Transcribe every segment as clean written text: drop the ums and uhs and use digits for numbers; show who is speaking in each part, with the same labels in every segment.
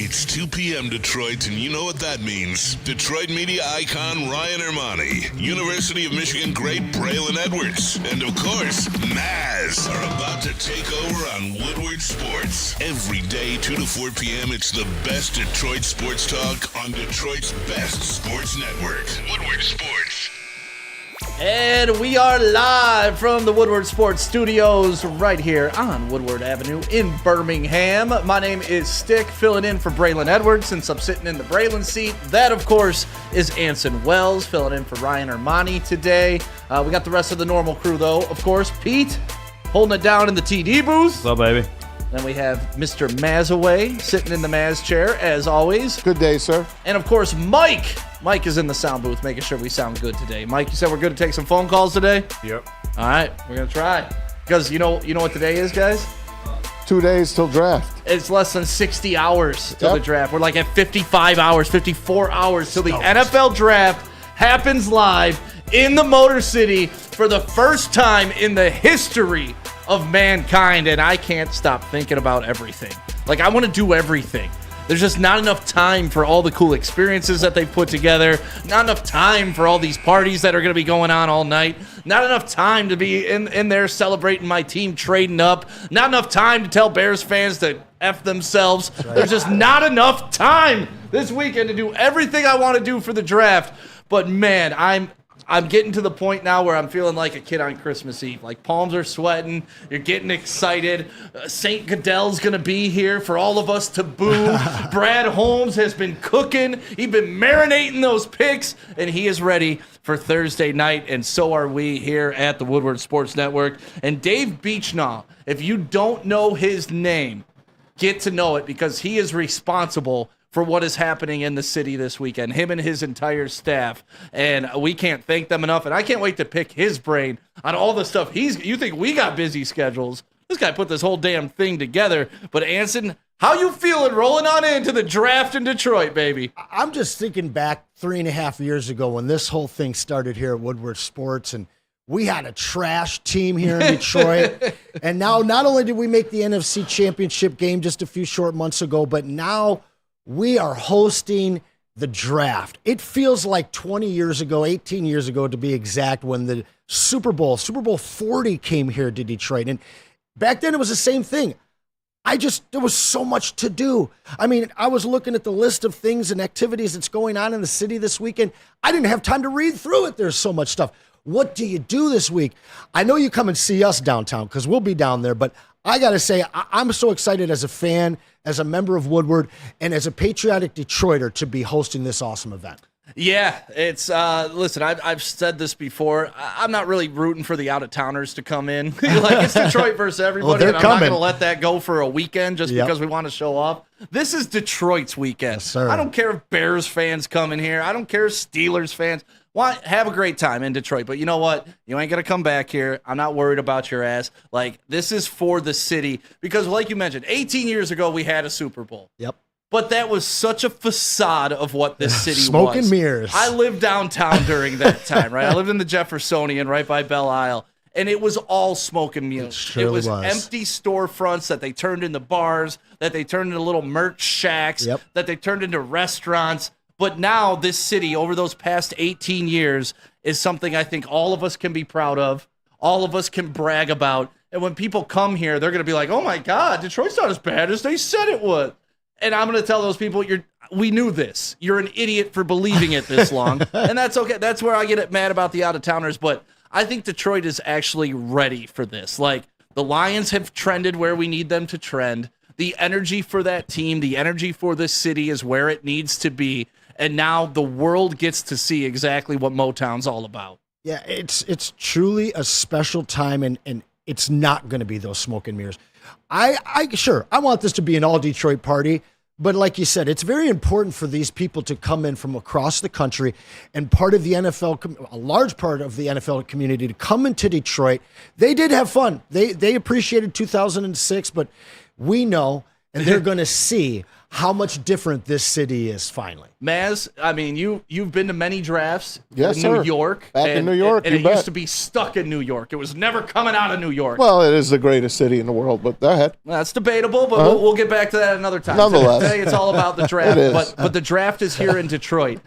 Speaker 1: It's 2 p.m. Detroit, and you know what that means. Detroit media icon Ryan Ermanni, University of Michigan great Braylon Edwards, and of course, Maz are about to take over on Woodward Sports. Every day, 2 to 4 p.m., it's the best Detroit sports talk on Detroit's best sports network, Woodward Sports.
Speaker 2: And we are live from the Woodward Sports Studios right here on Woodward Avenue in Birmingham. My name is Stick, filling in for Braylon Edwards since I'm sitting in the Braylon seat. That, of course, is Anson Wells, filling in for Ryan Ermanni today. We got the rest of the normal crew, though. Of course, Pete holding it down in the TD booth.
Speaker 3: What's up, baby?
Speaker 2: Then we have Mr. Mazaway sitting in the Maz chair, as always.
Speaker 4: Good day, sir.
Speaker 2: And, of course, Mike. Mike is in the sound booth making sure we sound good today. Mike, you said we're good to take some phone calls today?
Speaker 3: Yep.
Speaker 2: All right, we're going to try. Because you know what today is, guys?
Speaker 4: 2 days till draft.
Speaker 2: It's less than 60 hours till the draft. We're like at 55 hours, 54 hours till the NFL draft happens live in the Motor City for the first time in the history of mankind. And I can't stop thinking about everything. Like, I want to do everything. There's just not enough time for all the cool experiences that they've put together. Not enough time for all these parties that are going to be going on all night. Not enough time to be in there celebrating my team trading up. Not enough time to tell Bears fans to F themselves. Right. There's just not enough time this weekend to do everything I want to do for the draft. But, man, I'm getting to the point now where I'm feeling like a kid on Christmas Eve. Like, palms are sweating. You're getting excited. St. Goodell's going to be here for all of us to boo. Brad Holmes has been cooking. He's been marinating those picks, and he is ready for Thursday night, and so are we here at the Woodward Sports Network. And Dave Beachnau, if you don't know his name, get to know it because he is responsible for what is happening in the city this weekend, him and his entire staff. And we can't thank them enough. And I can't wait to pick his brain on all the stuff you think we got busy schedules. This guy put this whole damn thing together. But Anson, how you feeling rolling on into the draft in Detroit, baby?
Speaker 5: I'm just thinking back 3.5 years ago when this whole thing started here at Woodward Sports, and we had a trash team here in Detroit. And now not only did we make the NFC Championship game just a few short months ago, but now we are hosting the draft. It feels like 20 years ago, 18 years ago to be exact, when the Super Bowl 40 came here to Detroit. And back then it was the same thing. There was so much to do. I mean, I was looking at the list of things and activities that's going on in the city this weekend. I didn't have time to read through it. There's so much stuff. What do you do this week? I know you come and see us downtown because we'll be down there, but I got to say, I'm so excited as a fan, as a member of Woodward, and as a patriotic Detroiter to be hosting this awesome event.
Speaker 2: Yeah, it's, listen, I've said this before. I'm not really rooting for the out-of-towners to come in. Like, it's Detroit versus everybody, and I'm not going to let that go for a weekend just because we want to show off. This is Detroit's weekend.
Speaker 5: Yes, sir.
Speaker 2: I don't care if Bears fans come in here. I don't care if Steelers fans. Have a great time in Detroit, but you know what? You ain't going to come back here. I'm not worried about your ass. Like, this is for the city because, like you mentioned, 18 years ago we had a Super Bowl.
Speaker 5: Yep.
Speaker 2: But that was such a facade of what this city was.
Speaker 5: Smoke and mirrors.
Speaker 2: I lived downtown during that time, right? I lived in the Jeffersonian right by Belle Isle, and it was all smoke and mirrors. It was empty storefronts that they turned into bars, that they turned into little merch shacks, that they turned into restaurants. But now this city, over those past 18 years, is something I think all of us can be proud of. All of us can brag about. And when people come here, they're going to be like, oh, my God, Detroit's not as bad as they said it would. And I'm going to tell those people, we knew this. You're an idiot for believing it this long. And that's okay. That's where I get mad about the out-of-towners. But I think Detroit is actually ready for this. Like, the Lions have trended where we need them to trend. The energy for that team, the energy for this city is where it needs to be. And now the world gets to see exactly what Motown's all about.
Speaker 5: Yeah, it's truly a special time, and it's not going to be those smoke and mirrors. I want this to be an all Detroit party, but like you said, it's very important for these people to come in from across the country and part of the NFL, a large part of the NFL community to come into Detroit. They did have fun. They appreciated 2006, but we know, and they're going to see how much different this city is finally.
Speaker 2: Maz, I mean, you've been to many drafts
Speaker 4: Yes,
Speaker 2: in
Speaker 4: sir.
Speaker 2: New York.
Speaker 4: Back in New York,
Speaker 2: And
Speaker 4: you
Speaker 2: it
Speaker 4: bet.
Speaker 2: used to be stuck in New York. It was never coming out of New York.
Speaker 4: Well, it is the greatest city in the world, but go ahead.
Speaker 2: That's debatable, but we'll get back to that another time.
Speaker 4: Nonetheless.
Speaker 2: Today it's all about the draft.
Speaker 4: It is.
Speaker 2: But the draft is here in Detroit.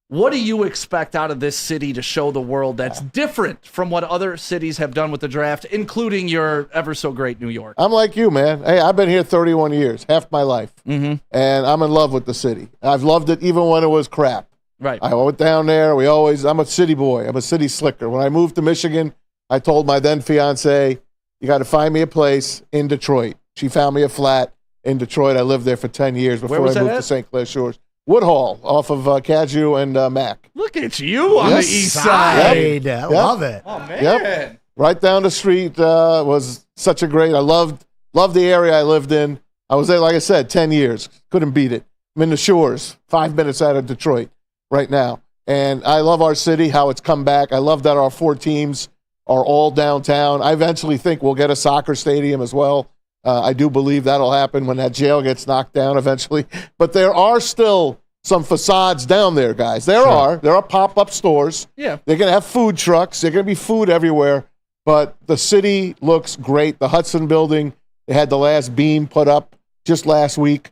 Speaker 2: What do you expect out of this city to show the world that's different from what other cities have done with the draft, including your ever so great New York?
Speaker 4: I'm like you, man. Hey, I've been here 31 years, half my life, and I'm in love with the city. I've loved it even when it was crap.
Speaker 2: Right.
Speaker 4: I went down there. I'm a city boy. I'm a city slicker. When I moved to Michigan, I told my then fiance, you got to find me a place in Detroit. She found me a flat in Detroit. I lived there for 10 years before I moved to St. Clair Shores. Woodhall off of Cadieux and Mac.
Speaker 2: Look at you on the east side.
Speaker 5: I love it.
Speaker 2: Oh, man.
Speaker 4: Yep. Right down the street was such a great. I loved the area I lived in. I was there, like I said, 10 years. Couldn't beat it. I'm in the Shores, 5 minutes out of Detroit right now. And I love our city, how it's come back. I love that our 4 teams are all downtown. I eventually think we'll get a soccer stadium as well. I do believe that'll happen when that jail gets knocked down eventually. But there are still some facades down there, guys. There are pop-up stores.
Speaker 2: Yeah.
Speaker 4: They're going to have food trucks. They're going to be food everywhere. But the city looks great. The Hudson building, they had the last beam put up just last week.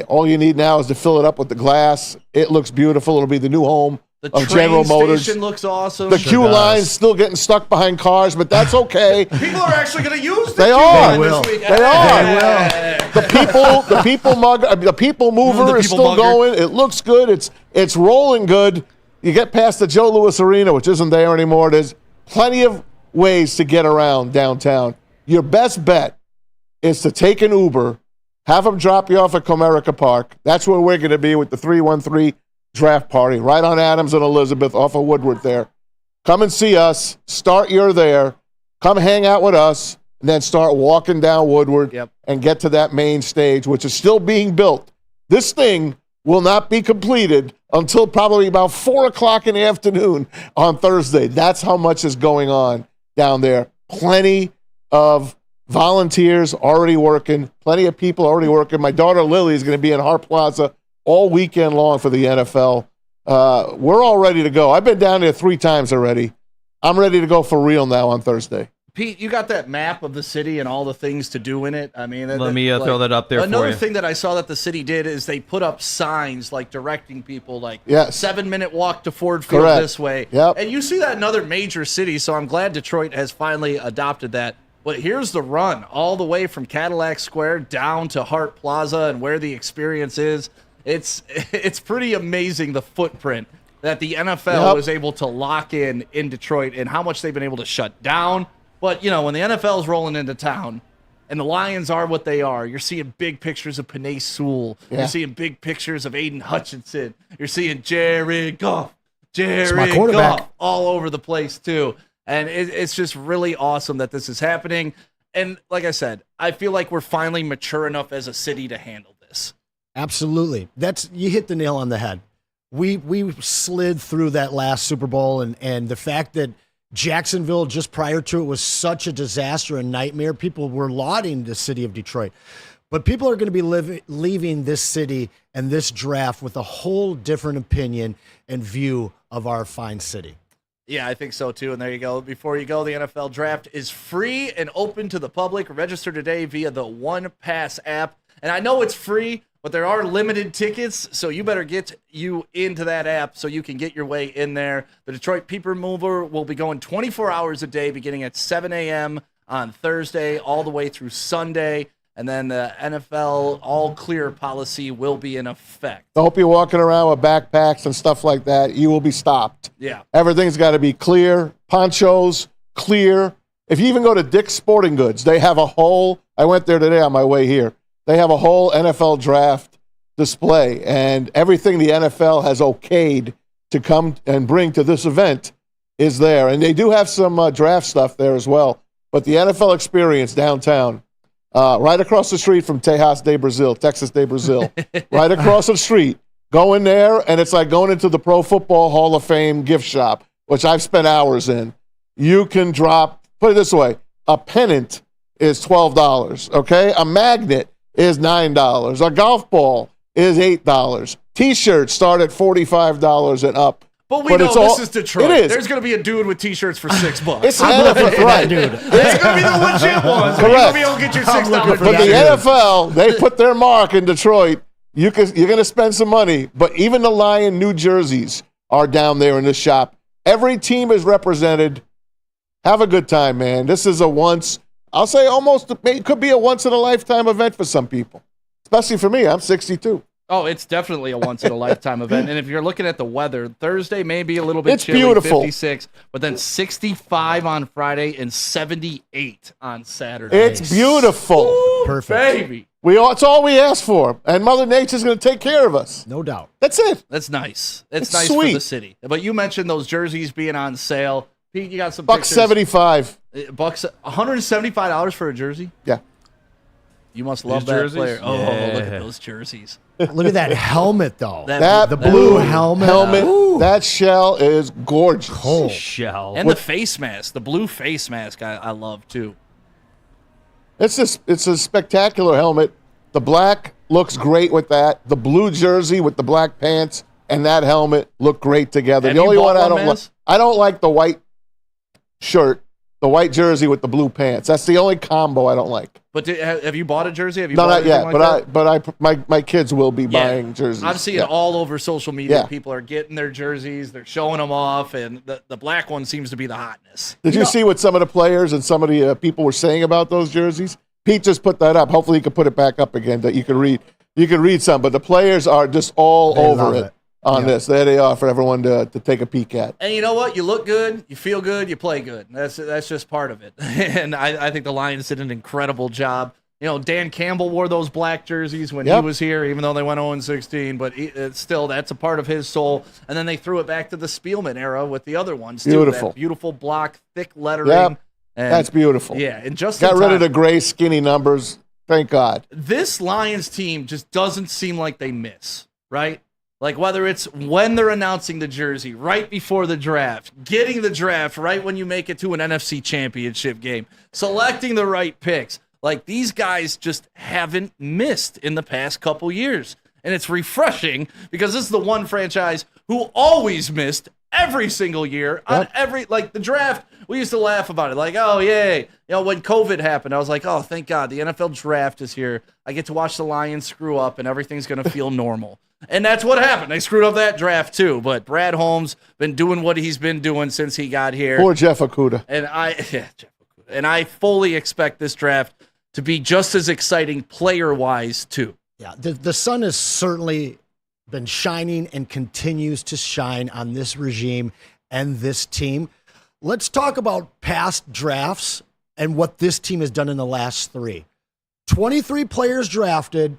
Speaker 4: All you need now is to fill it up with the glass. It looks beautiful. It'll be the new home of General Motors.
Speaker 2: The train station looks awesome.
Speaker 4: The queue line's still getting stuck behind cars, but that's okay.
Speaker 2: People are actually going to use the
Speaker 4: They
Speaker 2: queue
Speaker 4: are.
Speaker 2: line
Speaker 4: They
Speaker 2: this
Speaker 4: will.
Speaker 2: week.
Speaker 4: They are. The people mover is still going. It looks good. It's rolling good. You get past the Joe Louis Arena, which isn't there anymore. There's plenty of ways to get around downtown. Your best bet is to take an Uber, have them drop you off at Comerica Park. That's where we're going to be with the 313 draft party, right on Adams and Elizabeth off of Woodward there. Come and see us. Start you're there. Come hang out with us, and then start walking down Woodward and get to that main stage, which is still being built. This thing will not be completed until probably about 4 o'clock in the afternoon on Thursday. That's how much is going on down there. Plenty of volunteers already working, plenty of people already working. My daughter Lily is going to be in Hart Plaza all weekend long for the NFL. We're all ready to go. I've been down there 3 times already. I'm ready to go for real now on Thursday.
Speaker 2: Pete, you got that map of the city and all the things to do in it. I mean,
Speaker 3: let me throw that up there for you.
Speaker 2: Another thing that I saw that the city did is they put up signs like directing people, like 7-minute walk to Ford Field this way.
Speaker 4: Yep.
Speaker 2: And you see that in other major cities, so I'm glad Detroit has finally adopted that. But here's the run all the way from Cadillac Square down to Hart Plaza and where the experience is. It's pretty amazing the footprint that the NFL was able to lock in Detroit and how much they've been able to shut down. But, you know, when the NFL is rolling into town and the Lions are what they are, you're seeing big pictures of Penei Sewell. Yeah. You're seeing big pictures of Aiden Hutchinson. You're seeing Jared Goff all over the place, too. And it's just really awesome that this is happening. And like I said, I feel like we're finally mature enough as a city to handle this.
Speaker 5: Absolutely. You hit the nail on the head. We slid through that last Super Bowl, and the fact that Jacksonville just prior to it was such a disaster and nightmare, people were lauding the city of Detroit. But people are going to be leaving this city and this draft with a whole different opinion and view of our fine city.
Speaker 2: Yeah, I think so too. And there you go. Before you go, the NFL draft is free and open to the public. Register today via the One Pass app. And I know it's free, but there are limited tickets, so you better get you into that app so you can get your way in there. The Detroit People Mover will be going 24 hours a day, beginning at 7 a.m. on Thursday all the way through Sunday. And then the NFL all-clear policy will be in effect.
Speaker 4: I hope you're walking around with backpacks and stuff like that. You will be stopped.
Speaker 2: Yeah.
Speaker 4: Everything's got to be clear. Ponchos, clear. If you even go to Dick's Sporting Goods, they have a whole – I went there today on my way here. They have a whole NFL draft display, and everything the NFL has okayed to come and bring to this event is there. And they do have some draft stuff there as well. But the NFL experience downtown, right across the street from Texas de Brazil, right across the street, go in there, and it's like going into the Pro Football Hall of Fame gift shop, which I've spent hours in. You can drop, put it this way, a pennant is $12, okay? A magnet is $9. A golf ball is $8. T-shirts start at $45 and up.
Speaker 2: But we know this is Detroit.
Speaker 4: It is.
Speaker 2: There's going to be a dude with T-shirts for $6.
Speaker 4: It's NFL, right, dude.
Speaker 2: It's going to be the legit ones.
Speaker 4: Correct.
Speaker 2: You're going to be able to get your $6.
Speaker 4: But the NFL, they put their mark in Detroit. You're going to spend some money. But even the Lion New Jerseys are down there in the shop. Every team is represented. Have a good time, man. This is I'll say it could be a once-in-a-lifetime event for some people. Especially for me. I'm 62.
Speaker 2: Oh, it's definitely a once-in-a-lifetime event. And if you're looking at the weather, Thursday may be a little bit chilly,
Speaker 4: beautiful.
Speaker 2: 56, but then 65 on Friday and 78 on Saturday.
Speaker 4: It's beautiful.
Speaker 2: Ooh,
Speaker 5: perfect.
Speaker 2: Baby.
Speaker 4: It's all we ask for. And Mother Nature's going to take care of us.
Speaker 5: No doubt.
Speaker 4: That's it.
Speaker 2: That's nice. It's nice
Speaker 4: sweet.
Speaker 2: for the city. But you mentioned those jerseys being on sale. Pete, you got some
Speaker 4: $175.
Speaker 2: $175 for a jersey?
Speaker 4: Yeah.
Speaker 2: You must love
Speaker 3: These
Speaker 2: that
Speaker 3: jerseys?
Speaker 2: player. Oh,
Speaker 3: Yeah.
Speaker 2: look at those jerseys.
Speaker 5: Look at that helmet, though.
Speaker 4: The
Speaker 5: blue helmet.
Speaker 4: Helmet. That shell is gorgeous.
Speaker 5: Cool.
Speaker 3: Shell.
Speaker 2: And the face mask, the blue face mask, I love too.
Speaker 4: It's a spectacular helmet. The black looks great with that. The blue jersey with the black pants and that helmet look great together.
Speaker 2: Have
Speaker 4: the
Speaker 2: you
Speaker 4: only
Speaker 2: bought
Speaker 4: one
Speaker 2: one, Maz?
Speaker 4: I don't like the white shirt, the white jersey with the blue pants. That's the only combo I don't like.
Speaker 2: But have you bought a jersey? Have you
Speaker 4: No,
Speaker 2: bought
Speaker 4: not yet.
Speaker 2: anything like that?
Speaker 4: My kids will be buying jerseys.
Speaker 2: I'm seeing
Speaker 4: Yeah.
Speaker 2: all over social media.
Speaker 4: Yeah.
Speaker 2: People are getting their jerseys. They're showing them off, and the black one seems to be the hotness.
Speaker 4: Did you see what some of the players and some of the people were saying about those jerseys? Pete just put that up. Hopefully, he can put it back up again that you can read. You can read some, but the players are just all
Speaker 5: They
Speaker 4: over
Speaker 5: love
Speaker 4: it on this. There they are for everyone to take a peek at.
Speaker 2: And you know what? You look good, you feel good, you play good. That's just part of it. And I think the Lions did an incredible job. You know, Dan Campbell wore those black jerseys when he was here, even though they went 0-16. But still, that's a part of his soul. And then they threw it back to the Spielman era with the other ones.
Speaker 4: Beautiful.
Speaker 2: That beautiful block, thick lettering.
Speaker 4: Yep.
Speaker 2: And,
Speaker 4: That's beautiful.
Speaker 2: Yeah, and just
Speaker 4: Got
Speaker 2: in
Speaker 4: rid
Speaker 2: time.
Speaker 4: of the gray, skinny numbers. Thank God.
Speaker 2: This Lions team just doesn't seem like they miss, right? Like whether it's when they're announcing the jersey, right before the draft, getting the draft right when you make it to an NFC championship game, selecting the right picks. Like these guys just haven't missed in the past couple years. And it's refreshing because this is the one franchise who always missed every single year on the draft. We used to laugh about it. Like, oh, yay. You know, when COVID happened, I was like, oh, thank God the NFL draft is here. I get to watch the Lions screw up and everything's going to feel normal. And that's what happened. They screwed up that draft too. But Brad Holmes been doing what he's been doing since he got here.
Speaker 4: Poor Jeff Okuda.
Speaker 2: And I fully expect this draft to be just as exciting player-wise too.
Speaker 5: Yeah, the sun has certainly been shining and continues to shine on this regime and this team. Let's talk about past drafts and what this team has done in the last 3. 23 players drafted,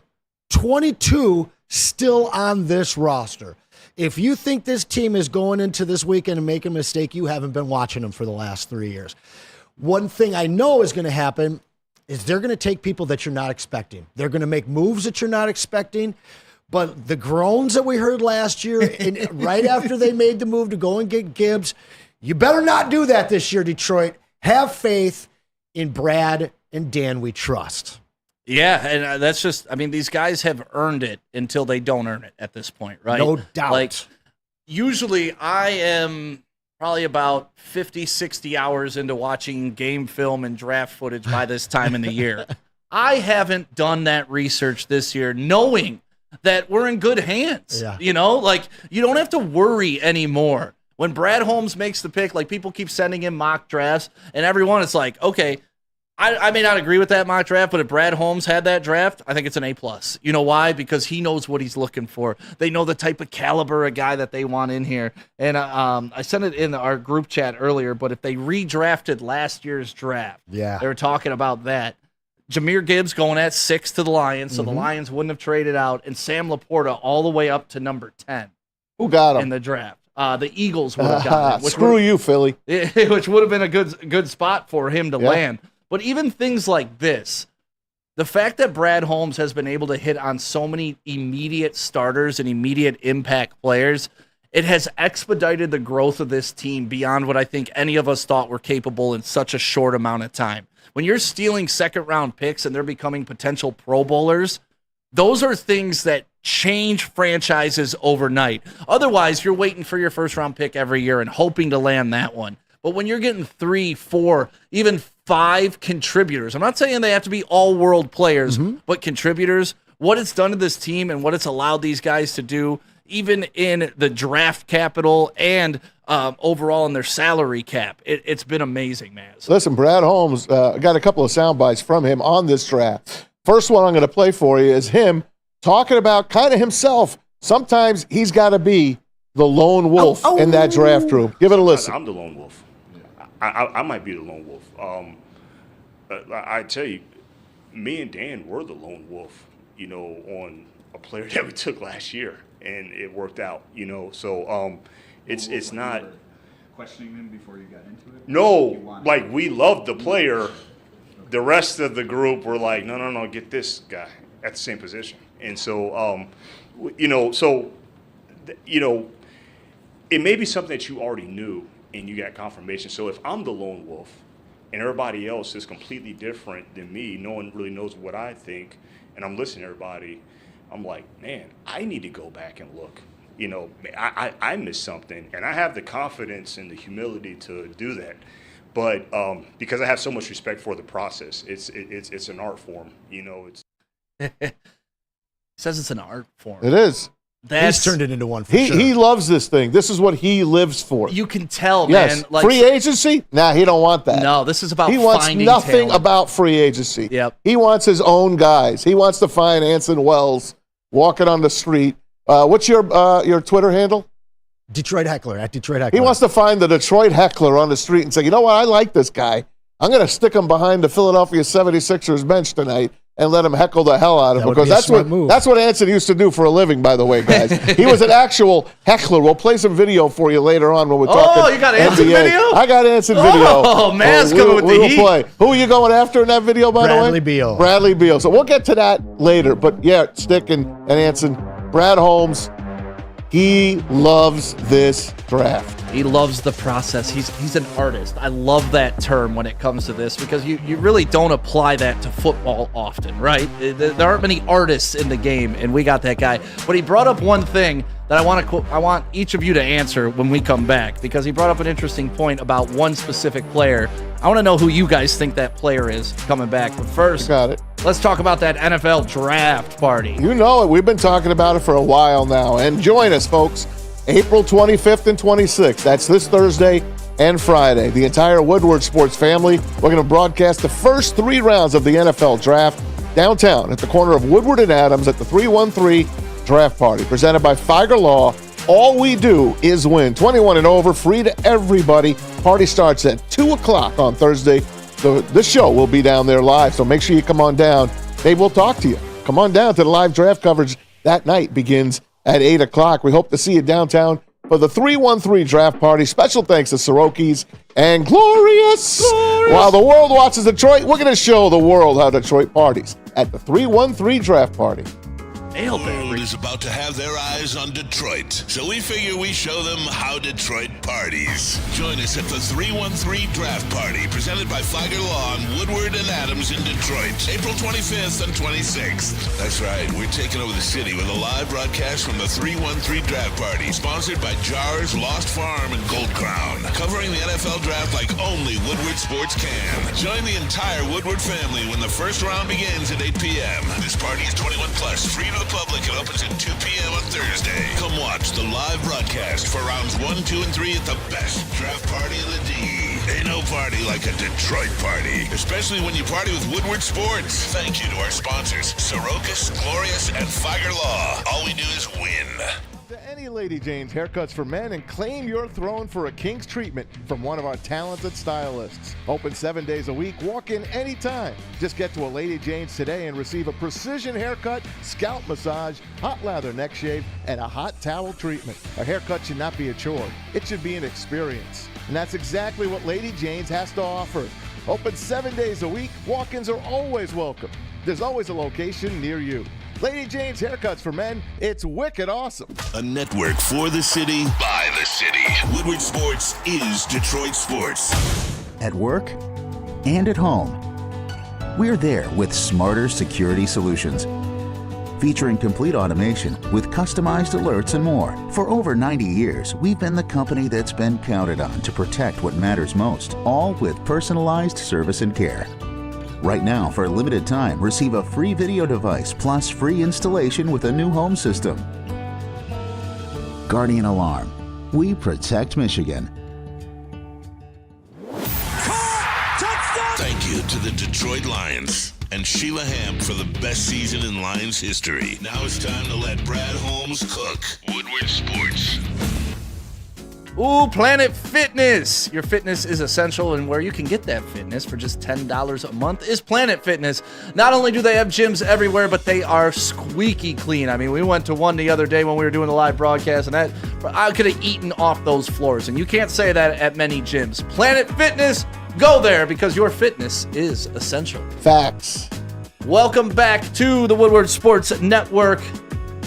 Speaker 5: 22 still on this roster. If you think this team is going into this weekend and making a mistake, you haven't been watching them for the last 3 years. One thing I know is going to happen is they're going to take people that you're not expecting. They're going to make moves that you're not expecting. But the groans that we heard last year, and right after they made the move to go and get Gibbs, you better not do that this year, Detroit. Have faith in Brad and Dan, we trust.
Speaker 2: Yeah, and that's just, I mean, these guys have earned it until they don't earn it at this point, right?
Speaker 5: No doubt.
Speaker 2: Like, usually I am probably about 50, 60 hours into watching game film and draft footage by this time in the year. I haven't done that research this year, knowing that we're in good hands.
Speaker 5: Yeah.
Speaker 2: You know, like, you don't have to worry anymore. When Brad Holmes makes the pick, like, people keep sending him mock drafts, and everyone is like, okay, I may not agree with that mock draft, but if Brad Holmes had that draft, I think it's an A+. You know why? Because he knows what he's looking for. They know the type of caliber of guy that they want in here. And I sent it in our group chat earlier, but if they redrafted last year's draft, they were talking about that. Jahmyr Gibbs going at 6 to the Lions, so the Lions wouldn't have traded out, and Sam Laporta all the way up to number 10.
Speaker 4: Who got him?
Speaker 2: In the draft. The Eagles would have gotten it.
Speaker 4: Screw you, Philly.
Speaker 2: Which would have been a good spot for him to land. But even things like this, the fact that Brad Holmes has been able to hit on so many immediate starters and immediate impact players, it has expedited the growth of this team beyond what I think any of us thought were capable in such a short amount of time. When you're stealing second-round picks and they're becoming potential Pro Bowlers, Those are things that change franchises overnight. Otherwise, you're waiting for your first-round pick every year and hoping to land that one. But when you're getting 3, 4, even 5 contributors, I'm not saying they have to be all-world players, but contributors, what it's done to this team and what it's allowed these guys to do, even in the draft capital and overall in their salary cap, it's been amazing, man.
Speaker 4: Listen, Brad Holmes, got a couple of sound bites from him on this draft. First one I'm going to play for you is him talking about kind of himself. Sometimes he's got to be the lone wolf in that draft room. Give it a listen.
Speaker 3: I'm the lone wolf. I might be the lone wolf. I tell you, me and Dan were the lone wolf, on a player that we took last year, and it worked out, So it's not
Speaker 6: questioning him before you got into it.
Speaker 3: No, like we loved the player. The rest of the group were like, no, get this guy at the same position, and so it may be something that you already knew. And you got confirmation. So if I'm the lone wolf and everybody else is completely different than me, no one really knows what I think, and I'm listening to everybody, I'm like, man, I need to go back and look. I missed something, and I have the confidence and the humility to do that. But because I have so much respect for the process, it's an art form. It's.
Speaker 2: He says it's an art form.
Speaker 4: It is.
Speaker 5: He's turned it into one for sure.
Speaker 4: He loves this thing. This is what he lives for.
Speaker 2: You can tell,
Speaker 4: yes.
Speaker 2: man. Like,
Speaker 4: free agency? Nah, he don't want that.
Speaker 2: No, this is about
Speaker 4: he wants
Speaker 2: finding
Speaker 4: nothing
Speaker 2: talent.
Speaker 4: about free agency.
Speaker 2: Yep.
Speaker 4: He wants his own guys. He wants to find Anson Wells walking on the street. What's your Twitter handle?
Speaker 5: Detroit Heckler, at Detroit Heckler.
Speaker 4: He wants to find the Detroit Heckler on the street and say, you know what, I like this guy. I'm going to stick him behind the Philadelphia 76ers bench tonight and let him heckle the hell out of him, because that's what Anson used to do for a living, by the way, guys. He was an actual heckler. We'll play some video for you later on when we're talking.
Speaker 2: Oh, you got Anson
Speaker 4: NBA.
Speaker 2: video?
Speaker 4: I got Anson video.
Speaker 2: Oh, man's coming with the heat.
Speaker 4: Play. Who are you going after in that video, by the way?
Speaker 5: Bradley Beal.
Speaker 4: Bradley Beal. So we'll get to that later. But yeah, Stick and Anson, Brad Holmes, he loves this draft.
Speaker 2: He loves the process. He's an artist. I love that term when it comes to this, because you really don't apply that to football often, right? There aren't many artists in the game, and we got that guy. But he brought up one thing that I want each of you to answer when we come back, because he brought up an interesting point about one specific player. I want to know who you guys think that player is coming back. But first,
Speaker 4: got it.
Speaker 2: Let's talk about that NFL draft party.
Speaker 4: You know it. We've been talking about it for a while now. And join us, folks, April 25th and 26th. That's this Thursday and Friday. The entire Woodward sports family, we're going to broadcast the first 3 rounds of the NFL draft downtown at the corner of Woodward and Adams at the 313 Draft Party, presented by Figer Law. All we do is win. 21 and over, free to everybody. Party starts at 2 o'clock on Thursday. So this show will be down there live, so make sure you come on down. Maybe we'll talk to you. Come on down to the live draft coverage. That night begins at 8 o'clock. We hope to see you downtown for the 313 Draft Party. Special thanks to Soroki's and Glorious. While the world watches Detroit, we're going to show the world how Detroit parties at the 313 Draft Party.
Speaker 1: The world is about to have their eyes on Detroit, so we figure we show them how Detroit parties. Join us at the 313 Draft Party, presented by Figer Law on Woodward and Adams in Detroit, April 25th and 26th. That's right, we're taking over the city with a live broadcast from the 313 Draft Party, sponsored by Jars, Lost Farm, and Gold Crown, covering the NFL draft like only Woodward Sports can. Join the entire Woodward family when the first round begins at 8 p.m. This party is 21 plus, free to the public. It opens at 2 p.m. on Thursday. Come watch the live broadcast for rounds 1, 2, and 3 at the best draft party in the D. Ain't no party like a Detroit party, especially when you party with Woodward Sports. Thank you to our sponsors, Sorokas, Glorious, and Figer Law. All we do is win.
Speaker 4: To any Lady Jane's Haircuts for Men and claim your throne for a king's treatment from one of our talented stylists. Open 7 days a week. Walk in anytime. Just get to a Lady Jane's today and receive a precision haircut, scalp massage, hot lather neck shave, and a hot towel treatment. A haircut should not be a chore. It should be an experience. And that's exactly what Lady Jane's has to offer. Open 7 days a week. Walk-ins are always welcome. There's always a location near you. Lady Jane's Haircuts for Men, it's wicked awesome.
Speaker 1: A network for the city, by the city. Woodward Sports is Detroit Sports.
Speaker 7: At work and at home, we're there with smarter security solutions. featuring complete automation with customized alerts and more. For over 90 years, we've been the company that's been counted on to protect what matters most, all with personalized service and care. Right now, for a limited time, receive a free video device plus free installation with a new home system. Guardian Alarm. We protect Michigan.
Speaker 1: Thank you to the Detroit Lions and Sheila Hamp for the best season in Lions history. Now it's time to let Brad Holmes cook. Woodward Sports.
Speaker 2: Ooh, Planet Fitness. Your fitness is essential, and where you can get that fitness for just $10 a month is Planet Fitness. Not only do they have gyms everywhere, but they are squeaky clean. I mean, we went to one the other day when we were doing the live broadcast, and I could have eaten off those floors, and you can't say that at many gyms. Planet Fitness, go there because your fitness is essential.
Speaker 4: Facts.
Speaker 2: Welcome back to the Woodward Sports Network.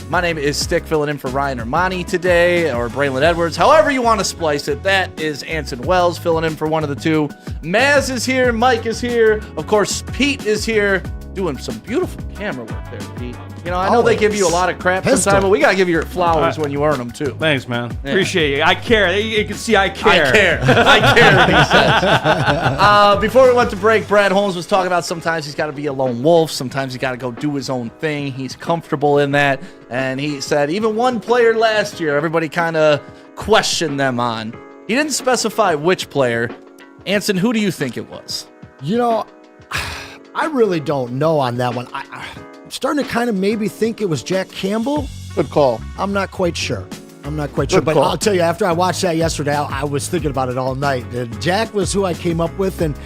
Speaker 2: My name is Stick, filling in for Ryan Ermanni today, or Braylon Edwards, however you want to splice it. That is Anson Wells, filling in for one of the two. Maz is here, Mike is here, of course, Pete is here, doing some beautiful camera work there, Pete. You know, I know they give you a lot of crap sometimes, but we got to give you your flowers when you earn them, too.
Speaker 8: Thanks, man.
Speaker 2: Yeah.
Speaker 8: Appreciate it. I care. You can see I care.
Speaker 2: I care. I care, he says. Before we went to break, Brad Holmes was talking about sometimes he's got to be a lone wolf. Sometimes he's got to go do his own thing. He's comfortable in that. And he said even one player last year, everybody kind of questioned them on. He didn't specify which player. Anson, who do you think it was?
Speaker 5: You know, I really don't know on that one. I'm starting to kind of maybe think it was Jack Campbell.
Speaker 4: Good call.
Speaker 5: I'm not quite sure. But
Speaker 4: call.
Speaker 5: I'll tell you, after I watched that yesterday, I was thinking about it all night. Jack was who I came up with, and,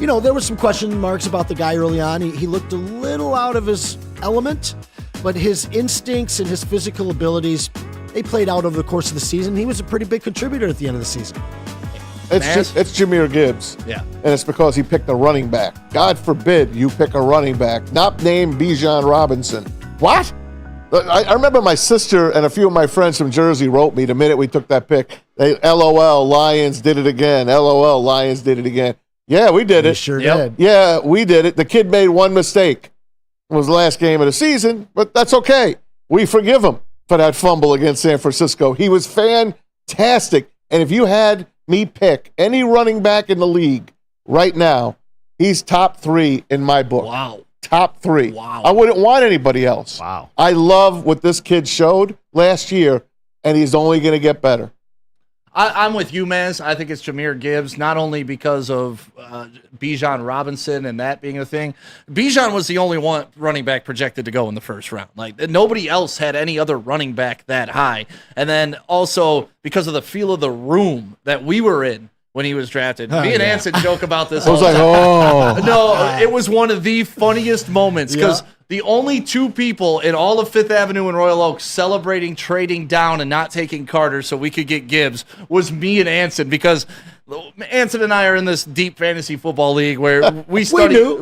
Speaker 5: you know, there were some question marks about the guy early on. He looked a little out of his element, but his instincts and his physical abilities, they played out over the course of the season. He was a pretty big contributor at the end of the season.
Speaker 4: It's Jahmyr Gibbs.
Speaker 2: Yeah.
Speaker 4: And it's because he picked a running back. God forbid you pick a running back, not named Bijan Robinson. What? I remember my sister and a few of my friends from Jersey wrote me the minute we took that pick. They, LOL, Lions did it again. LOL, Lions did it again. Yeah, we did it.
Speaker 5: We sure did.
Speaker 4: Yeah, we did it. The kid made one mistake. It was the last game of the season, but that's okay. We forgive him for that fumble against San Francisco. He was fantastic. And if you had me pick any running back in the league right now, he's top 3 in my book.
Speaker 2: Wow.
Speaker 4: Top 3.
Speaker 2: Wow.
Speaker 4: I wouldn't want anybody else.
Speaker 2: Wow.
Speaker 4: I love what this kid showed last year, and he's only going to get better.
Speaker 2: I'm with you, Maz. I think it's Jahmyr Gibbs, not only because of Bijan Robinson and that being a thing. Bijan was the only one running back projected to go in the first round. Like, nobody else had any other running back that high. And then also because of the feel of the room that we were in when he was drafted. Me and Anson joke about this.
Speaker 4: I was like, oh.
Speaker 2: No, it was one of the funniest moments because the only two people in all of Fifth Avenue and Royal Oak celebrating trading down and not taking Carter so we could get Gibbs was me and Anson, because Anson and I are in this deep fantasy football league where we knew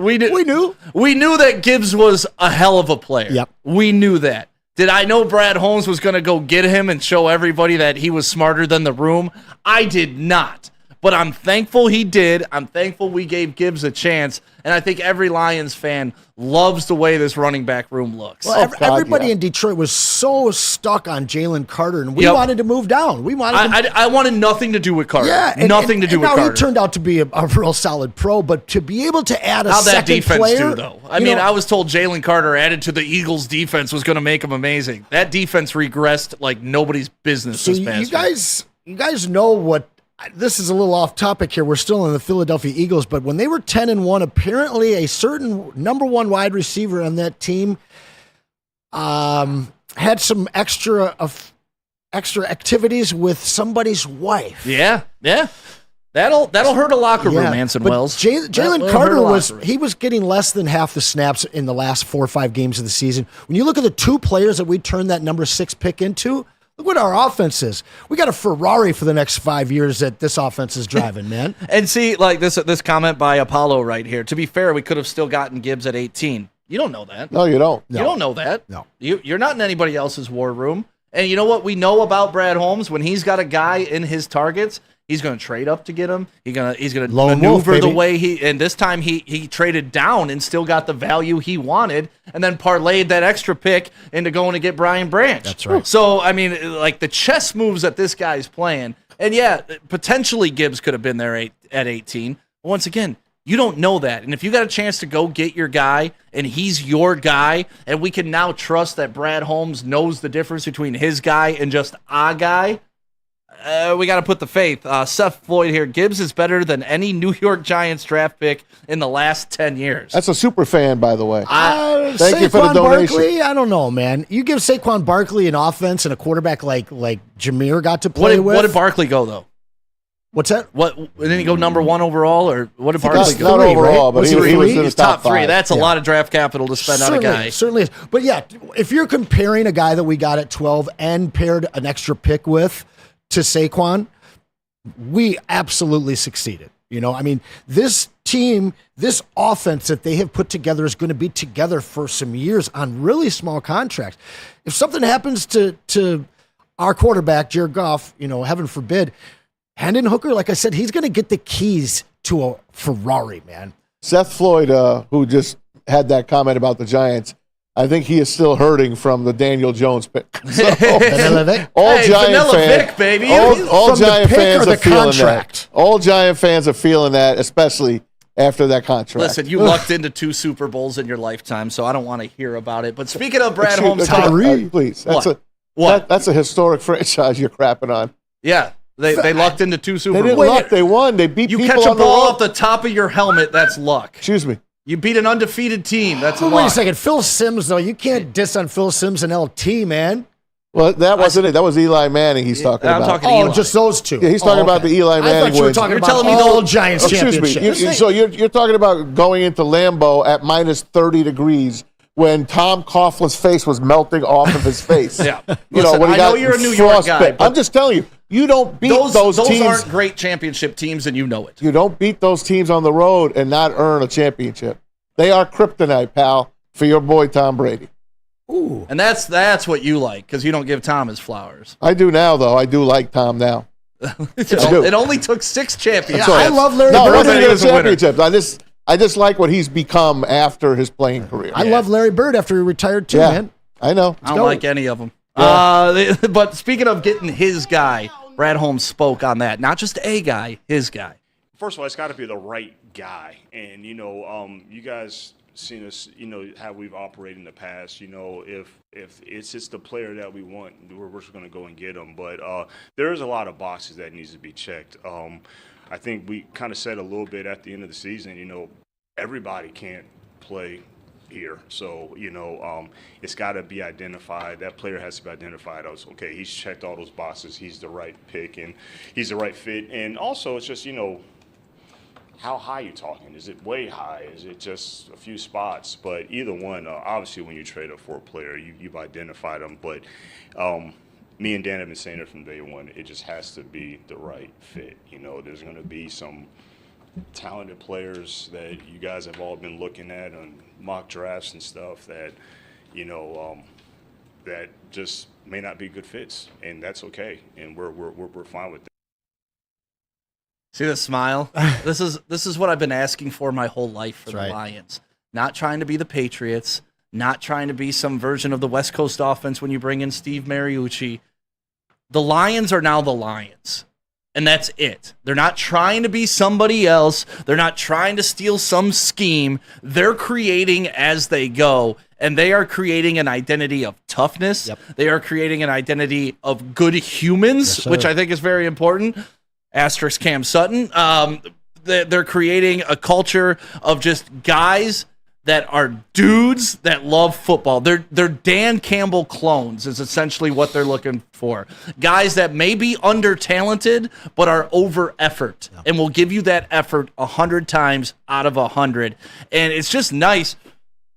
Speaker 2: that Gibbs was a hell of a player.
Speaker 5: Yep.
Speaker 2: We knew that. Did I know Brad Holmes was going to go get him and show everybody that he was smarter than the room? I did not. But I'm thankful he did. I'm thankful we gave Gibbs a chance. And I think every Lions fan loves the way this running back room looks.
Speaker 5: Well, everybody in Detroit was so stuck on Jalen Carter, and we wanted to move down.
Speaker 2: I wanted nothing to do with Carter. Yeah, nothing to do with Carter.
Speaker 5: Now, he turned out to be a real solid pro, but to be able to add a
Speaker 2: How'd
Speaker 5: second
Speaker 2: that defense
Speaker 5: player,
Speaker 2: do, though? I mean, I was told Jalen Carter added to the Eagles' defense was going to make him amazing. That defense regressed like nobody's business
Speaker 5: so
Speaker 2: this past week.
Speaker 5: You guys know what. This is a little off topic here. We're still in the Philadelphia Eagles, but when they were 10-1, apparently a certain number 1 wide receiver on that team had some extra activities with somebody's wife.
Speaker 2: Yeah. That'll hurt a locker room, Anson Wells.
Speaker 5: Jalen Carter was getting less than half the snaps in the last 4 or 5 games of the season. When you look at the 2 players that we turned that number 6 pick into, look what our offense is. We got a Ferrari for the next 5 years that this offense is driving, man.
Speaker 2: And see, like this comment by Apollo right here. To be fair, we could have still gotten Gibbs at 18. You don't know that.
Speaker 4: No, you don't.
Speaker 2: You don't know that.
Speaker 5: No.
Speaker 2: You're not in anybody else's war room. And you know what we know about Brad Holmes? When he's got a guy in his targets, he's going to trade up to get him. He's going to maneuver the way and this time he traded down and still got the value he wanted and then parlayed that extra pick into going to get Brian Branch.
Speaker 5: That's right.
Speaker 2: So, I mean, like the chess moves that this guy's playing, and yeah, potentially Gibbs could have been there at 18. But once again, you don't know that. And if you got a chance to go get your guy and he's your guy, and we can now trust that Brad Holmes knows the difference between his guy and just a guy, we got to put the faith. Seth Floyd here. Gibbs is better than any New York Giants draft pick in the last 10 years.
Speaker 4: That's a super fan, by the way.
Speaker 5: Thank you for the donation. Barkley, I don't know, man. You give Saquon Barkley an offense and a quarterback like Jameer got to play with.
Speaker 2: What did Barkley go, though?
Speaker 5: What's that?
Speaker 2: Didn't he go number 1 overall, or what did Barkley go?
Speaker 4: Not overall, right? But he was in the top
Speaker 2: 3.
Speaker 4: 5.
Speaker 2: That's a lot of draft capital to spend on a guy.
Speaker 5: Certainly is. But yeah, if you're comparing a guy that we got at 12 and paired an extra pick with to Saquon, we absolutely succeeded. You know, I mean, this team, this offense that they have put together is going to be together for some years on really small contracts. If something happens to our quarterback, Jared Goff, you know, heaven forbid, Hendon Hooker, like I said, he's going to get the keys to a Ferrari, man.
Speaker 4: Seth Floyd, who just had that comment about the Giants, I think he is still hurting from the Daniel Jones pick. So, all Giant fans,
Speaker 2: Vic, baby.
Speaker 4: all Giant fans are feeling that. All Giant fans are feeling that, especially after that contract.
Speaker 2: Listen, you lucked into 2 Super Bowls in your lifetime, so I don't want to hear about it. But speaking of Brad Holmes,
Speaker 4: please, that's a historic franchise you're crapping on.
Speaker 2: Yeah. They lucked into 2 Super Bowls.
Speaker 4: They didn't luck. They won. They beat people on the road.
Speaker 2: You catch a ball off the top of your helmet, that's luck.
Speaker 4: Excuse me.
Speaker 2: You beat an undefeated team, that's luck.
Speaker 5: Wait a second. Phil Simms, though. You can't diss on Phil Simms and LT, man.
Speaker 4: Well, that wasn't it. That was Eli Manning he's talking about.
Speaker 2: I'm talking Eli.
Speaker 5: Just those 2.
Speaker 4: Yeah, he's talking about the Eli Manning
Speaker 5: I thought you were
Speaker 4: wins.
Speaker 5: talking
Speaker 2: You're
Speaker 5: about
Speaker 2: telling me
Speaker 5: all Giants championships.
Speaker 4: Excuse me. So you're talking about going into Lambeau at minus 30 degrees when Tom Coughlin's face was melting off of his face.
Speaker 2: Yeah.
Speaker 4: Listen, when he
Speaker 2: I know you're a New York guy.
Speaker 4: I'm just telling you, you don't beat those teams.
Speaker 2: Those aren't great championship teams, and you know it.
Speaker 4: You don't beat those teams on the road and not earn a championship. They are kryptonite, pal, for your boy Tom Brady.
Speaker 5: Ooh.
Speaker 2: And that's what you like, because you don't give Tom his flowers.
Speaker 4: I do now, though. I do like Tom now.
Speaker 2: It only took 6 championships.
Speaker 5: I love Larry
Speaker 4: Bird.
Speaker 5: Bird.
Speaker 4: No, it wasn't even championships. I just like what he's become after his playing career.
Speaker 5: I love Larry Bird after he retired too, man.
Speaker 4: I know.
Speaker 2: I don't like any of them.
Speaker 4: Yeah.
Speaker 2: But speaking of getting his guy, Brad Holmes spoke on that. Not just a guy, his guy.
Speaker 3: First of all, it's got to be the right guy. And, you know, you guys seen us, you know, how we've operated in the past. You know, if it's just the player that we want, we're just going to go and get him. But there's a lot of boxes that needs to be checked. I think we kind of said a little bit at the end of the season, you know, everybody can't play here. So, you know, it's got to be identified. That player has to be identified as, okay, he's checked all those boxes. He's the right pick and he's the right fit. And also it's just, you know, how high you talking? Is it way high? Is it just a few spots? But either one, obviously when you trade up for a player, you've identified them. But me and Dan have been saying it from day one. It just has to be the right fit. You know, there's going to be some talented players that you guys have all been looking at on mock drafts and stuff that, you know, that just may not be good fits, and that's okay. And we're fine with that.
Speaker 2: See the smile? This is what I've been asking for my whole life for the Lions. Not trying to be the Patriots, not trying to be some version of the West Coast offense when you bring in Steve Mariucci. The Lions are now the Lions, and that's it. They're not trying to be somebody else. They're not trying to steal some scheme. They're creating as they go, and they are creating an identity of toughness. Yep. They are creating an identity of good humans, which I think is very important. Asterisk Cam Sutton. They're creating a culture of just guys that are dudes that love football. They're Dan Campbell clones is essentially what they're looking for. Guys that may be under-talented, but are over-effort and will give you that effort 100 times out of 100. And it's just nice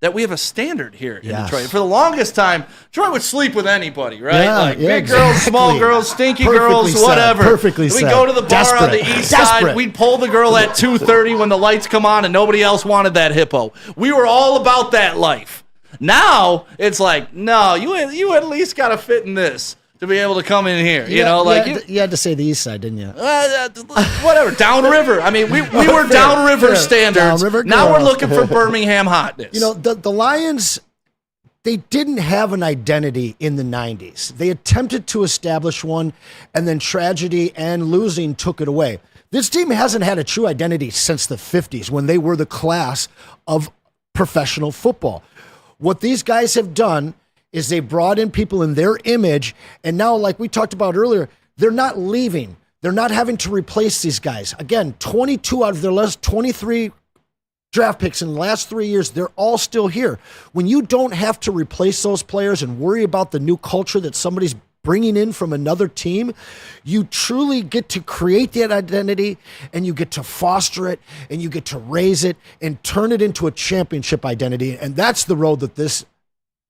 Speaker 2: that we have a standard here in Detroit. For the longest time, Detroit would sleep with anybody, right? Big girls, small girls, stinky girls, whatever.
Speaker 5: Perfectly said.
Speaker 2: We'd go to the bar on the east side. We'd pull the girl at 2:30 when the lights come on and nobody else wanted that hippo. We were all about that life. Now, it's like, no, you at least got to fit in this. to be able to come in here. You
Speaker 5: had to say the east side, didn't you?
Speaker 2: Whatever, downriver. I mean, we were downriver standards.
Speaker 5: Downriver
Speaker 2: now we're
Speaker 5: girls.
Speaker 2: looking for Birmingham hotness.
Speaker 5: The Lions, they didn't have an identity in the 90s. They attempted to establish one, and then tragedy and losing took it away. This team hasn't had a true identity since the 50s when they were the class of professional football. What these guys have done is they brought in people in their image, and now, like we talked about earlier, they're not leaving. They're not having to replace these guys. Again, 22 out of their last 23 draft picks in the last 3 years, they're all still here. When you don't have to replace those players and worry about the new culture that somebody's bringing in from another team, you truly get to create that identity, and you get to foster it, and you get to raise it and turn it into a championship identity. And that's the road that this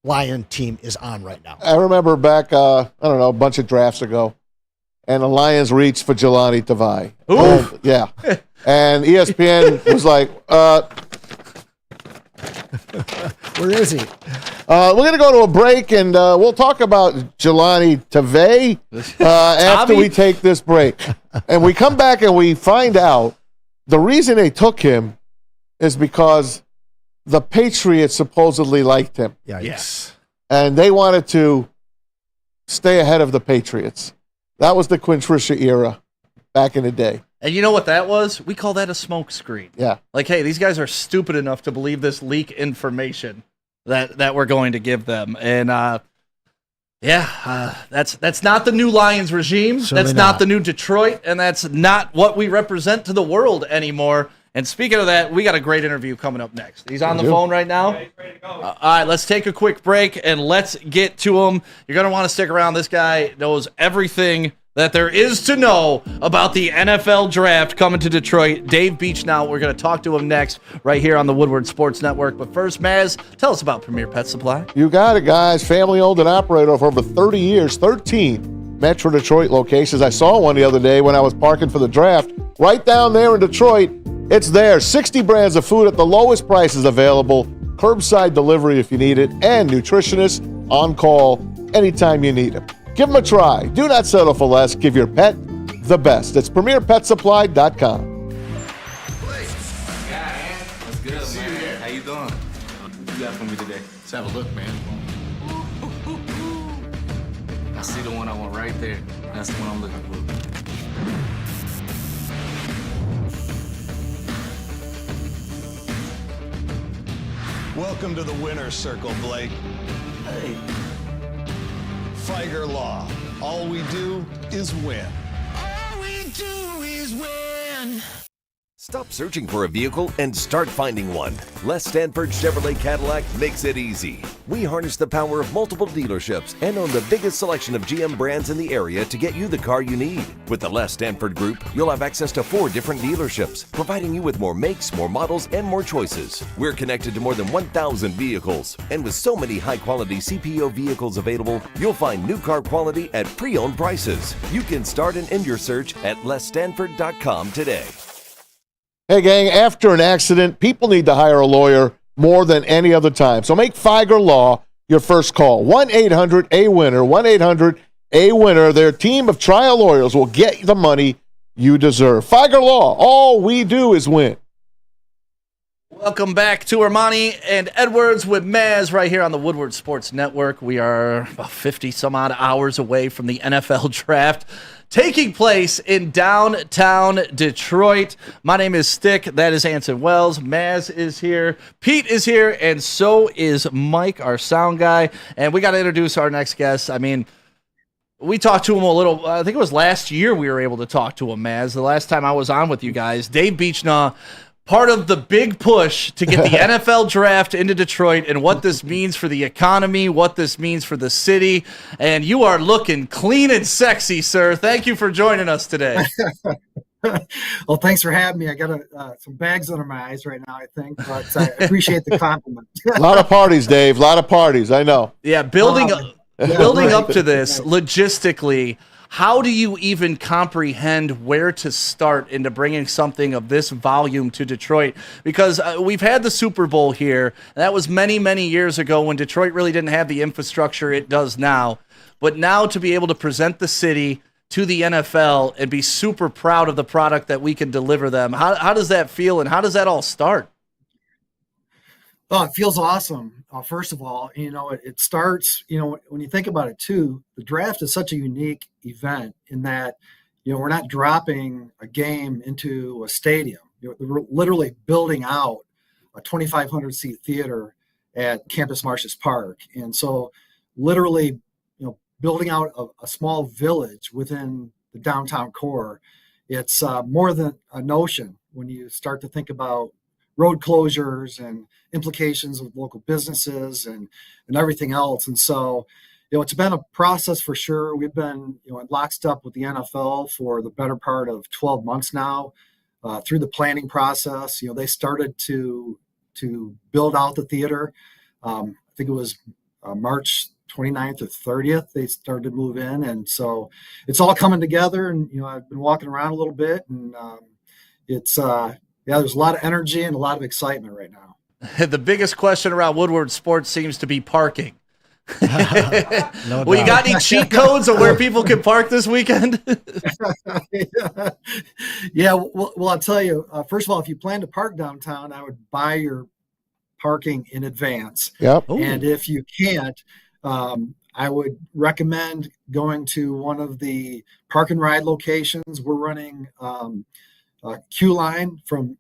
Speaker 5: Lion team is on right now.
Speaker 4: I remember back, a bunch of drafts ago, and the Lions reached for Jelani Tavai.
Speaker 2: Ooh.
Speaker 4: Yeah. And ESPN was like,
Speaker 5: where is he?
Speaker 4: we're going to go to a break, and we'll talk about Jelani Tavai after we take this break. And we come back and we find out the reason they took him is because the Patriots supposedly liked him.
Speaker 5: Yes.
Speaker 4: And they wanted to stay ahead of the Patriots. That was the Quinn Trisha era back in the day.
Speaker 2: And you know what that was? We call that a smoke screen.
Speaker 4: Yeah.
Speaker 2: Like, hey, these guys are stupid enough to believe this leak information that we're going to give them. And, that's not the new Lions regime.
Speaker 5: Certainly
Speaker 2: that's not the new Detroit. And that's not what we represent to the world anymore. And speaking of that, we got a great interview coming up next. He's on the phone right now.
Speaker 6: Yeah, he's ready to go.
Speaker 2: All right, let's take a quick break and let's get to him. You're going to want to stick around. This guy knows everything that there is to know about the NFL draft coming to Detroit. Dave Beachnau, we're going to talk to him next right here on the Woodward Sports Network. But first, Maz, tell us about Premier Pet Supply.
Speaker 4: You got it, guys. Family owned and operated for over 30 years, 13 Metro Detroit locations. I saw one the other day when I was parking for the draft. Right down there in Detroit, it's there. 60 brands of food at the lowest prices available. Curbside delivery if you need it. And nutritionists on call anytime you need them. Give them a try. Do not settle for less. Give your pet the best. It's PremierPetSupply.com.
Speaker 9: What's good, man? How you doing? What you got for me today? Let's have a look, man. I see the one I want right there. That's the one I'm looking for.
Speaker 10: Welcome to the winner's circle, Blake.
Speaker 9: Hey.
Speaker 10: Figer Law. All we do is win.
Speaker 11: All we do is win.
Speaker 12: Stop searching for a vehicle and start finding one. Les Stanford Chevrolet Cadillac makes it easy. We harness the power of multiple dealerships and own the biggest selection of GM brands in the area to get you the car you need. With the Les Stanford Group, you'll have access to 4 different dealerships, providing you with more makes, more models, and more choices. We're connected to more than 1,000 vehicles, and with so many high-quality CPO vehicles available, you'll find new car quality at pre-owned prices. You can start and end your search at lesstanford.com today.
Speaker 4: Hey, gang, after an accident, people need to hire a lawyer more than any other time. So make Figer Law your first call. 1-800-A-WINNER, 1-800-A-WINNER. Their team of trial lawyers will get the money you deserve. Figer Law, all we do is win.
Speaker 2: Welcome back to Ermanni and Edwards with Maz right here on the Woodward Sports Network. We are about 50-some-odd hours away from the NFL draft taking place in downtown Detroit. My name is Stick. That is Anson Wells. Maz is here. Pete is here. And so is Mike, our sound guy. And we got to introduce our next guest. I mean, we talked to him a little. I think it was last year we were able to talk to him, Maz. The last time I was on with you guys. Dave Beachnau, part of the big push to get the NFL draft into Detroit and what this means for the economy, what this means for the city. And you are looking clean and sexy, sir. Thank you for joining us today.
Speaker 13: Well, thanks for having me. I got some bags under my eyes right now, I think, but I appreciate the compliment.
Speaker 4: A lot of parties, Dave. A lot of parties. I know.
Speaker 2: Yeah, building up to this logistically, how do you even comprehend where to start into bringing something of this volume to Detroit? Because we've had the Super Bowl here. And that was many, many years ago when Detroit really didn't have the infrastructure it does now. but now to be able to present the city to the NFL and be super proud of the product that we can deliver them. How does that feel, and how does that all start?
Speaker 13: Oh, it feels awesome. First of all, it starts, when you think about it too, the draft is such a unique event in that, we're not dropping a game into a stadium. We're literally building out a 2,500 seat theater at Campus Martius Park. And so literally, building out a small village within the downtown core, it's more than a notion when you start to think about road closures and implications of local businesses and everything else. And so, it's been a process for sure. We've been, in lockstep with the NFL for the better part of 12 months now, through the planning process. They started to build out the theater. I think it was March 29th or 30th, they started to move in. And so it's all coming together. And, I've been walking around a little bit, and it's, there's a lot of energy and a lot of excitement right now.
Speaker 2: The biggest question around Woodward sports seems to be parking.
Speaker 5: No
Speaker 2: well, you got any cheat codes of where people can park this weekend?
Speaker 13: Yeah, well, I'll tell you, first of all, if you plan to park downtown, I would buy your parking in advance.
Speaker 4: Yep.
Speaker 13: And if you can't, I would recommend going to one of the park and ride locations. We're running Q line from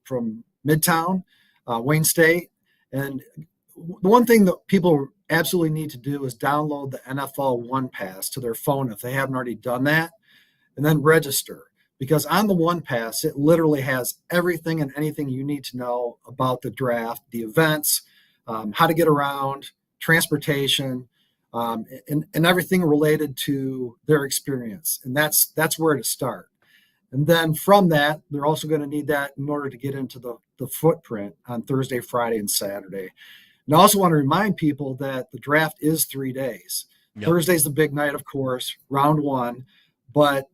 Speaker 13: Midtown, Wayne State. And the one thing that people absolutely need to do is download the NFL One Pass to their phone if they haven't already done that, and then register. Because on the One Pass, it literally has everything and anything you need to know about the draft, the events, how to get around, transportation, and everything related to their experience. And that's where to start. And then from that, they're also going to need that in order to get into the footprint on Thursday, Friday, and Saturday. And I also want to remind people that the draft is 3 days. Yep. Thursday's the big night, of course, round one. But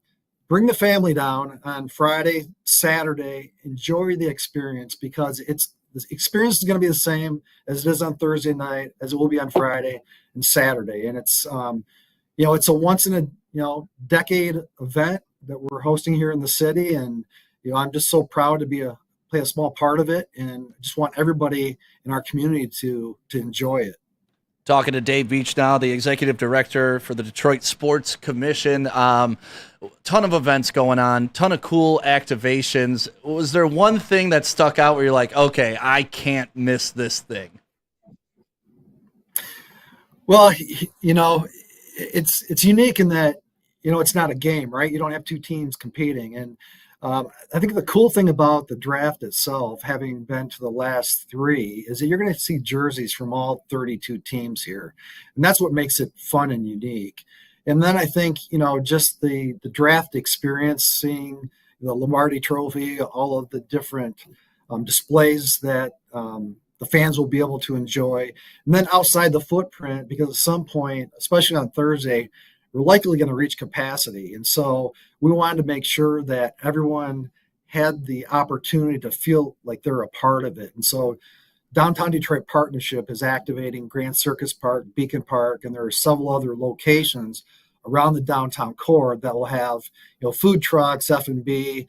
Speaker 13: bring the family down on Friday, Saturday. Enjoy the experience, because the experience is going to be the same as it is on Thursday night, as it will be on Friday and Saturday. And it's, it's a once in a decade event that we're hosting here in the city. And, I'm just so proud to play a small part of it, and just want everybody in our community to enjoy it.
Speaker 2: Talking to Dave Beachnau, the executive director for the Detroit Sports Commission. Ton of events going on, ton of cool activations. Was there one thing that stuck out where you're like, okay, I can't miss this thing?
Speaker 13: Well, it's unique in that, it's not a game, right? You don't have two teams competing. And I think the cool thing about the draft itself, having been to the last three, is that you're going to see jerseys from all 32 teams here. And that's what makes it fun and unique. And then I think, just the draft experience, seeing the Lombardi Trophy, all of the different displays that the fans will be able to enjoy. And then outside the footprint, because at some point, especially on Thursday, we're likely going to reach capacity. And so we wanted to make sure that everyone had the opportunity to feel like they're a part of it. And so Downtown Detroit Partnership is activating Grand Circus Park, Beacon Park, and there are several other locations around the downtown core that will have, food trucks, F&B,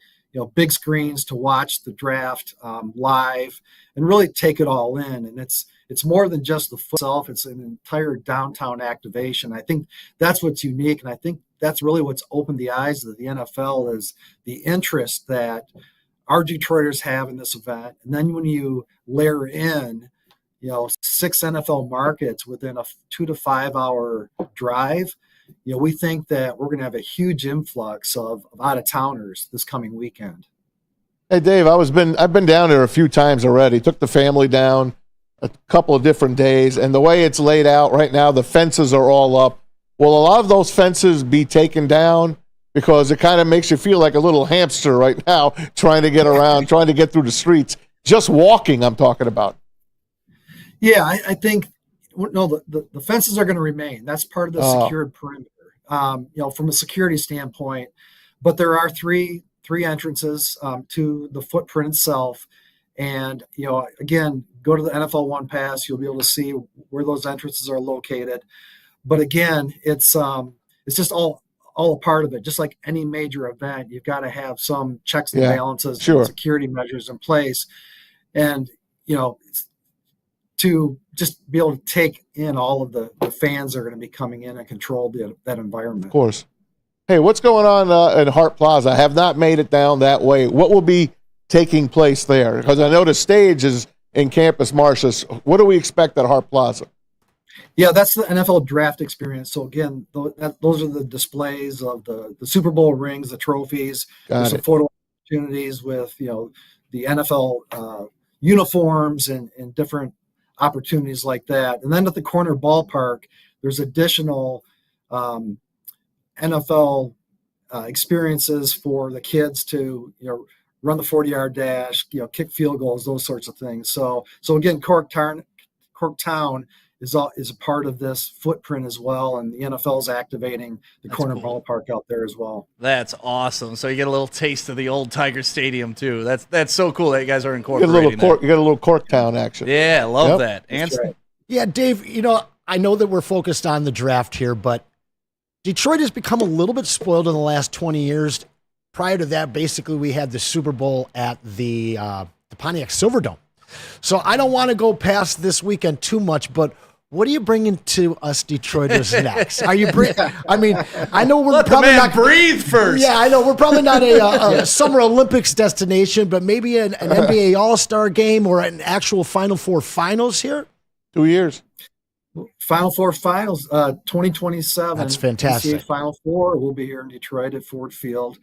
Speaker 13: big screens to watch the draft live and really take it all in. And it's more than just the foot itself. It's an entire downtown activation. I think that's what's unique. And I think that's really what's opened the eyes of the NFL, is the interest that our Detroiters have in this event. And then when you layer in, 6 NFL markets within a 2 to 5 hour drive, we think that we're going to have a huge influx of out-of-towners this coming weekend.
Speaker 4: Hey, Dave, I've been down there a few times already. Took the family down a couple of different days, and the way it's laid out right now, the fences are all up. Will a lot of those fences be taken down? Because it kind of makes you feel like a little hamster right now, trying to get around, trying to get through the streets. Just walking, I'm talking about.
Speaker 13: Yeah, I think the fences are going to remain. That's part of the secured perimeter, from a security standpoint. But there are three entrances to the footprint itself. And, again, go to the NFL One Pass. You'll be able to see where those entrances are located. But again, it's it's just all a part of it. Just like any major event, you've got to have some checks and balances, and security measures in place, and to just be able to take in all of the fans that are going to be coming in and control that environment.
Speaker 4: Of course. Hey, what's going on in Hart Plaza? I have not made it down that way. What will be taking place there? Because I know the stage is in Campus Martius. What do we expect at Hart Plaza?
Speaker 13: Yeah, that's the NFL draft experience. So again, those are the displays of the Super Bowl rings, the trophies. There's some photo opportunities with the NFL uniforms and different opportunities like that. And then at the corner ballpark, there's additional NFL experiences for the kids to run the 40-yard dash, kick field goals, those sorts of things. So again, Corktown is a part of this footprint as well, and the NFL is activating the corner ballpark out there as well.
Speaker 2: That's awesome. So you get a little taste of the old Tiger Stadium too. That's so cool that you guys are incorporating.
Speaker 4: You get a little Corktown action.
Speaker 2: Yeah, I love that. Anson?
Speaker 5: Right. Yeah, Dave. I know that we're focused on the draft here, but Detroit has become a little bit spoiled in the last 20 years. Prior to that, basically, we had the Super Bowl at the Pontiac Silverdome. So I don't want to go past this weekend too much, but what are you bringing to us Detroiters next? Are you I know we're
Speaker 2: Let
Speaker 5: probably
Speaker 2: the man
Speaker 5: not
Speaker 2: breathe first.
Speaker 5: Yeah, I know we're probably not a Summer Olympics destination, but maybe an NBA All-Star game or an actual Final Four finals here.
Speaker 4: 2 years.
Speaker 13: Final Four finals, 2027.
Speaker 5: That's fantastic.
Speaker 13: NCAA Final Four will be here in Detroit at Ford Field.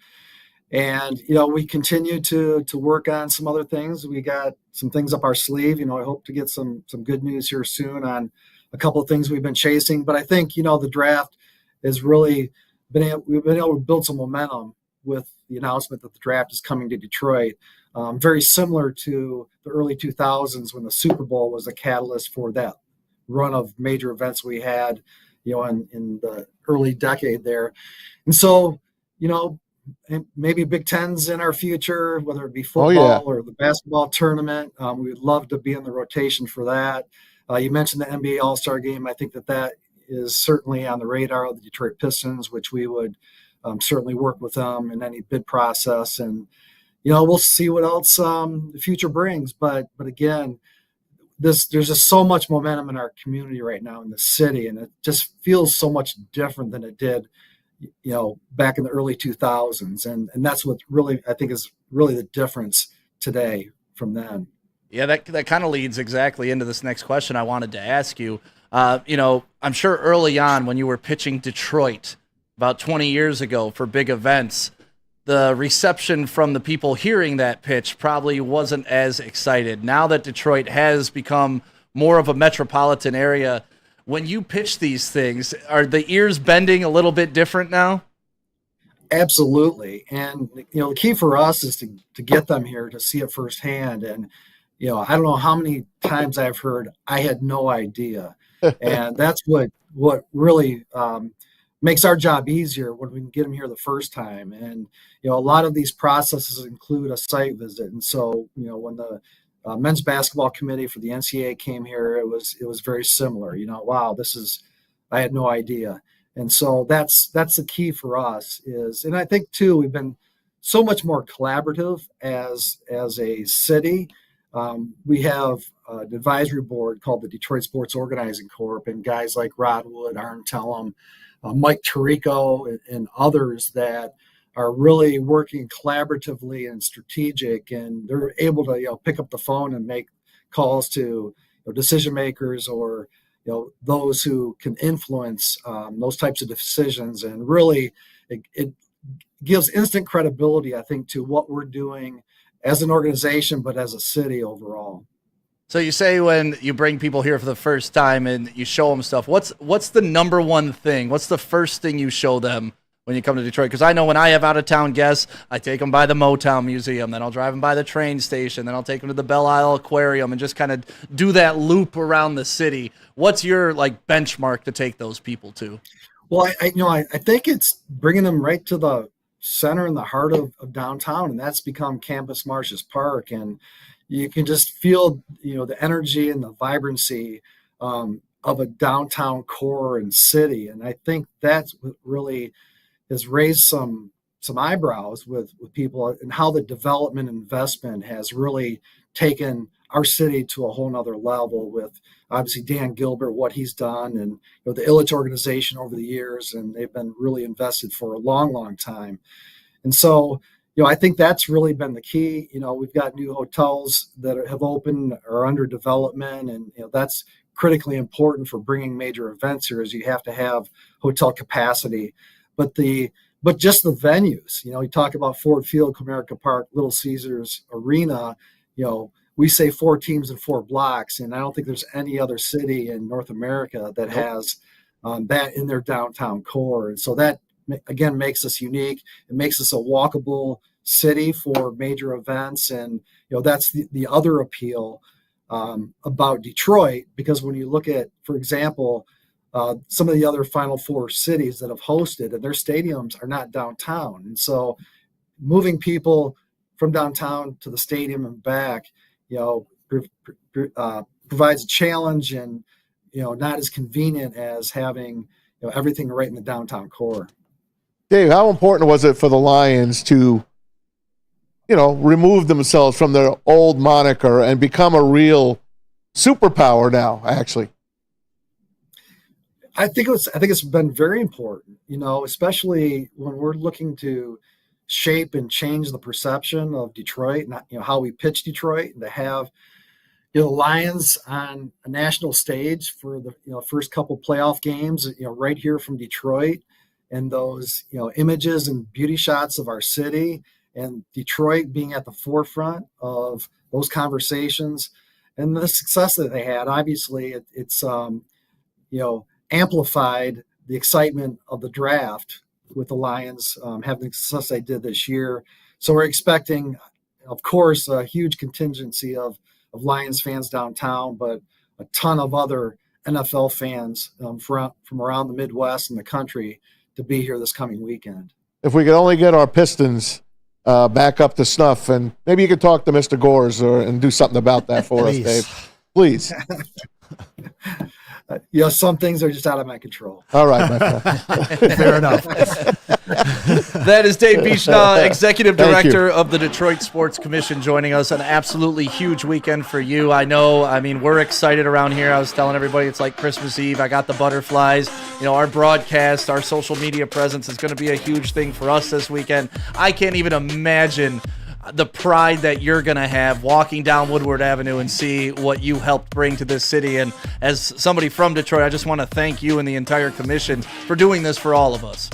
Speaker 13: And, we continue to work on some other things. We got some things up our sleeve. I hope to get some good news here soon on a couple of things we've been chasing. But I think, the draft has really we've been able to build some momentum with the announcement that the draft is coming to Detroit. Very similar to the early 2000s when the Super Bowl was a catalyst for that run of major events we had, in the early decade there. And so, maybe Big Ten's in our future, whether it be football or the basketball tournament. We would love to be in the rotation for that. You mentioned the NBA All-Star game. I think that is certainly on the radar of the Detroit Pistons, which we would certainly work with them in any bid process. And, we'll see what else the future brings. But again, there's just so much momentum in our community right now in the city, and it just feels so much different than it did back in the early 2000s. And that's what really, I think, is really the difference today from then.
Speaker 2: Yeah, that kind of leads exactly into this next question I wanted to ask you. I'm sure early on when you were pitching Detroit about 20 years ago for big events, the reception from the people hearing that pitch probably wasn't as excited. Now that Detroit has become more of a metropolitan area, when you pitch these things, are the ears bending a little bit different now?
Speaker 13: Absolutely. And, the key for us is to get them here to see it firsthand. And, I don't know how many times I've heard, I had no idea. And that's what really makes our job easier when we can get them here the first time. And, a lot of these processes include a site visit. And so, when the men's basketball committee for the NCAA came here, it was very similar. Wow, I had no idea. And so that's the key for us and I think too, we've been so much more collaborative as a city. We have an advisory board called the Detroit Sports Organizing Corp, and guys like Rod Wood, Arn Tellem, Mike Tirico, and others that are really working collaboratively and strategic, and they're able to pick up the phone and make calls to decision makers or those who can influence those types of decisions. And really it gives instant credibility, I think, to what we're doing as an organization, but as a city overall.
Speaker 2: So you say when you bring people here for the first time and you show them stuff, what's the number one thing? What's the first thing you show them when you come to Detroit? Because I know when I have out-of-town guests, I take them by the Motown Museum, then I'll drive them by the train station, then I'll take them to the Belle Isle Aquarium and just kind of do that loop around the city. What's your benchmark to take those people to?
Speaker 13: Well, I think it's bringing them right to the center and the heart of downtown, and that's become Campus Martius Park. And you can just feel, the energy and the vibrancy of a downtown core and city. And I think that's what really has raised some eyebrows with people, and how the development investment has really taken our city to a whole nother level, with obviously Dan Gilbert, what he's done, and the Illich organization over the years, and they've been really invested for a long, long time. And so, I think that's really been the key. We've got new hotels that have opened or under development, and that's critically important for bringing major events here, is you have to have hotel capacity. But just the venues, you talk about Ford Field, Comerica Park, Little Caesars Arena, we say 4 teams in 4 blocks, and I don't think there's any other city in North America that has that in their downtown core. And so that, again, makes us unique. It makes us a walkable city for major events. And, that's the other appeal about Detroit, because when you look at, for example, some of the other Final Four cities that have hosted, and their stadiums are not downtown. And so moving people from downtown to the stadium and back, provides a challenge, and, not as convenient as having, everything right in the downtown core.
Speaker 4: Dave, how important was it for the Lions to, remove themselves from their old moniker and become a real superpower now, actually?
Speaker 13: I think it's been very important, especially when we're looking to shape and change the perception of Detroit, and how we pitch Detroit, and to have the Lions on a national stage for the first couple playoff games, right here from Detroit, and those images and beauty shots of our city, and Detroit being at the forefront of those conversations, and the success that they had. Obviously, it's amplified the excitement of the draft with the Lions having the success they did this year. So we're expecting, of course, a huge contingency of Lions fans downtown, but a ton of other NFL fans from around the Midwest and the country to be here this coming weekend.
Speaker 4: If we could only get our Pistons back up to snuff, and maybe you could talk to Mr. Gores and do something about that for us, Dave. Please.
Speaker 13: Some things are just out of my control.
Speaker 4: All right, my friend.
Speaker 5: Fair enough.
Speaker 2: That is Dave Beachnau, Executive Director of the Detroit Sports Commission, joining us. An absolutely huge weekend for you. I know, we're excited around here. I was telling everybody it's like Christmas Eve. I got the butterflies. Our broadcast, our social media presence is going to be a huge thing for us this weekend. I can't even imagine the pride that you're going to have walking down Woodward Avenue and see what you helped bring to this city. And as somebody from Detroit, I just want to thank you and the entire commission for doing this for all of us.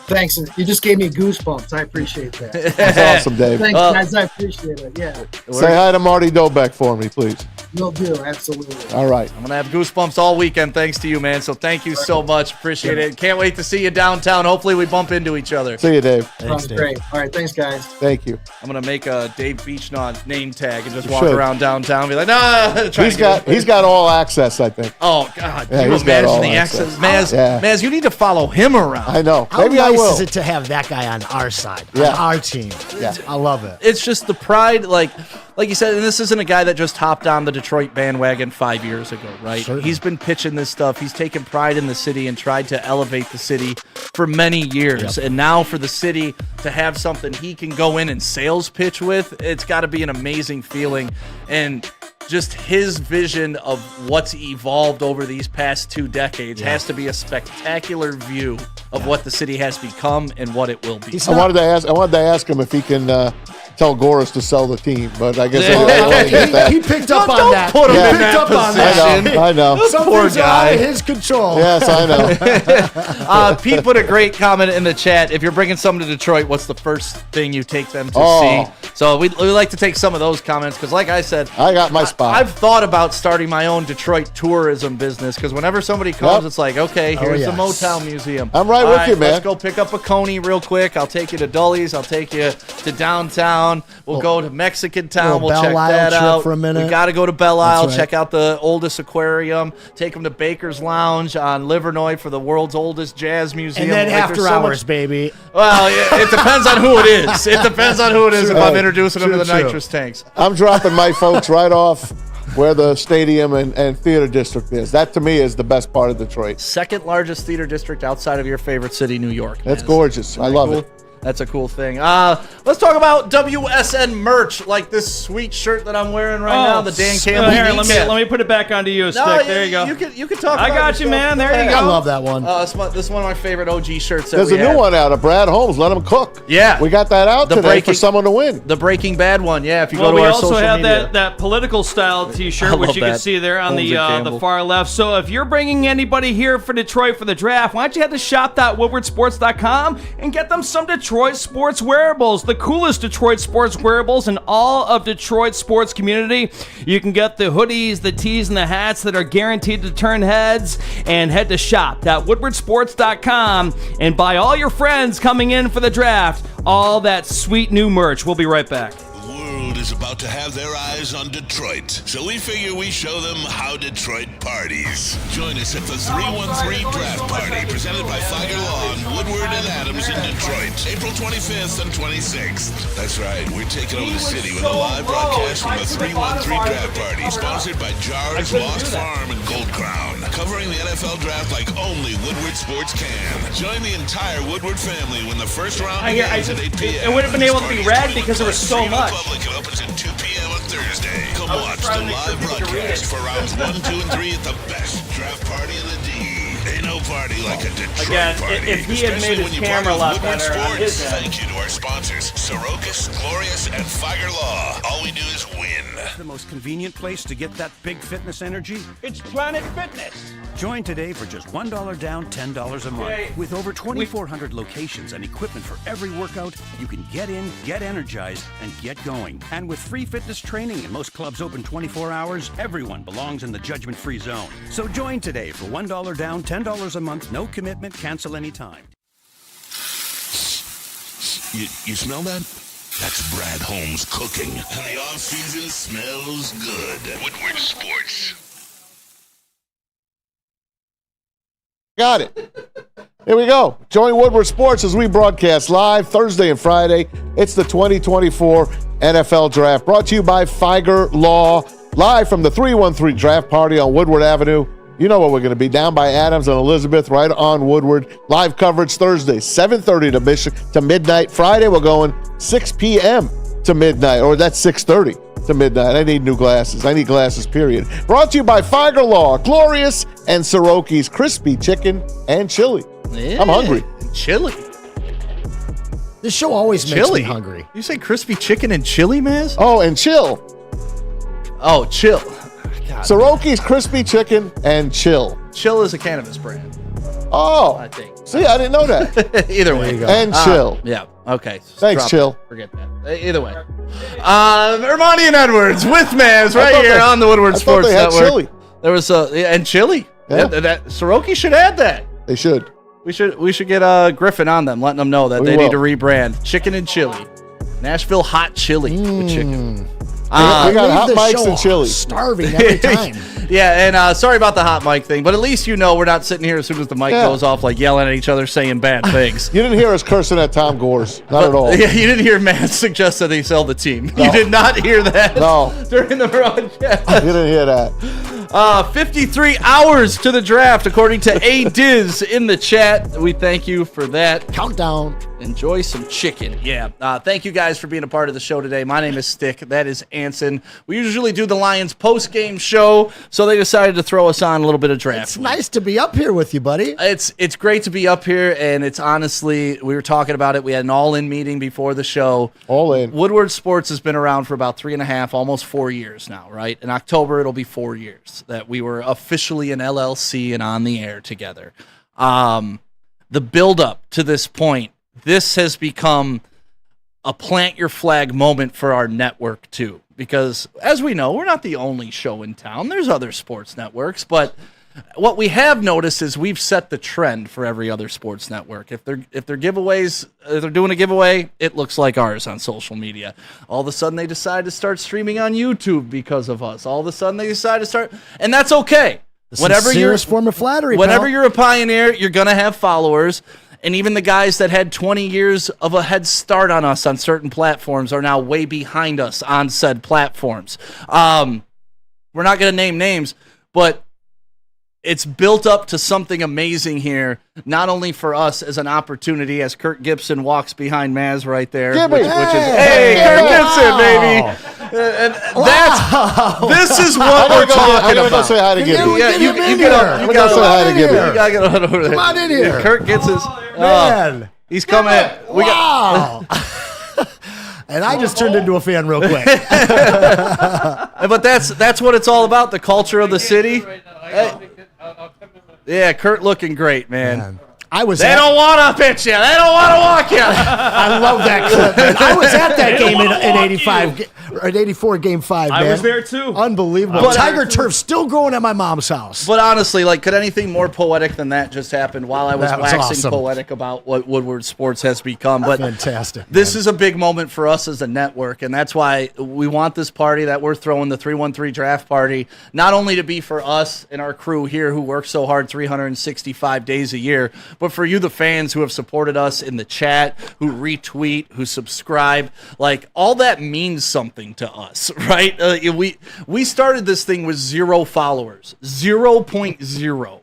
Speaker 13: Thanks. You just gave me goosebumps. I appreciate that.
Speaker 4: That's awesome, Dave.
Speaker 13: Thanks, guys. I appreciate it. Yeah.
Speaker 4: Say hi to Marty Dobeck for me, please.
Speaker 13: Will do. Absolutely.
Speaker 4: All right.
Speaker 2: I'm going to have goosebumps all weekend thanks to you, man. So thank you so much. Appreciate it. Can't wait to see you downtown. Hopefully we bump into each other.
Speaker 4: See you, Dave.
Speaker 13: Sounds great. All right. Thanks, guys.
Speaker 4: Thank you.
Speaker 2: I'm going to make a Dave Beachnau name tag and just walk around downtown and be like, nah.
Speaker 4: He's got all access, I think.
Speaker 2: Oh, God.
Speaker 4: Yeah,
Speaker 2: Can you imagine the
Speaker 4: access.
Speaker 2: Maz, you need to follow him around.
Speaker 4: I know.
Speaker 5: How
Speaker 4: Maybe
Speaker 5: nice
Speaker 4: I will.
Speaker 5: is it to have that guy on our side, on our team?
Speaker 4: Yeah.
Speaker 5: I love it.
Speaker 2: It's just the pride, like you said, and this isn't a guy that just hopped on the Detroit bandwagon 5 years ago, right?
Speaker 5: Certainly.
Speaker 2: He's been pitching this stuff. He's taken pride in the city and tried to elevate the city for many years.
Speaker 5: Yep.
Speaker 2: And now for the city to have something he can go in and sales pitch with, it's got to be an amazing feeling. And just his vision of what's evolved over these past 2 decades has to be a spectacular view of what the city has become and what it will be.
Speaker 4: I wanted to ask him if he can tell Gores to sell the team, but I guess I want to get that.
Speaker 5: He picked up on that.
Speaker 2: Put him in
Speaker 5: picked
Speaker 2: that
Speaker 5: up on
Speaker 2: position.
Speaker 4: I know.
Speaker 5: Some
Speaker 2: Poor
Speaker 5: things are
Speaker 2: guy.
Speaker 5: out of his control.
Speaker 4: Yes, I know.
Speaker 2: Pete put a great comment in the chat. If you're bringing someone to Detroit, what's the first thing you take them to see? So we like to take some of those comments because, like I said,
Speaker 4: I got my spot.
Speaker 2: I've thought about starting my own Detroit tourism business because whenever somebody comes, it's like, okay, here's the Motown Museum.
Speaker 4: I'm right with you, man.
Speaker 2: Let's go pick up a Coney real quick. I'll take you to Dully's. I'll take you to downtown. We'll go to Mexican Town. We'll check that out.
Speaker 5: For a minute.
Speaker 2: We got to go to Belle Isle,
Speaker 5: right.
Speaker 2: check out the oldest aquarium, take them to Baker's Lounge on Livernois for the world's oldest jazz museum.
Speaker 5: And then
Speaker 2: Like,
Speaker 5: after
Speaker 2: there's so
Speaker 5: hours,
Speaker 2: much-
Speaker 5: baby.
Speaker 2: Well, it depends on who it is. It depends on who it is if I'm introducing them to the
Speaker 5: True.
Speaker 2: nitrous tanks.
Speaker 4: I'm dropping my folks right off where the stadium and theater district is. That, to me, is the best part of Detroit.
Speaker 2: Second largest theater district outside of your favorite city, New York.
Speaker 4: That's gorgeous. I love it.
Speaker 2: That's a cool thing. Let's talk about WSN merch, like this sweet shirt that I'm wearing right now. The Dan Campbell.
Speaker 8: Here, let me put it back onto you, Stick. There you go.
Speaker 2: You can talk.
Speaker 8: I got you, man. There you go.
Speaker 5: I love that one.
Speaker 2: This is one of my favorite OG shirts.
Speaker 4: There's a new one out of Brad Holmes. Let him cook.
Speaker 2: Yeah,
Speaker 4: we got that out today for someone to win.
Speaker 2: The Breaking Bad one. Yeah, if you go to our social media.
Speaker 8: We also have that political style T-shirt, which you can see there on the far left. So if you're bringing anybody here for Detroit for the draft, why don't you head to shop.woodwardsports.com and get them some Detroit sports wearables, the coolest Detroit sports wearables in all of Detroit sports community. You can get the hoodies, the tees, and the hats that are guaranteed to turn heads. And head to shop.woodwardsports.com and buy all your friends coming in for the draft all that sweet new merch. We'll be right back.
Speaker 1: Is about to have their eyes on Detroit, so we figure we show them how Detroit parties. Join us at the 313 Draft Party presented by Figer Law and Woodward and Adams in Detroit, April 25th and 26th. That's right, we're taking over the city with a live broadcast from the 313 Draft Party, sponsored by Jars, Lost Farm, and Gold Crown, covering the NFL Draft like only Woodward Sports can. Join the entire Woodward family when the first round begins at 8 p.m.
Speaker 8: It would have been able to be read because there was so much.
Speaker 1: It opens at 2 p.m. on Thursday. Come watch the live broadcast for rounds 1, 2, and 3 at the best draft party in the D. Ain't no party like a Detroit party.
Speaker 8: If he had made his camera a lot better on his end.
Speaker 1: Thank you to our sponsors, Sorokas, Glorious, and Figer Law. All we do is win.
Speaker 14: The most convenient place to get that big fitness energy?
Speaker 8: It's Planet Fitness.
Speaker 14: Join today for just $1 down, $10 a month. With over 2,400 locations and equipment for every workout, you can get in, get energized, and get going. And with free fitness training and most clubs open 24 hours, everyone belongs in the judgment-free zone. So join today for $1 down, $10 a month, no commitment, cancel anytime.
Speaker 1: You smell that? That's Brad Holmes cooking. And the off-season smells good. Woodward Sports.
Speaker 4: Got it. Here we go. Join Woodward Sports as we broadcast live Thursday and Friday. It's the 2024 NFL Draft, brought to you by Figer Law, live from the 313 Draft Party on Woodward Avenue. You know where we're going to be, down by Adams and Elizabeth, right on Woodward. Live coverage Thursday, 7:30 to midnight. Friday, we're going 6 p.m. to midnight, or that's 6:30 to midnight. I need new glasses. I need glasses, period. Brought to you by Figer Law, Glorious, and Soroki's Crispy Chicken and Chili.
Speaker 2: Yeah,
Speaker 4: I'm hungry.
Speaker 2: Chili.
Speaker 5: This show always makes me hungry.
Speaker 2: You say crispy chicken and chili, Maz?
Speaker 4: Oh, and chill.
Speaker 2: Oh, chill. God.
Speaker 4: Soroki's Crispy Chicken and Chill.
Speaker 2: Chill is a cannabis brand.
Speaker 4: Oh.
Speaker 2: I think.
Speaker 4: See, I didn't know that.
Speaker 2: Either way.
Speaker 4: And Chill.
Speaker 2: Yeah. Okay.
Speaker 4: Thanks, Chill.
Speaker 2: Forget that. Either way. Ermanni and Edwards with Maz right here on the Woodward Sports Network.
Speaker 4: Chili.
Speaker 2: There was and chili.
Speaker 4: Yeah.
Speaker 2: That Soroki should add that.
Speaker 4: They should.
Speaker 2: We should get Griffin on them, letting them know that they need to rebrand chicken and chili. Nashville hot chili with chicken.
Speaker 4: We got hot mics and chili.
Speaker 5: Starving every time.
Speaker 2: Yeah, and sorry about the hot mic thing, but at least you know we're not sitting here as soon as the mic goes off, like yelling at each other, saying bad things.
Speaker 4: You didn't hear us cursing at Tom Gores. Not at all.
Speaker 2: Yeah, you didn't hear Matt suggest that he sell the team. No. You did not hear that during the broadcast.
Speaker 4: You didn't hear that.
Speaker 2: 53 hours to the draft, according to A-Diz in the chat. We thank you for that.
Speaker 5: Countdown.
Speaker 2: Enjoy some chicken. Yeah. Thank you guys for being a part of the show today. My name is Stick. That is Anson. We usually do the Lions post-game show, so they decided to throw us on a little bit of draft.
Speaker 5: It's nice to be up here with you, buddy.
Speaker 2: It's great to be up here, and it's honestly, we were talking about it. We had an all-in meeting before the show.
Speaker 4: All in.
Speaker 2: Woodward Sports has been around for about 3.5, almost 4 years now, right? In October, it'll be 4 years that we were officially an LLC and on the air together. The build-up to this point, this has become a plant your flag moment for our network too, because as we know, we're not the only show in town. There's other sports networks, but what we have noticed is we've set the trend for every other sports network. If they're giveaways, if they're doing a giveaway, it looks like ours on social media. All of a sudden they decide to start streaming on YouTube because of us. All of a sudden they decide to start, and that's okay.
Speaker 5: Whatever you're form of flattery,
Speaker 2: whenever you're a pioneer, you're gonna have followers. And even the guys that had 20 years of a head start on us on certain platforms are now way behind us on said platforms. we're not going to name names, but it's built up to something amazing here, not only for us as an opportunity, as Kirk Gibson walks behind Maz right there, which is, Kirk Gibson, baby. And this is what we're talking about.
Speaker 4: I'm going to say hi to Gibby.
Speaker 2: Yeah, you get up. You got to say hi to Gibby. You got to get over there.
Speaker 5: Come on in here.
Speaker 2: Kirk Gibson's.
Speaker 5: Man.
Speaker 2: He's coming in.
Speaker 5: Wow. And I just turned into a fan real quick.
Speaker 2: But that's what it's all about, the culture of the city. Yeah, Kurt looking great, man. They don't want to pitch you. They don't want to walk you.
Speaker 5: I love that clip, man. I was at that game in 85, or in 84, Game 5, man.
Speaker 8: I was there, too.
Speaker 5: Unbelievable.
Speaker 2: But
Speaker 5: Tiger turf still growing at my mom's house.
Speaker 2: But honestly, like, could anything more poetic than that just happen while I was
Speaker 5: That was
Speaker 2: waxing
Speaker 5: awesome.
Speaker 2: poetic about what Woodward Sports has become? But
Speaker 5: fantastic.
Speaker 2: This is a big moment for us as a network, and that's why we want this party that we're throwing, the 313 draft party, not only to be for us and our crew here who work so hard 365 days a year, but for you, the fans who have supported us in the chat, who retweet, who subscribe. Like, all that means something to us, right? We started this thing with 0 followers, 0.0,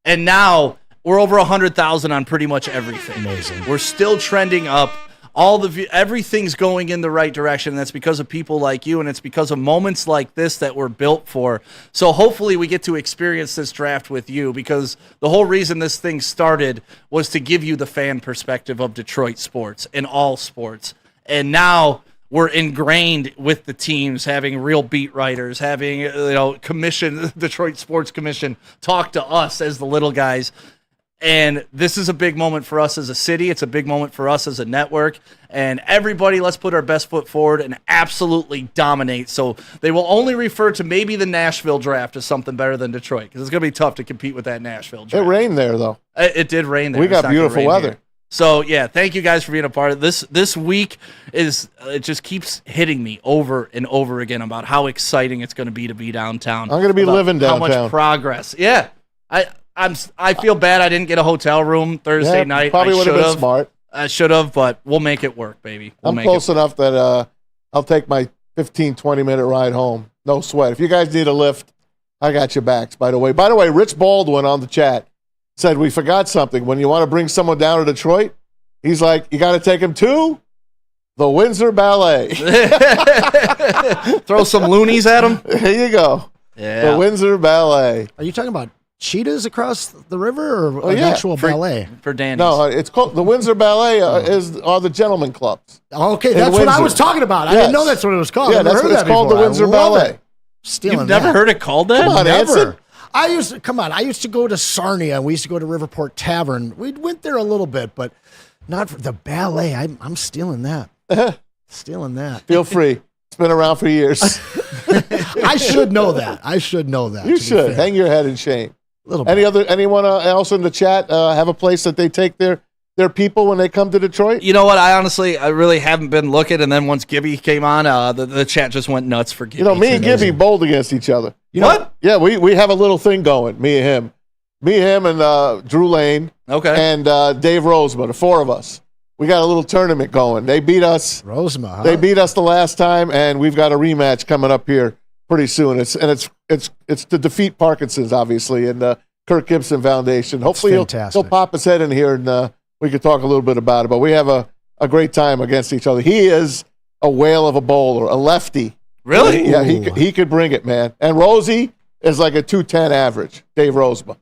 Speaker 2: and now we're over 100,000 on pretty much everything.
Speaker 5: Amazing.
Speaker 2: We're still trending up. Everything's going in the right direction, and that's because of people like you, and it's because of moments like this that we're built for. So hopefully we get to experience this draft with you, because the whole reason this thing started was to give you the fan perspective of Detroit sports and all sports. And now we're ingrained with the teams, having real beat writers, having Detroit Sports Commission talk to us as the little guys. And this is a big moment for us as a city. It's a big moment for us as a network. And everybody, let's put our best foot forward and absolutely dominate. So they will only refer to maybe the Nashville draft as something better than Detroit, because it's going to be tough to compete with that Nashville draft.
Speaker 4: It rained there, though.
Speaker 2: It did rain there.
Speaker 4: We
Speaker 2: It's
Speaker 4: got
Speaker 2: not gonna
Speaker 4: beautiful
Speaker 2: rain
Speaker 4: weather.
Speaker 2: here. So, yeah, thank you guys for being a part of this. This week it just keeps hitting me over and over again about how exciting it's going to be downtown.
Speaker 4: I'm going to be living downtown.
Speaker 2: How much progress. Yeah. I feel bad I didn't get a hotel room Thursday night.
Speaker 4: Probably would have been smart.
Speaker 2: I should have, but we'll make it work, baby.
Speaker 4: I'm close enough that I'll take my 15, 20-minute ride home. No sweat. If you guys need a lift, I got your backs, by the way. By the way, Rich Baldwin on the chat said, we forgot something. When you want to bring someone down to Detroit, he's like, you got to take him to the Windsor Ballet.
Speaker 2: Throw some loonies at him.
Speaker 4: There you go.
Speaker 2: Yeah.
Speaker 4: The Windsor Ballet.
Speaker 5: Are you talking about cheetahs across the river, or an actual ballet?
Speaker 2: For dandies.
Speaker 4: No, it's called the Windsor Ballet. Are the gentlemen clubs?
Speaker 5: Okay, that's what I was talking about. I didn't know that's what it was called.
Speaker 4: Yeah, that's what it's called, the Windsor Ballet.
Speaker 2: You've never heard it called that?
Speaker 4: Come on, Anson.
Speaker 5: I used to go to Sarnia, and we used to go to Riverport Tavern. We went there a little bit, but not for the ballet. I'm stealing that. Stealing that.
Speaker 4: Feel free. It's been around for years.
Speaker 5: I should know that.
Speaker 4: You should. Hang your head in shame. Anyone else in the chat have a place that they take their people when they come to Detroit?
Speaker 2: You know what? I really haven't been looking, and then once Gibby came on, the chat just went nuts for Gibby.
Speaker 4: Me and Gibby bowled against each other.
Speaker 2: What?
Speaker 4: Yeah, we have a little thing going. Me and him, and Drew Lane.
Speaker 2: Okay.
Speaker 4: And Dave Rosema, the four of us. We got a little tournament going. They beat us.
Speaker 5: Rosema, huh?
Speaker 4: They beat us the last time, and we've got a rematch coming up here pretty soon. It's to defeat Parkinson's, obviously, and the Kirk Gibson Foundation. Hopefully he'll pop his head in here, and we could talk a little bit about it. But we have a great time against each other. He is a whale of a bowler, a lefty.
Speaker 2: Really?
Speaker 4: Yeah, he could bring it, man. And Rosie is like a 210 average. Dave Rosema.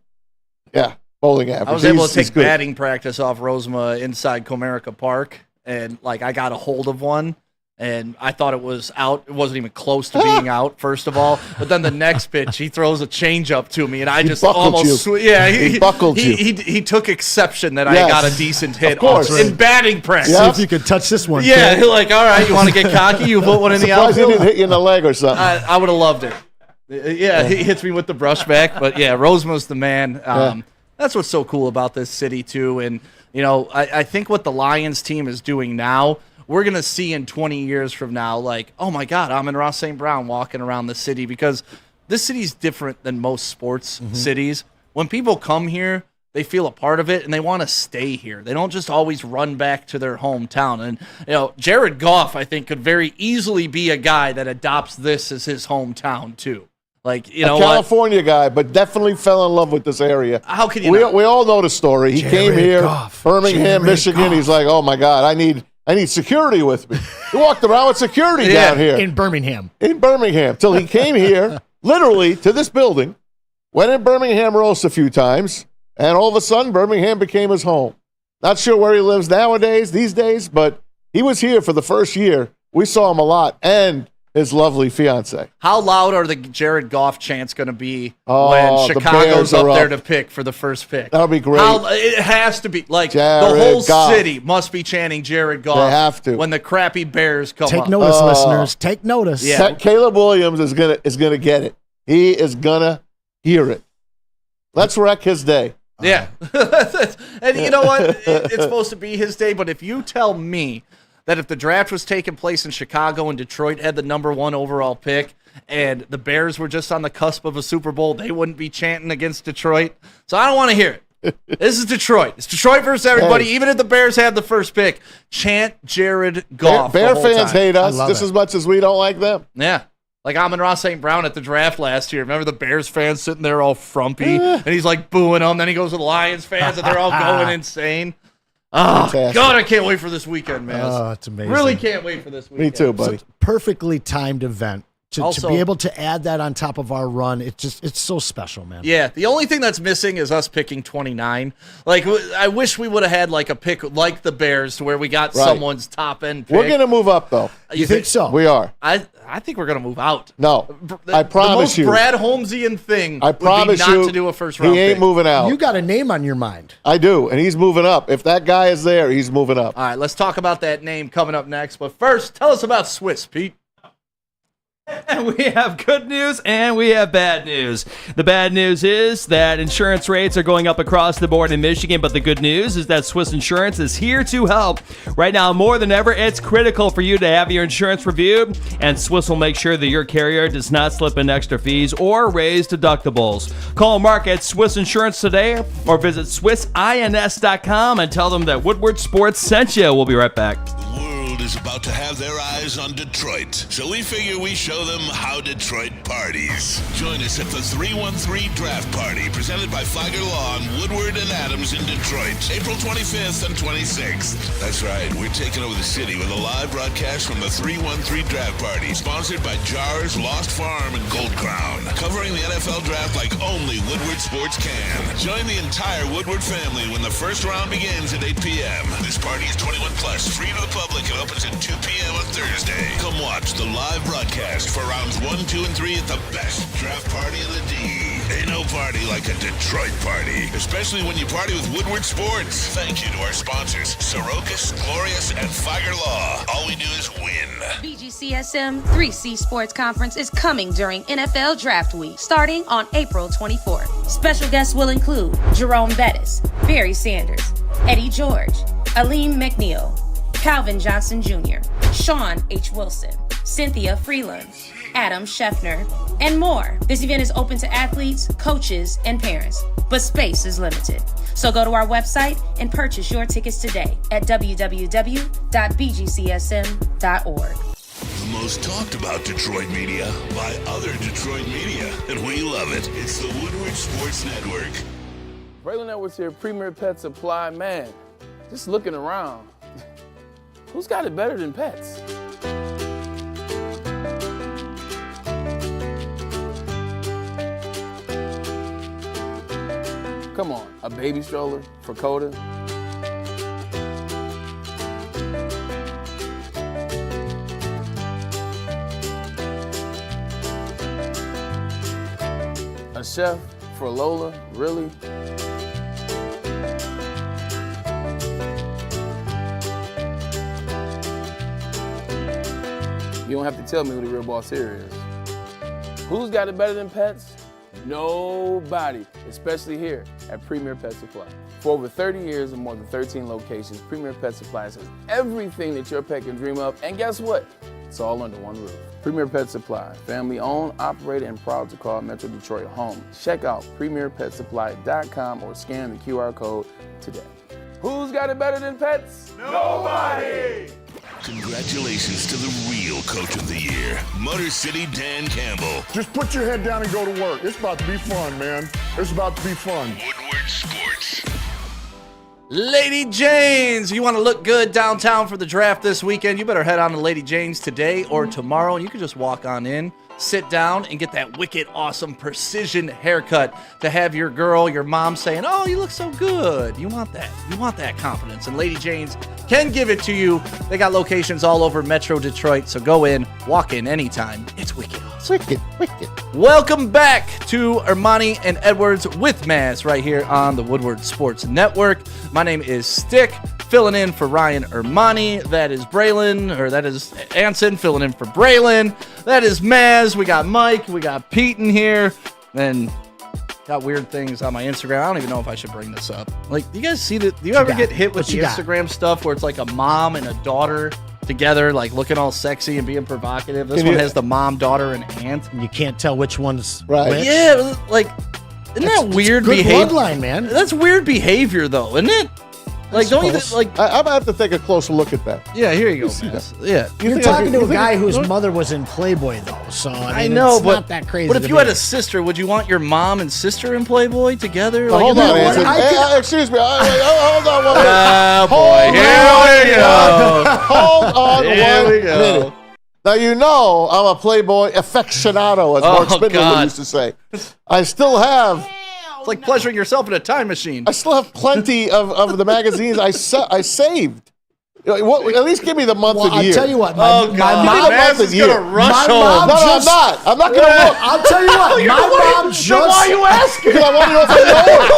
Speaker 4: Yeah, bowling average.
Speaker 2: I was able to take batting practice off Rosema inside Comerica Park, and I got a hold of one, and I thought it was out. It wasn't even close to being out, first of all. But then the next pitch, he throws a changeup to me, and I just almost
Speaker 4: he buckled you.
Speaker 2: He took exception that I got a decent hit in batting practice.
Speaker 5: See if you could touch this one.
Speaker 2: Yeah, all right, you want to get cocky? You put one in the outfield.
Speaker 4: He didn't hit you in the leg or something.
Speaker 2: I would have loved it. Yeah, he hits me with the brushback, but yeah, Rosema's the man. That's what's so cool about this city too, and I think what the Lions team is doing now, we're gonna see in 20 years from now, like, oh my God, Amon-Ra St. Brown walking around the city, because this city's different than most sports cities. When people come here, they feel a part of it and they want to stay here. They don't just always run back to their hometown. And Jared Goff, I think, could very easily be a guy that adopts this as his hometown too. Like, you know,
Speaker 4: a California guy, but definitely fell in love with this area.
Speaker 2: How can you?
Speaker 4: We all know the story. He came here, Birmingham, Michigan. He's like, oh my God, I need security with me. He walked around with security down here
Speaker 5: in Birmingham.
Speaker 4: Till he came here, literally to this building. Went in Birmingham roast a few times, and all of a sudden, Birmingham became his home. Not sure where he lives these days, but he was here for the first year. We saw him a lot, and his lovely fiance.
Speaker 2: How loud are the Jared Goff chants going to be
Speaker 4: Oh,
Speaker 2: when
Speaker 4: the
Speaker 2: Chicago's
Speaker 4: Bears
Speaker 2: up
Speaker 4: are
Speaker 2: there
Speaker 4: up.
Speaker 2: to pick for the first pick?
Speaker 4: That'll be great.
Speaker 2: It has to be. Like,
Speaker 4: Jared
Speaker 2: the whole
Speaker 4: Goff.
Speaker 2: city must be chanting Jared Goff.
Speaker 4: They have to.
Speaker 2: When the crappy Bears come
Speaker 5: Take
Speaker 2: up.
Speaker 5: notice, listeners. Take notice.
Speaker 2: Yeah.
Speaker 4: Caleb Williams is gonna get it. He is gonna hear it. Let's wreck his day.
Speaker 2: Yeah. And you know what? It's supposed to be his day, but if you tell me that if the draft was taking place in Chicago and Detroit had the number 1 overall pick and the Bears were just on the cusp of a Super Bowl, they wouldn't be chanting against Detroit. So I don't want to hear it. This is Detroit. It's Detroit versus everybody.
Speaker 4: Hey.
Speaker 2: Even if the Bears have the first pick, chant Jared Goff.
Speaker 4: Bear
Speaker 2: the whole
Speaker 4: fans
Speaker 2: time.
Speaker 4: hate us just as much as we don't like them.
Speaker 2: Yeah. Like Amon-Ra St. Brown at the draft last year. Remember the Bears fans sitting there all frumpy, and he's like booing them. Then he goes to the Lions fans, and they're all going insane. Oh,
Speaker 4: Fantastic.
Speaker 2: God, I can't wait for this weekend, man.
Speaker 5: Oh, it's amazing.
Speaker 2: Really can't wait for this weekend.
Speaker 4: Me too, buddy.
Speaker 5: It's a perfectly timed event. To
Speaker 2: Also-
Speaker 5: be able to add that on top of our run, it's so special, man.
Speaker 2: Yeah, the only thing that's missing is us picking 29. Like, I wish we would have had like a pick like the Bears to where we got
Speaker 4: Right.
Speaker 2: someone's top end pick.
Speaker 4: We're gonna move up though.
Speaker 2: You
Speaker 5: think so?
Speaker 4: We are.
Speaker 2: I think we're gonna move out.
Speaker 4: No, I promise
Speaker 2: the
Speaker 4: you.
Speaker 2: most Brad Holmesian thing
Speaker 4: I promise
Speaker 2: would be not
Speaker 4: you,
Speaker 2: to do a first round
Speaker 4: he ain't
Speaker 2: pick.
Speaker 4: moving out.
Speaker 5: You got a name on your mind.
Speaker 4: I do, and he's moving up. If that guy is there, he's moving up.
Speaker 2: All right, let's talk about that name coming up next. But first, tell us about Swiss, Pete.
Speaker 8: And we have good news and we have bad news. The bad news is that insurance rates are going up across the board in Michigan, but the good news is that Swiss Insurance is here to help. Right now, more than ever, it's critical for you to have your insurance reviewed, and Swiss will make sure that your carrier does not slip in extra fees or raise deductibles. Call Mark at Swiss Insurance today or visit SwissINS.com and tell them that Woodward Sports sent you. We'll be right back.
Speaker 1: The world is about to have their eyes on Detroit, so we figure we show them how Detroit parties. Join us at the 313 Draft Party, presented by Flagger Lawn, Woodward and Adams in Detroit, April 25th and 26th. That's right, we're taking over the city with a live broadcast from the 313 Draft Party, sponsored by Jars, Lost Farm, and Gold Crown, covering the NFL Draft like only Woodward Sports can. Join the entire Woodward family when the first round begins at 8 p.m. This party is 21 plus, free to the public, and opens at 2 p.m. on Thursday. Come watch the live broadcast for rounds 1, 2, and 3 at the best draft party in the D. Ain't no party like a Detroit party, especially when you party with Woodward Sports. Thank you to our sponsors, Sorokas, Glorious, and Flagger Law. All we do is win.
Speaker 15: BGCSM 3C Sports Conference is coming during NFL Draft Week, starting on April 24th. Special guests will include Jerome Bettis, Barry Sanders, Eddie George, Aleem McNeil, Calvin Johnson Jr., Sean H. Wilson, Cynthia Freeland, Adam Scheffner, and more. This event is open to athletes, coaches, and parents, but space is limited. So go to our website and purchase your tickets today at www.bgcsm.org.
Speaker 1: The most talked about Detroit media by other Detroit media, and we love it. It's the Woodward Sports Network.
Speaker 16: Braylon Edwards here, Premier Pet Supply. Man, just looking around, who's got it better than pets? Come on, a baby stroller for Coda? A chef for Lola, really? You don't have to tell me who the real boss here is. Who's got it better than pets? Nobody, especially here at Premier Pet Supply. For over 30 years and more than 13 locations, Premier Pet Supply has everything that your pet can dream of, and guess what? It's all under one roof. Premier Pet Supply, family owned, operated, and proud to call Metro Detroit home. Check out premierpetsupply.com or scan the QR code today. Who's got it better than pets?
Speaker 1: Nobody! Congratulations to the real coach of the year, Motor City Dan Campbell.
Speaker 17: Just put your head down and go to work. It's about to be fun, man. It's about to be fun.
Speaker 1: Woodward Sports.
Speaker 2: Lady Jane's. You want to look good downtown for the draft this weekend? You better head on to Lady Jane's today or tomorrow, and you can just walk on in, sit down, and get that wicked awesome precision haircut to have your girl, your mom saying, "Oh, you look so good." You want that. You want that confidence, and Lady Jane's can give it to you. They got locations all over Metro Detroit, so go in, walk in anytime. It's wicked awesome.
Speaker 4: Wicked.
Speaker 2: Welcome back to Ermanni and Edwards with Maz right here on the Woodward Sports Network. My name is Stick, filling in for Ryan Ermanni. That is Braylon, or that is Anson, filling in for Braylon. That is Maz. We got Mike. We got Pete in here. And got weird things on my Instagram. I don't even know if I should bring this up. Like, do you guys see that? Do you ever get hit with the Instagram stuff where it's like a mom and a daughter together, like looking all sexy and being provocative? This one has the mom, daughter, and aunt.
Speaker 5: And you can't tell which one's
Speaker 4: right.
Speaker 5: which.
Speaker 2: Yeah, like, isn't that weird behavior?
Speaker 5: Bloodline, man.
Speaker 2: That's weird behavior, though, isn't it? Like, don't you like?
Speaker 4: I'm gonna have to take a closer look at that.
Speaker 2: Yeah, here you go, man. Yeah,
Speaker 5: You're talking to a guy whose mother was in Playboy, though. So I mean,
Speaker 2: know,
Speaker 5: it's
Speaker 2: but
Speaker 5: not that crazy.
Speaker 2: But if you had a sister, would you want your mom and sister in Playboy together? Like,
Speaker 4: hold on, Anson. Excuse me. Hold on one minute.
Speaker 2: Oh boy, here we go.
Speaker 4: Hold on
Speaker 2: Here
Speaker 4: one
Speaker 2: we go.
Speaker 4: minute. Now, you know I'm a Playboy aficionado, as Mark Spindler used to say. I still have...
Speaker 2: It's like pleasuring yourself in a time machine.
Speaker 4: I still have plenty of the magazines I saved. At least give me the month and year.
Speaker 5: I'll tell you what.
Speaker 2: My mom is going to rush home.
Speaker 4: No, I'm not. I'm not going to look.
Speaker 5: I'll tell you what. My mom just...
Speaker 2: Why are you asking?
Speaker 4: Because I want to know if I know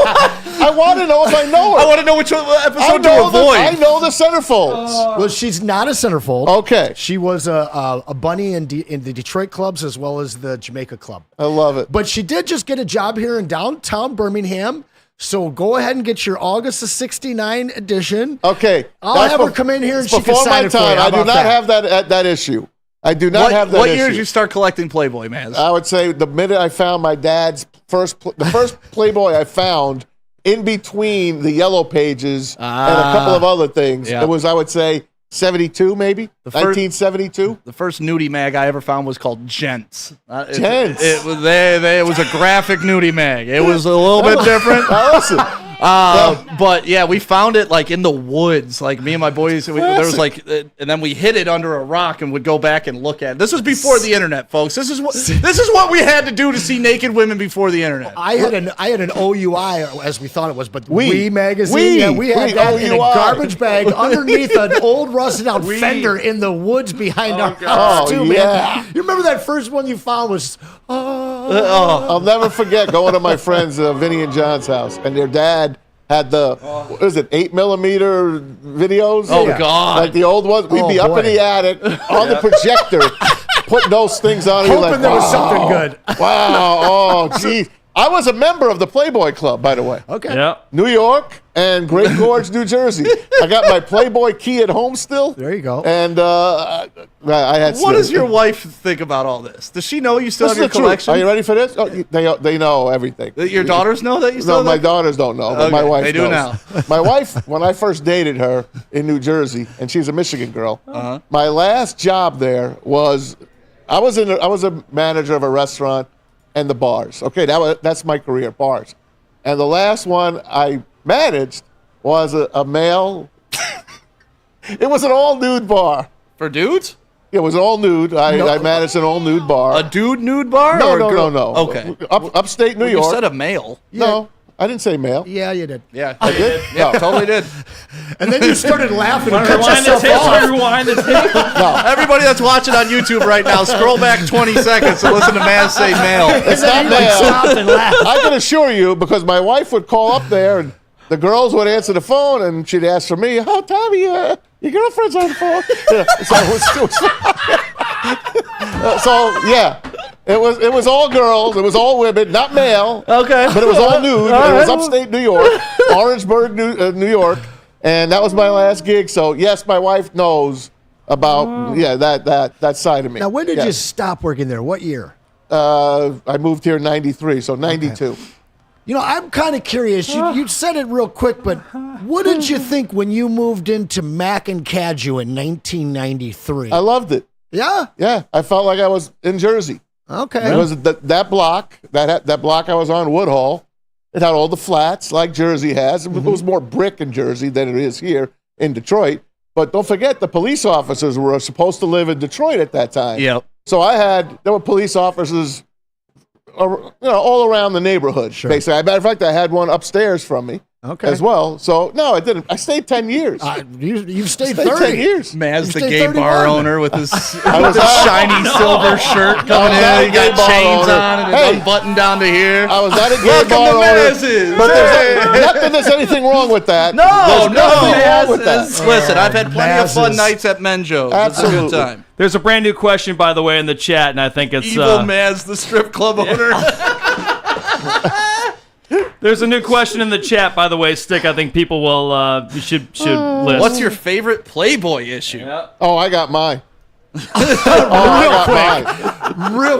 Speaker 4: her. I want to know if I know her.
Speaker 2: I want to know which episode to avoid.
Speaker 4: I know the centerfolds.
Speaker 5: Well, she's not a centerfold.
Speaker 4: Okay.
Speaker 5: She was a bunny in the Detroit clubs as well as the Jamaica club.
Speaker 4: I love it.
Speaker 5: But she did just get a job here in downtown Birmingham. So go ahead and get your August of '69 edition.
Speaker 4: Okay.
Speaker 5: I'll have her come in here and she can
Speaker 4: before
Speaker 5: sign
Speaker 4: my
Speaker 5: it for you.
Speaker 4: time.
Speaker 5: How
Speaker 4: I do
Speaker 5: about
Speaker 4: not
Speaker 5: that?
Speaker 4: have that issue. I do not have that
Speaker 2: What
Speaker 4: issue.
Speaker 2: year did you start collecting Playboy, man?
Speaker 4: I would say the minute I found my dad's first Playboy I found in between the yellow pages and a couple of other things.
Speaker 2: Yeah.
Speaker 4: It was, I would say, 72 maybe? 1972?
Speaker 2: The first nudie mag I ever found was called Gents.
Speaker 4: Gents?
Speaker 2: It was a graphic nudie mag. It was a little bit different.
Speaker 4: Listen.
Speaker 2: But yeah, we found it like in the woods. Like me and my boys, there was like, and then we hid it under a rock and would go back and look at it. This was before the internet, folks. This is what we had to do to see naked women before the internet.
Speaker 5: I had an OUI, as we thought it was, but
Speaker 4: We
Speaker 5: magazine. We had that in a
Speaker 4: OUI.
Speaker 5: garbage bag underneath an old rusted out fender in the woods behind our house too, man. You remember that first one you found was?
Speaker 4: I'll never forget going to my friends Vinny and John's house, and their dad had the, what is it, 8mm videos?
Speaker 2: Oh, God.
Speaker 4: Like the old ones. We'd be up in the attic on the projector, putting those things on.
Speaker 5: Hoping
Speaker 4: like,
Speaker 5: there was something good.
Speaker 4: Wow. Oh, geez. I was a member of the Playboy Club, by the way.
Speaker 5: Okay.
Speaker 8: Yeah.
Speaker 4: New York and Great Gorge, New Jersey. I got my Playboy key at home still.
Speaker 5: There you go.
Speaker 4: And I had.
Speaker 2: What does your wife think about all this? Does she know you still have your collection?
Speaker 4: Are you ready for this? Oh, they know everything.
Speaker 2: Your daughters know that you still
Speaker 4: No, my
Speaker 2: have?
Speaker 4: daughters don't know, but my
Speaker 2: Okay,
Speaker 4: wife
Speaker 2: they do
Speaker 4: knows.
Speaker 2: now.
Speaker 4: My wife, when I first dated her in New Jersey, and she's a Michigan girl, my last job there was, I was a manager of a restaurant and the bars. Okay, that's my career, bars. And the last one I managed was a male. It was an all-nude bar.
Speaker 2: For dudes?
Speaker 4: It was all nude. I managed an all-nude bar.
Speaker 2: A dude nude bar?
Speaker 4: No,
Speaker 2: or a
Speaker 4: no,
Speaker 2: girl?
Speaker 4: no.
Speaker 2: Okay.
Speaker 4: Upstate New York.
Speaker 2: You said a male.
Speaker 4: No, I didn't say male.
Speaker 5: Yeah, you did.
Speaker 2: Yeah,
Speaker 4: I did?
Speaker 2: Yeah, totally did.
Speaker 5: And then you started laughing and cut
Speaker 8: Rewind the
Speaker 5: yourself
Speaker 8: tape.
Speaker 5: off.
Speaker 8: Rewind the tape.
Speaker 2: Everybody that's watching on YouTube right now, scroll back 20 seconds and listen to Maz say male.
Speaker 4: It's not male. I can assure you, because my wife would call up there and the girls would answer the phone and she'd ask for me, "Oh, Tommy, your girlfriend's on the phone." It was all girls. It was all women, not male.
Speaker 2: Okay.
Speaker 4: But it was all nude. It was upstate New York, Orangeburg, New York. And that was my last gig. So, yes, my wife knows about that side of me.
Speaker 5: Now, when did you stop working there? What year?
Speaker 4: I moved here in 93, so 92.
Speaker 5: You know, I'm kind of curious. You said it real quick, but what did you think when you moved into Mac and Cadju in 1993?
Speaker 4: I loved it.
Speaker 5: Yeah?
Speaker 4: Yeah, I felt like I was in Jersey.
Speaker 5: Okay.
Speaker 4: It was that block, that block I was on, Woodhall. It had all the flats like Jersey has. It was more brick in Jersey than it is here in Detroit. But don't forget, the police officers were supposed to live in Detroit at that time.
Speaker 2: Yep.
Speaker 4: So there were police officers, all around the neighborhood.
Speaker 5: Sure.
Speaker 4: Basically, as a matter of fact, I had one upstairs from me.
Speaker 5: Okay.
Speaker 4: As well. So no, I didn't. I stayed 10 years.
Speaker 5: You've stayed
Speaker 4: 10
Speaker 5: 30
Speaker 4: years.
Speaker 2: Maz, the
Speaker 5: stayed
Speaker 2: gay
Speaker 5: 31.
Speaker 2: bar owner with his shiny silver shirt coming in. He got chains on and it's unbuttoned down to here.
Speaker 4: I was not a gay
Speaker 2: Welcome
Speaker 4: bar
Speaker 2: to
Speaker 4: owner.
Speaker 2: Maz's.
Speaker 4: But there's not that there's anything wrong with that.
Speaker 2: No,
Speaker 4: There's nothing wrong with
Speaker 2: Maz's.
Speaker 4: that.
Speaker 2: Listen, I've had plenty of fun
Speaker 5: Maz's.
Speaker 2: nights at Menjo's. It's a
Speaker 4: Absolutely.
Speaker 2: good time.
Speaker 8: There's a brand new question, by the way, in the chat, and I think it's
Speaker 2: Evil Maz, the strip club owner.
Speaker 8: There's a new question in the chat, by the way, Stick. I think people will should list.
Speaker 2: What's your favorite Playboy issue?
Speaker 4: Oh, I got mine.
Speaker 5: Real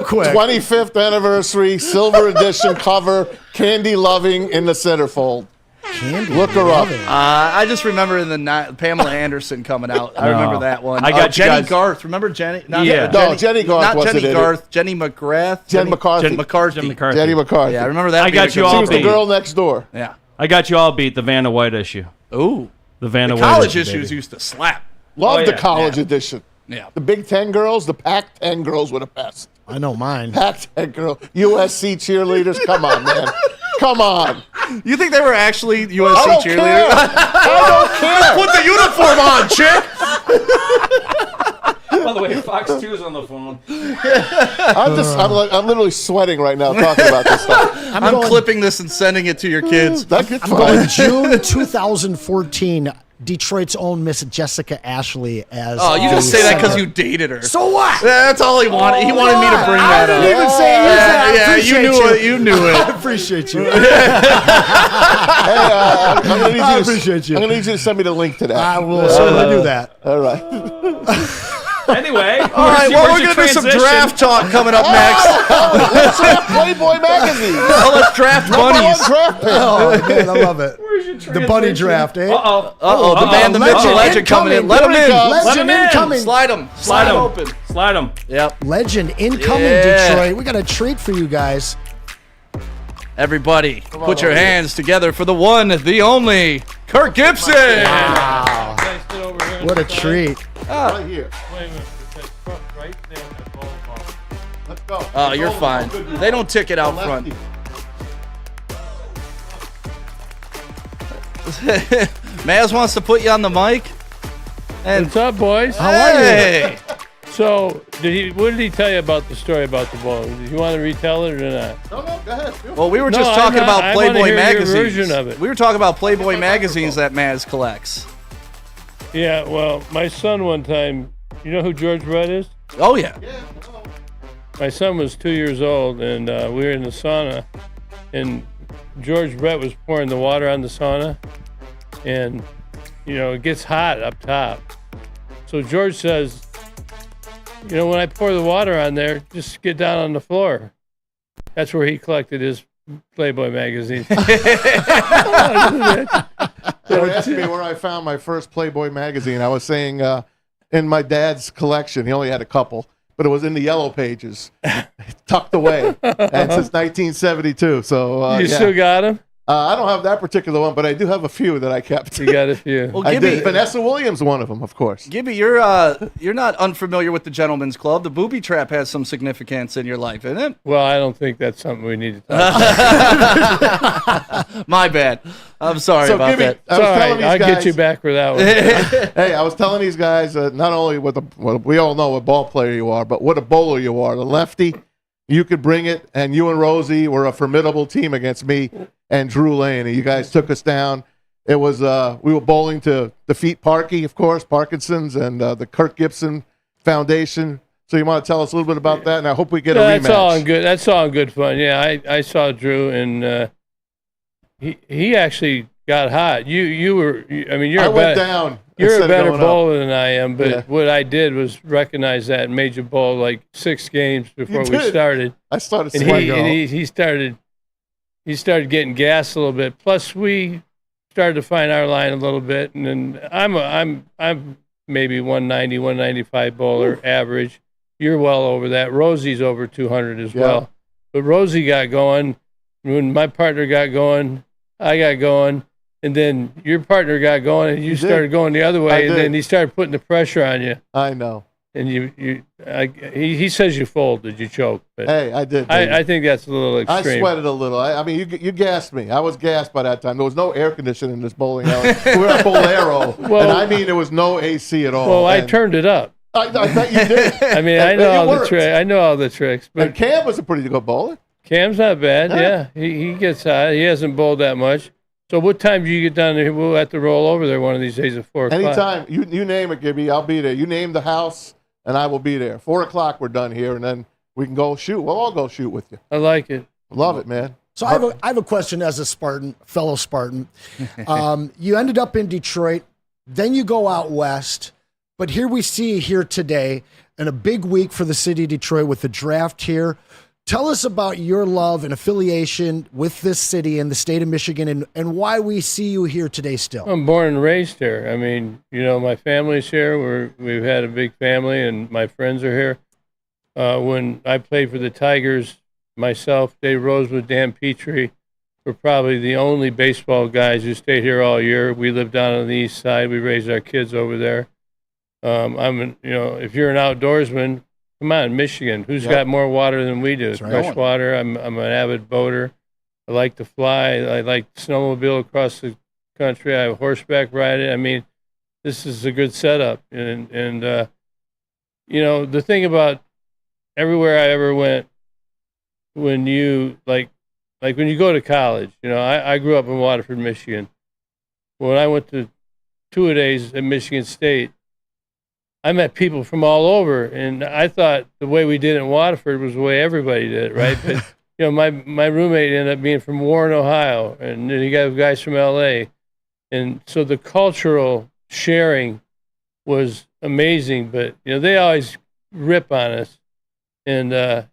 Speaker 5: quick.
Speaker 4: 25th anniversary, silver edition cover, Candy Loving in the centerfold. Look her up.
Speaker 2: I just remember in the Pamela Anderson coming out. I remember that one.
Speaker 8: I got you
Speaker 2: Jenny
Speaker 8: guys.
Speaker 2: Garth. Remember Jenny? Not
Speaker 4: Jenny Garth
Speaker 2: Not
Speaker 4: wasn't
Speaker 2: Jenny
Speaker 4: in it.
Speaker 2: Garth. Jenny McGrath.
Speaker 4: Jen McCarthy.
Speaker 2: Jen McCarthy.
Speaker 4: Jenny McCarthy.
Speaker 2: Yeah, I remember that.
Speaker 8: I got you all
Speaker 4: She was the
Speaker 8: beat.
Speaker 4: girl next door.
Speaker 2: Yeah.
Speaker 8: I got you all beat. The Vanna White issue.
Speaker 2: Ooh.
Speaker 8: The Vanna White
Speaker 2: College
Speaker 8: issue,
Speaker 2: issues
Speaker 8: baby.
Speaker 2: used to slap.
Speaker 4: Loved
Speaker 8: yeah.
Speaker 4: the college edition.
Speaker 2: Yeah.
Speaker 4: The Big Ten girls, the Pac-10 girls were the best.
Speaker 5: I know mine.
Speaker 4: Pac-10 girl, USC cheerleaders. Come on, man. Come on.
Speaker 2: You think they were actually USC
Speaker 4: I don't
Speaker 2: cheerleaders?
Speaker 4: care. I don't care.
Speaker 2: Put the uniform on, chick.
Speaker 8: By the way, Fox 2's on the phone.
Speaker 4: I'm literally sweating right now talking about this stuff.
Speaker 2: I'm clipping this and sending it to your kids.
Speaker 4: That gets
Speaker 5: I'm
Speaker 4: fine.
Speaker 5: going June 2014. Detroit's own Miss Jessica Ashley as.
Speaker 2: Oh, you just
Speaker 5: the
Speaker 2: say that because
Speaker 5: center.
Speaker 2: you dated her.
Speaker 5: So what?
Speaker 2: That's all he wanted. He wanted me to bring that up.
Speaker 5: I didn't even say it.
Speaker 2: Yeah, you knew it. You knew
Speaker 5: I
Speaker 2: it.
Speaker 5: appreciate you.
Speaker 4: I'm gonna need you
Speaker 5: I
Speaker 4: to-
Speaker 5: appreciate you.
Speaker 4: I'm going to need you to send me the link to that.
Speaker 5: I will certainly do that.
Speaker 4: All right.
Speaker 8: Anyway,
Speaker 2: All right, well, we're going to do some draft talk coming up next.
Speaker 4: Let's draft Playboy magazine.
Speaker 2: Oh, let's draft bunnies.
Speaker 4: Draft pick.
Speaker 5: Oh, man, I love it.
Speaker 8: Where's your
Speaker 5: The bunny draft, eh?
Speaker 8: Uh-oh.
Speaker 2: The man, the Mitchell legend coming in. Let him in.
Speaker 5: Legend incoming.
Speaker 2: Slide him. Slide him open.
Speaker 8: Slide him.
Speaker 2: Yep.
Speaker 5: Legend incoming,
Speaker 2: Yeah.
Speaker 5: Detroit. We got a treat for you guys.
Speaker 2: Everybody, put your hands together for the one, the only, Kirk Gibson.
Speaker 5: Wow. What a treat.
Speaker 4: Right here.
Speaker 18: Wait a minute. It says front right there in that ballpark.
Speaker 4: Let's go.
Speaker 2: Oh, you're fine. They don't tick it out front. Maz wants to put you on the mic. And
Speaker 18: What's up, boys?
Speaker 5: How are you?
Speaker 2: hey,
Speaker 18: So, what did he tell you about the story about the ball? Do you want to retell it or not?
Speaker 4: No, go ahead.
Speaker 2: well, we were
Speaker 18: No,
Speaker 2: just
Speaker 18: I'm
Speaker 2: talking
Speaker 18: not-
Speaker 2: about
Speaker 18: I wanna
Speaker 2: Playboy
Speaker 18: hear your
Speaker 2: magazines.
Speaker 18: version of it.
Speaker 2: We were talking about Playboy magazines that Maz collects.
Speaker 18: Yeah, well, my son one time, you know who George Brett is?
Speaker 2: Oh yeah.
Speaker 18: My son was 2 years old, and we were in the sauna, and George Brett was pouring the water on the sauna, and, you know, it gets hot up top. So George says, you know, when I pour the water on there, just get down on the floor. That's where he collected his Playboy magazine.
Speaker 4: They asked me where I found my first Playboy magazine. I was saying in my dad's collection. He only had a couple, but it was in the yellow pages, tucked away, and since 1972. So
Speaker 18: You still got him?
Speaker 4: I don't have that particular one, but I do have a few that I kept.
Speaker 18: You got a few.
Speaker 2: Well,
Speaker 4: I
Speaker 2: Gibby,
Speaker 4: did. Vanessa Williams, one of them, of course.
Speaker 2: Gibby, you're not unfamiliar with the Gentleman's Club. The booby trap has some significance in your life, isn't it?
Speaker 18: Well, I don't think that's something we need to talk about.
Speaker 2: My bad. I'm sorry
Speaker 4: So,
Speaker 2: about
Speaker 4: Gibby,
Speaker 2: that.
Speaker 4: I was telling these
Speaker 18: I'll
Speaker 4: guys,
Speaker 18: get you back for that one.
Speaker 4: Hey, I was telling these guys not only we all know what ball player you are, but what a bowler you are. The lefty, you could bring it, and you and Rosie were a formidable team against me and Drew Lane. And you guys took us down. It was we were bowling to defeat Parky, of course, Parkinson's, and the Kirk Gibson Foundation. So you want to tell us a little bit about that, and I hope we get a rematch.
Speaker 18: That's all in good fun. Yeah, I saw Drew, and he actually got hot. You're
Speaker 4: I went down.
Speaker 18: You're
Speaker 4: instead
Speaker 18: a
Speaker 4: of
Speaker 18: better
Speaker 4: going up.
Speaker 18: bowler than I am, but
Speaker 4: Yeah.
Speaker 18: what I did was recognize that and made you bowl like 6 games before we
Speaker 4: did.
Speaker 18: started.
Speaker 4: I started
Speaker 18: And
Speaker 4: sweating.
Speaker 18: he started he started getting gassed a little bit. Plus, we started to find our line a little bit, and then I'm maybe 190, 195 bowler average. You're well over that. Rosie's over 200 as well. But Rosie got going. When my partner got going, I got going. And then your partner got going, and you started going the other way, and then he started putting the pressure on you.
Speaker 4: I know.
Speaker 18: And he says you folded, you choked. But
Speaker 4: hey, I did.
Speaker 18: I think that's a little extreme.
Speaker 4: I sweated a little. I mean, you gassed me. I was gassed by that time. There was no air conditioning in this bowling alley. We were at Bolero, and I mean, there was no AC at all.
Speaker 18: Well, I turned it up.
Speaker 4: I bet you did.
Speaker 18: I mean, I know all the tricks. I know all the tricks. But
Speaker 4: and Cam was a pretty good bowler.
Speaker 18: Cam's not bad. Yeah, he gets high. He hasn't bowled that much. So what time do you get down there? We'll have to roll over there one of these days at 4 o'clock.
Speaker 4: Anytime. You name it, Gibby. I'll be there. You name the house, and I will be there. 4 o'clock, we're done here, and then we can go shoot. We'll all go shoot with you.
Speaker 18: I like it.
Speaker 4: Love it, man.
Speaker 5: So I have a question as a Spartan, fellow Spartan. You ended up in Detroit, then you go out west, but here we see here today, and a big week for the city of Detroit with the draft here. Tell us about your love and affiliation with this city and the state of Michigan and why we see you here today still.
Speaker 18: I'm born and raised here. I mean, my family's here. We've had a big family, and my friends are here. When I played for the Tigers, myself, Dave Rosewood, Dan Petrie were probably the only baseball guys who stayed here all year. We lived down on the east side. We raised our kids over there. If you're an outdoorsman, come on, Michigan. Who's got more water than we do? Fresh water. I'm an avid boater. I like to fly. I like snowmobile across the country. I have horseback riding. I mean, this is a good setup. And the thing about everywhere I ever went, when you like when you go to college, I grew up in Waterford, Michigan. When I went to two-a-days at Michigan State, I met people from all over, and I thought the way we did it in Waterford was the way everybody did it, right? But my roommate ended up being from Warren, Ohio, and then you got guys from L.A., and so the cultural sharing was amazing. But they always rip on us, and I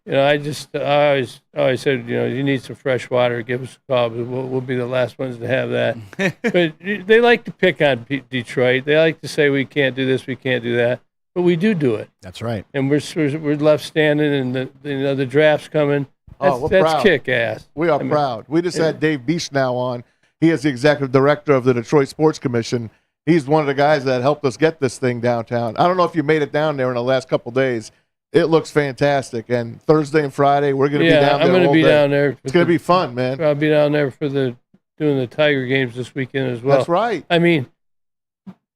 Speaker 18: always said, you need some fresh water, give us a call. But we'll be the last ones to have that. But they like to pick on Detroit. They like to say we can't do this, we can't do that, but we do it.
Speaker 5: That's right.
Speaker 18: And we're left standing, and the draft's coming. That's kick ass.
Speaker 4: We are proud. We just had Dave Beachnau on. He is the executive director of the Detroit Sports Commission. He's one of the guys that helped us get this thing downtown. I don't know if you made it down there in the last couple of days. It looks fantastic. And Thursday and Friday, we're going to be down there.
Speaker 18: I'm going to be down there.
Speaker 4: It's going to be fun, man.
Speaker 18: I'll be down there for doing the Tiger games this weekend as well.
Speaker 4: That's right.
Speaker 18: I mean,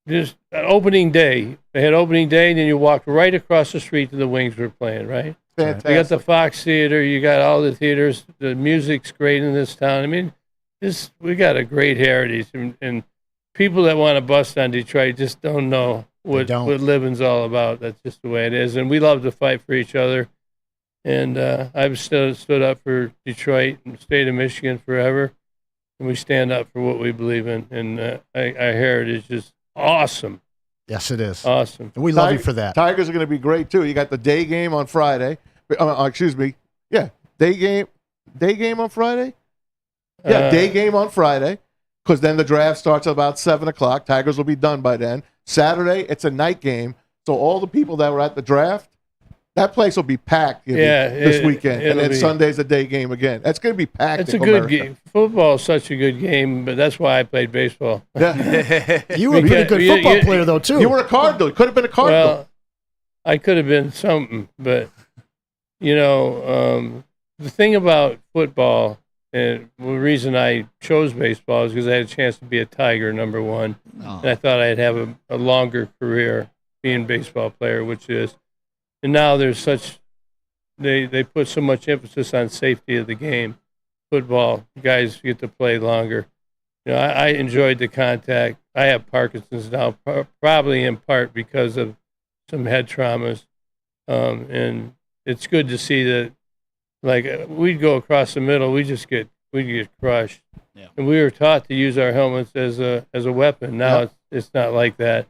Speaker 18: just opening day. They had opening day, and then you walked right across the street to the Wings were playing, right?
Speaker 4: Fantastic.
Speaker 18: You got the Fox Theater. You got all the theaters. The music's great in this town. I mean, we got a great heritage, and people that want to bust on Detroit just don't know what living's all about. That's just the way it is. And we love to fight for each other. And I've stood up for Detroit and the state of Michigan forever. And we stand up for what we believe in. And our heritage is awesome.
Speaker 5: Yes, it is.
Speaker 18: Awesome.
Speaker 5: And we love you for that.
Speaker 4: Tigers are going to be great, too. You got the day game on Friday. Excuse me. Yeah, day game on Friday? Yeah, day game on Friday, because then the draft starts at about 7 o'clock. Tigers will be done by then. Saturday, it's a night game. So all the people that were at the draft, that place will be packed this weekend. And then Sunday's a day game again. That's going to be packed.
Speaker 18: It's a good game. Football is such a good game, but that's why I played baseball.
Speaker 5: You were a pretty good football player, though, too.
Speaker 4: You were a Cardinal. You could have been a Cardinal.
Speaker 18: Well, I could have been something, but, the thing about football, and the reason I chose baseball is because I had a chance to be a Tiger, number one. Oh. And I thought I'd have a longer career being a baseball player, which is. And now there's they put so much emphasis on safety of the game. Football, guys get to play longer. I enjoyed the contact. I have Parkinson's now, probably in part because of some head traumas. And it's good to see that. Like we'd go across the middle, we'd get crushed, and we were taught to use our helmets as a weapon. Now it's not like that,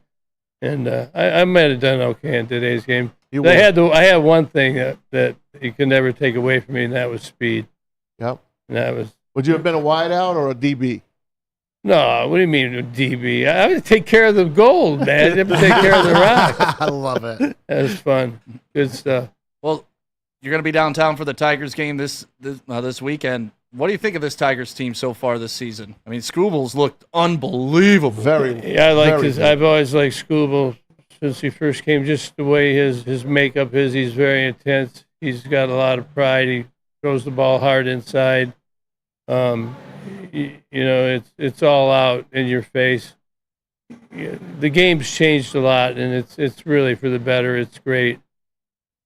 Speaker 18: and I might have done okay in today's game. I had one thing that you can never take away from me, and that was speed.
Speaker 4: Yep.
Speaker 18: And
Speaker 4: Would you have been a wideout or a DB?
Speaker 18: No, what do you mean a DB? I would take care of the gold, man. I have to take care of the rock.
Speaker 5: I love it.
Speaker 18: That was fun. Good stuff.
Speaker 2: Well, you're going to be downtown for the Tigers game this weekend. What do you think of this Tigers team so far this season? I mean, Scooble's looked unbelievable.
Speaker 18: Yeah, I like his. I've always liked Scooble since he first came. Just the way his makeup is. He's very intense. He's got a lot of pride. He throws the ball hard inside. It's all out in your face. The game's changed a lot, and it's really for the better. It's great.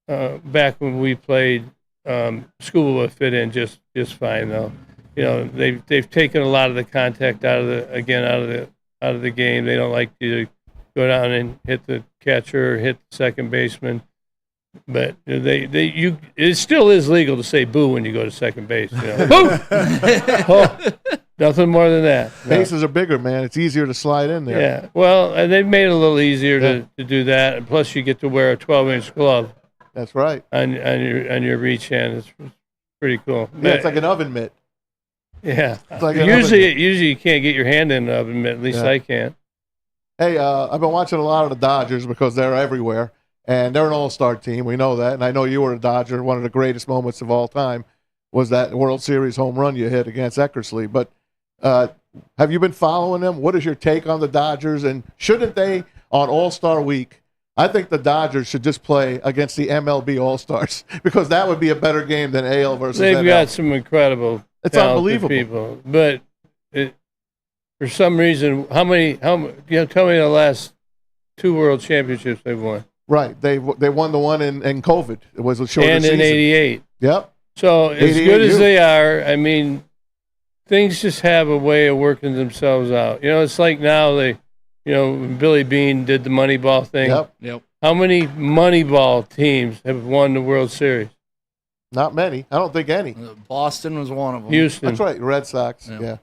Speaker 18: Back when we played, Scuba would fit in just fine, though. They've taken a lot of the contact out of the game. They don't like you to go down and hit the catcher or hit the second baseman. But it still is legal to say boo when you go to second base. Boo! Nothing more than that.
Speaker 4: Bases are bigger, man. It's easier to slide in there.
Speaker 18: Yeah. Well, and they've made it a little easier to do that. And plus, you get to wear a 12-inch glove.
Speaker 4: That's right.
Speaker 18: On your reach hand. It's pretty cool.
Speaker 4: Yeah, it's like an oven mitt.
Speaker 18: Yeah.
Speaker 4: It's like
Speaker 18: usually you can't get your hand in an oven mitt. At least I can't.
Speaker 4: Hey, I've been watching a lot of the Dodgers because they're everywhere. And they're an all-star team. We know that. And I know you were a Dodger. One of the greatest moments of all time was that World Series home run you hit against Eckersley. But have you been following them? What is your take on the Dodgers? And shouldn't they, on All-Star Week, I think the Dodgers should just play against the MLB All-Stars because that would be a better game than AL versus NL.
Speaker 18: They've got some incredible
Speaker 4: unbelievable
Speaker 18: people. But for some reason, tell me the last 2 World Championships they've won.
Speaker 4: Right. They won the one in COVID. It was a shorter
Speaker 18: season. And in 88.
Speaker 4: Yep.
Speaker 18: So as good as they are, I mean, things just have a way of working themselves out. It's like now Billy Beane did the Moneyball thing.
Speaker 2: Yep.
Speaker 18: How many Moneyball teams have won the World Series?
Speaker 4: Not many. I don't think any.
Speaker 2: Boston was one of them.
Speaker 18: Houston.
Speaker 4: That's right. Red Sox. Yeah.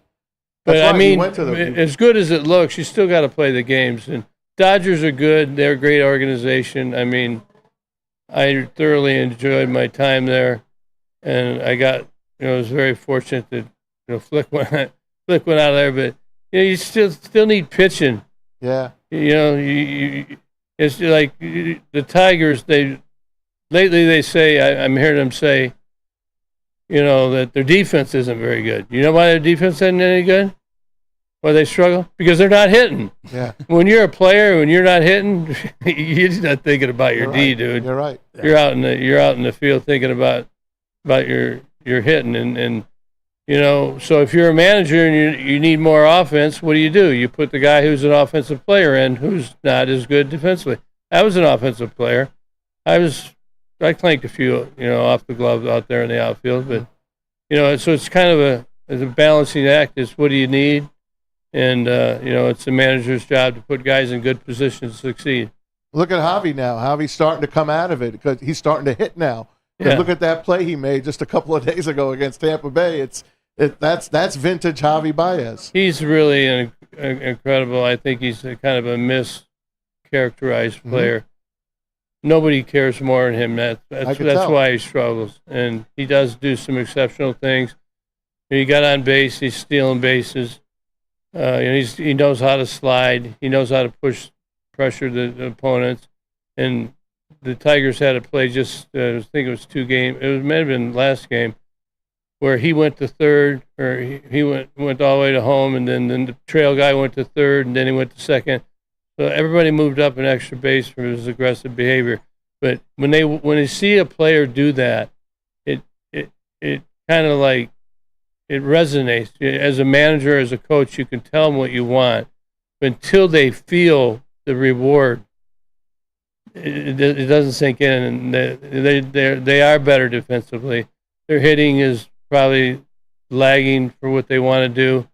Speaker 18: But I mean, as good as it looks, you still got to play the games. And Dodgers are good. They're a great organization. I mean, I thoroughly enjoyed my time there, and I was very fortunate to Flick went out of there. But you still need pitching.
Speaker 4: Yeah.
Speaker 18: It's like the Tigers. Lately they say I'm hearing them say, that their defense isn't very good. You know why their defense isn't any good? Why they struggle? Because they're not hitting.
Speaker 4: Yeah.
Speaker 18: When you're a player, when you're not hitting, you're not thinking about your D, dude.
Speaker 4: You're right.
Speaker 18: You're out in the field thinking about your hitting, and so if you're a manager and you need more offense, what do? You put the guy who's an offensive player in who's not as good defensively. I was an offensive player. I clanked a few, off the glove out there in the outfield, but so it's kind of a balancing act. It's what do you need? And, it's the manager's job to put guys in good positions to succeed.
Speaker 4: Look at Javi now. Javi's starting to come out of it because he's starting to hit now. Yeah. Look at that play he made just a couple of days ago against Tampa Bay. That's vintage Javi Baez.
Speaker 18: He's really incredible. I think he's kind of a mischaracterized player. Mm-hmm. Nobody cares more than him. That's why he struggles. And he does do some exceptional things. He got on base. He's stealing bases. He knows how to slide. He knows how to pressure the opponents. And the Tigers had a play I think it was 2 games. It might have been last game where he went to third, or he went all the way to home, and then the trail guy went to third, and then he went to second. So everybody moved up an extra base for his aggressive behavior. But when they see a player do that, it kind of like it resonates. As a manager, as a coach, you can tell them what you want, but until they feel the reward, it doesn't sink in. And they are better defensively. Their hitting is probably lagging for what they want to do.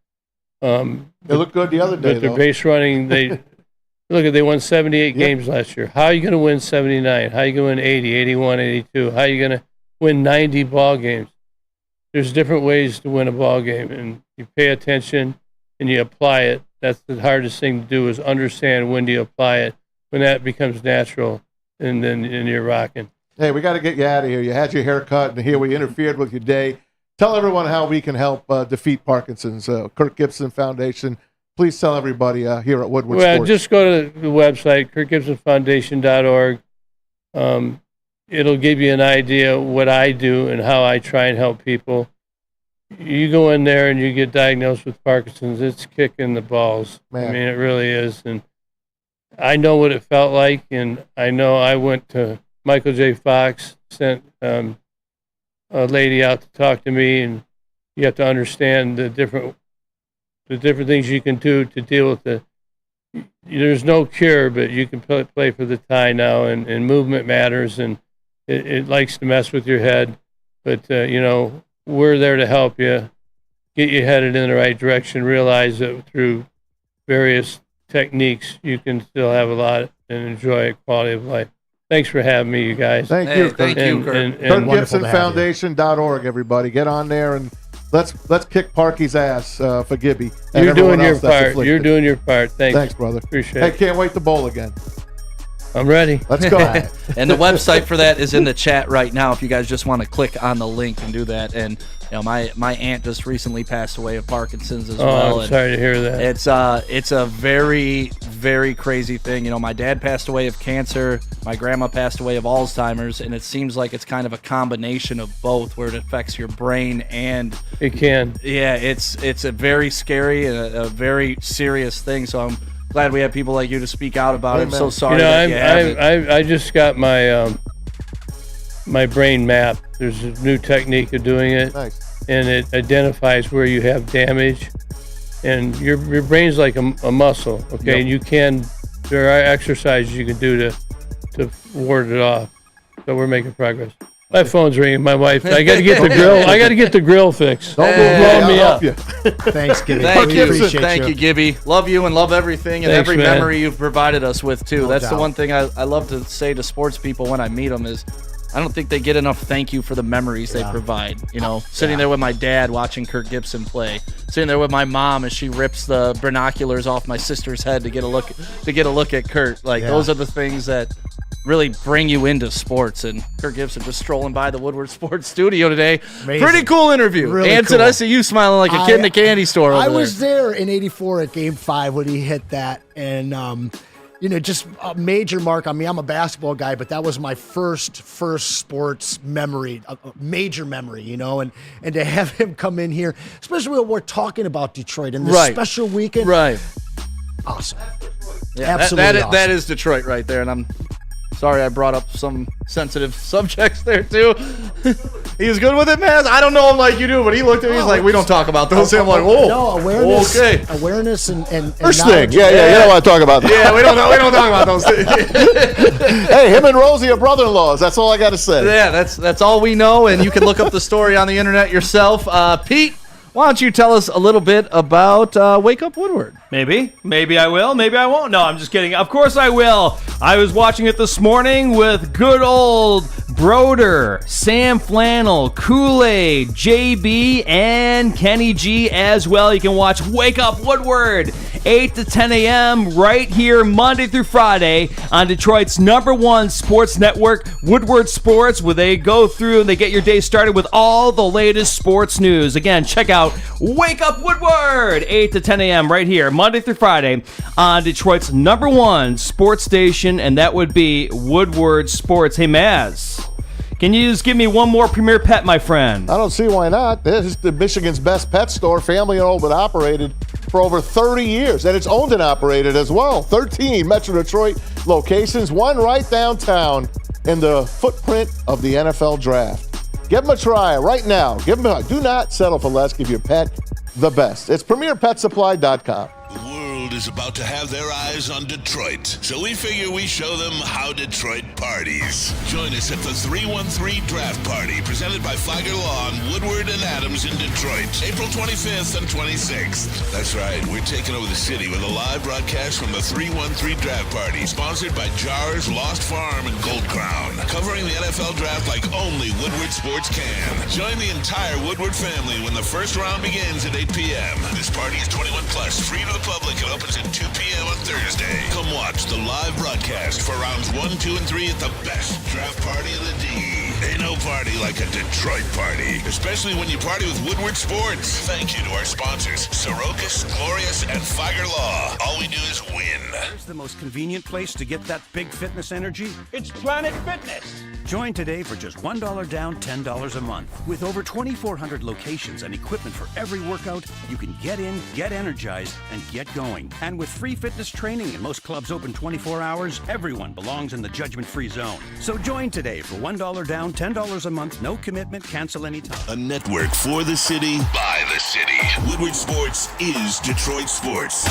Speaker 4: They looked good the other day.
Speaker 18: But their base running, they won 78 games last year. How are you going to win 79? How are you going to win 80, 81, 82? How are you going to win 90 ball games? There's different ways to win a ball game, and you pay attention and you apply it. That's the hardest thing to do, is understand when do you apply it. When that becomes natural, and then you're rocking.
Speaker 4: Hey, we got to get you out of here. You had your hair cut, and here we interfered with your day. Tell everyone how we can help defeat Parkinson's. Kirk Gibson Foundation. Please tell everybody here at Woodward Sports.
Speaker 18: Just go to the website, kirkgibsonfoundation.org. It'll give you an idea of what I do and how I try and help people. You go in there and you get diagnosed with Parkinson's, it's kicking the balls.
Speaker 4: Man.
Speaker 18: I mean, it really is. And I know what it felt like, and I know I went to Michael J. Fox, sent a lady out to talk to me, and you have to understand the different things you can do to deal with it. There's no cure, but you can play for the tie now, and movement matters, and it likes to mess with your head. But, we're there to help you, get you headed in the right direction, realize that through various techniques, you can still have a lot and enjoy a quality of life. Thanks for having me, you guys.
Speaker 4: Thank you,
Speaker 2: Kurt.
Speaker 4: KirkGibsonFoundation.org, everybody. Get on there and let's kick Parky's ass for Gibby. And
Speaker 18: You're doing your
Speaker 4: else that's
Speaker 18: part.
Speaker 4: afflicted.
Speaker 18: You're doing your part. Thanks.
Speaker 4: Thanks, brother.
Speaker 18: Appreciate
Speaker 4: Hey,
Speaker 18: it.
Speaker 4: can't wait to bowl again.
Speaker 18: I'm ready.
Speaker 4: Let's go.
Speaker 2: And the website for that is in the chat right now if you guys just want to click on the link and do that. And my aunt just recently passed away of Parkinson's as well.
Speaker 18: I'm sorry to hear that.
Speaker 2: It's a very, very crazy thing. My dad passed away of cancer. My grandma passed away of Alzheimer's, and it seems like it's kind of a combination of both, where it affects your brain and
Speaker 18: it can.
Speaker 2: Yeah, it's a very scary and a very serious thing. So I'm glad we have people like you to speak out about it. I'm so sorry that you have it.
Speaker 18: I just got my my brain mapped. There's a new technique of doing it, and it identifies where you have damage. And your brain's like a muscle, okay?
Speaker 2: Yep.
Speaker 18: And there are exercises you can do to ward it off. So we're making progress. My phone's ringing. My wife. I got to get the grill. I got to get the grill fixed.
Speaker 4: Don't
Speaker 18: blow me up.
Speaker 5: Thanks, Gibby.
Speaker 2: Thank you, Gibby. Love you and love everything and
Speaker 18: Thanks,
Speaker 2: every
Speaker 18: man.
Speaker 2: memory you've provided us with too.
Speaker 5: No
Speaker 2: That's the
Speaker 5: doubt.
Speaker 2: one thing I love to say to sports people when I meet them is, I don't think they get enough thank you for the memories they provide. Sitting there with my dad watching Kirk Gibson play, sitting there with my mom as she rips the binoculars off my sister's head to get a look at Kurt. Those are the things that really bring you into sports. And Kirk Gibson just strolling by the Woodward Sports Studio today.
Speaker 5: Amazing.
Speaker 2: Pretty cool interview.
Speaker 5: Really
Speaker 2: Anson,
Speaker 5: cool.
Speaker 2: I see you smiling like a kid in a candy store over
Speaker 5: I
Speaker 2: there.
Speaker 5: was there in '84 at Game 5 when he hit that, and just a major mark on me. I'm a basketball guy, but that was my first sports memory, a major memory, and to have him come in here, especially when we're talking about Detroit and this special weekend.
Speaker 2: Right.
Speaker 5: Awesome.
Speaker 2: Yeah,
Speaker 5: Absolutely awesome.
Speaker 2: That is Detroit right there, and I'm sorry I brought up some sensitive subjects there too. He was good with it, man. I don't know him like you do, but he looked at me. He's like, "We don't talk about those." I'm like, "Whoa,
Speaker 5: no awareness,
Speaker 2: okay."
Speaker 5: Awareness and
Speaker 4: First thing, yeah, you don't want to talk about that.
Speaker 2: Yeah, we don't talk about those things.
Speaker 4: Hey, him and Rosie are brother-in-laws. That's all I got to say.
Speaker 2: Yeah, that's all we know, and you can look up the story on the internet yourself. Pete, why don't you tell us a little bit about Wake Up Woodward?
Speaker 8: Maybe I will. Maybe I won't. No, I'm just kidding. Of course I will. I was watching it this morning with good old Broder, Sam Flannel, Kool-Aid, JB, and Kenny G as well. You can watch Wake Up Woodward, 8 to 10 a.m. right here Monday through Friday on Detroit's #1 sports network, Woodward Sports, where they go through and they get your day started with all the latest sports news. Again, check out Wake Up Woodward, 8 to 10 a.m. right here Monday through Friday on Detroit's #1 sports station, and that would be Woodward Sports. Hey, Maz, can you just give me one more Premier Pet, my friend?
Speaker 4: I don't see why not. This is the Michigan's best pet store, family-owned and operated for over 30 years, and it's owned and operated as well. 13 Metro Detroit locations, one right downtown in the footprint of the NFL Draft. Give them a try right now. Do not settle for less. Give your pet the best. It's PremierPetSupply.com.
Speaker 1: The world is about to have their eyes on Detroit, so we figure we show them how Detroit parties. Join us at the 313 Draft Party, presented by Flagger Lawn, Woodward and Adams in Detroit, April 25th and 26th. That's right, we're taking over the city with a live broadcast from the 313 Draft Party, sponsored by Jars, Lost Farm, and Gold Crown, covering the NFL Draft like only Woodward Sports can. Join the entire Woodward family when the first round begins at 8 p.m. This party is 21 plus, free to the public, and open starts at 2 p.m. on Thursday. Come watch the live broadcast for rounds 1, 2, and 3 at the best draft party in the D. Ain't no party like a Detroit party, especially when you party with Woodward Sports. Thank you to our sponsors, Sorokas, Glorious, and Feiger Law. All we do is win.
Speaker 14: Where's the most convenient place to get that big fitness energy?
Speaker 11: It's Planet Fitness.
Speaker 14: Join today for just $1 down, $10 a month. With over 2,400 locations and equipment for every workout, you can get in, get energized, and get going. And with free fitness training and most clubs open 24 hours, everyone belongs in the judgment-free zone. So join today for $1 down, $10 a month, no commitment, cancel anytime.
Speaker 1: A network for the city, by the city. Woodward Sports is Detroit Sports.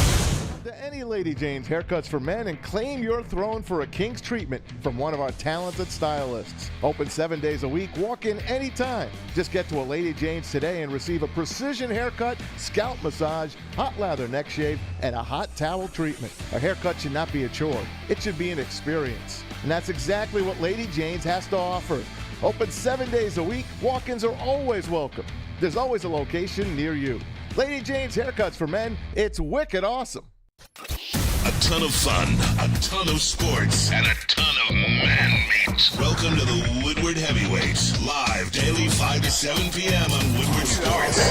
Speaker 4: To any Lady Jane's haircuts for men and claim your throne for a king's treatment from one of our talented stylists. Open 7 days a week. Walk in anytime. Just get to a Lady Jane's today and receive a precision haircut, scalp massage, hot lather neck shave, and a hot towel treatment. A haircut should not be a chore. It should be an experience. And that's exactly what Lady Jane's has to offer. Open 7 days a week. Walk-ins are always welcome. There's always a location near you. Lady Jane's haircuts for men. It's wicked awesome.
Speaker 1: A ton of fun, a ton of sports, and a ton of man meat. Welcome to the Woodward Heavyweights, live daily 5 to 7 p.m. on Woodward Sports.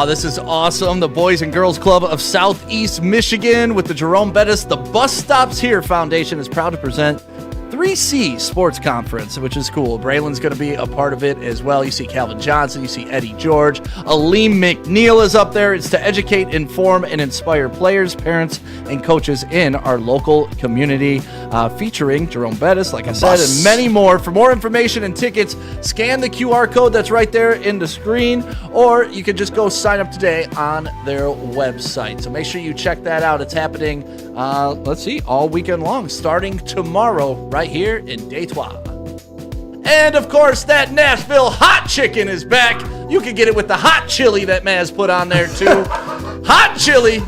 Speaker 2: This is awesome. The Boys and Girls Club of Southeast Michigan with the Jerome Bettis The Bus Stops Here Foundation is proud to present 3C Sports Conference, which is cool. Braylon's going to be a part of it as well. You see Calvin Johnson, you see Eddie George. Aleem McNeil is up there. It's to educate, inform, and inspire players, parents, and coaches in our local community, featuring Jerome Bettis, like I said, and many more. For more information and tickets, scan the QR code that's right there in the screen, or you can just go sign up today on their website. So make sure you check that out. It's happening, all weekend long, starting tomorrow, right here in Detroit. And of course, that Nashville hot chicken is back. You can get it with the hot chili that Maz put on there too. Hot chili.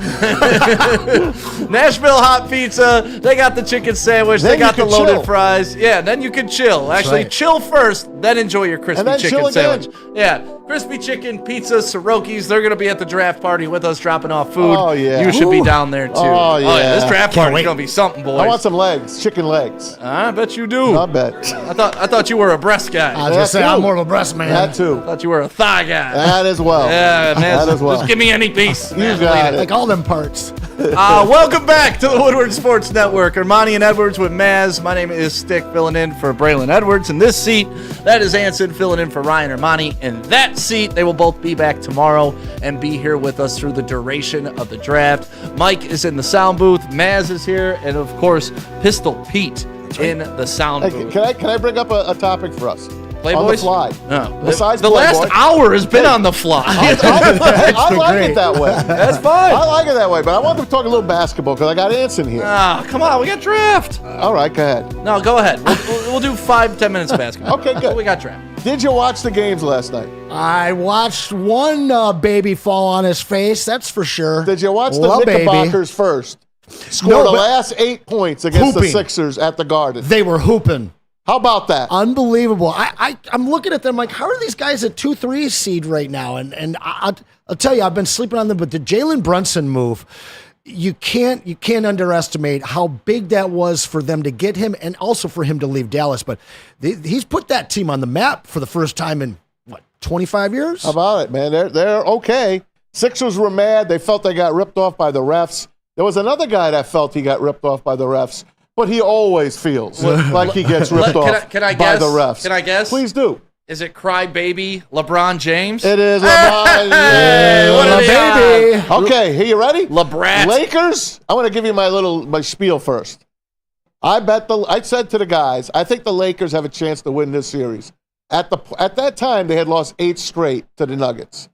Speaker 2: Nashville hot pizza. They got the chicken sandwich. They got the loaded fries. Yeah, then you can chill. Actually, chill first, then enjoy your crispy chicken sandwich. Yeah, crispy chicken, pizza, Soroki's. They're going to be at the draft party with us dropping off food.
Speaker 4: Oh, yeah.
Speaker 2: You should be down there too.
Speaker 4: Oh, yeah.
Speaker 2: This draft party is going to be something, boys.
Speaker 4: I want some legs, chicken legs.
Speaker 2: I bet you do.
Speaker 4: I bet.
Speaker 2: I thought you were a breast guy.
Speaker 5: I was going to say, I'm more of a breast man.
Speaker 4: That too.
Speaker 2: I thought you were a thigh guy.
Speaker 4: That as well.
Speaker 2: Yeah, man.
Speaker 4: That as well.
Speaker 2: Just give me any piece.
Speaker 4: You got it.
Speaker 5: Like all them parts.
Speaker 2: Welcome back to the Woodward Sports Network. Ermanni and Edwards with Maz. My name is Stick, filling in for Braylon Edwards. In this seat, that is Anson, filling in for Ryan Ermanni. In that seat, they will both be back tomorrow and be here with us through the duration of the draft. Mike is in the sound booth. Maz is here. And, of course, Pistol Pete in the sound booth.
Speaker 4: Can I bring up a topic for us?
Speaker 2: Playboys?
Speaker 4: On the fly.
Speaker 2: No.
Speaker 4: Besides
Speaker 2: the
Speaker 4: Playboy,
Speaker 2: last hour has been on the fly.
Speaker 4: I like it that way.
Speaker 2: That's fine.
Speaker 4: I like it that way, but I want to talk a little basketball because I got Anson here.
Speaker 2: Come on. We got draft.
Speaker 4: All right, go ahead.
Speaker 2: No, go ahead. We'll do 5-10 minutes of basketball.
Speaker 4: Okay, good.
Speaker 2: We got draft.
Speaker 4: Did you watch the games last night?
Speaker 5: I watched one baby fall on his face, that's for sure.
Speaker 4: Did you watch the Knickerbockers first? Scored the last 8 points against the Sixers at the Garden.
Speaker 5: They were hooping.
Speaker 4: How about that?
Speaker 5: Unbelievable. I'm looking at them like, how are these guys at 2-3 seed right now? And I'll tell you, I've been sleeping on them, but the Jalen Brunson move, you can't underestimate how big that was for them to get him and also for him to leave Dallas. But he's put that team on the map for the first time in, 25 years?
Speaker 4: How about it, man? They're okay. Sixers were mad. They felt they got ripped off by the refs. There was another guy that felt he got ripped off by the refs. But he always feels like he gets ripped off by the refs.
Speaker 2: Can I guess?
Speaker 4: Please do.
Speaker 2: Is it crybaby LeBron James?
Speaker 4: It is LeBron.
Speaker 2: Hey, what a
Speaker 5: baby.
Speaker 4: Okay, here you ready?
Speaker 2: LeBrat.
Speaker 4: Lakers. I want to give you my spiel first. I said to the guys, I think the Lakers have a chance to win this series. At that time, they had lost 8 straight to the Nuggets.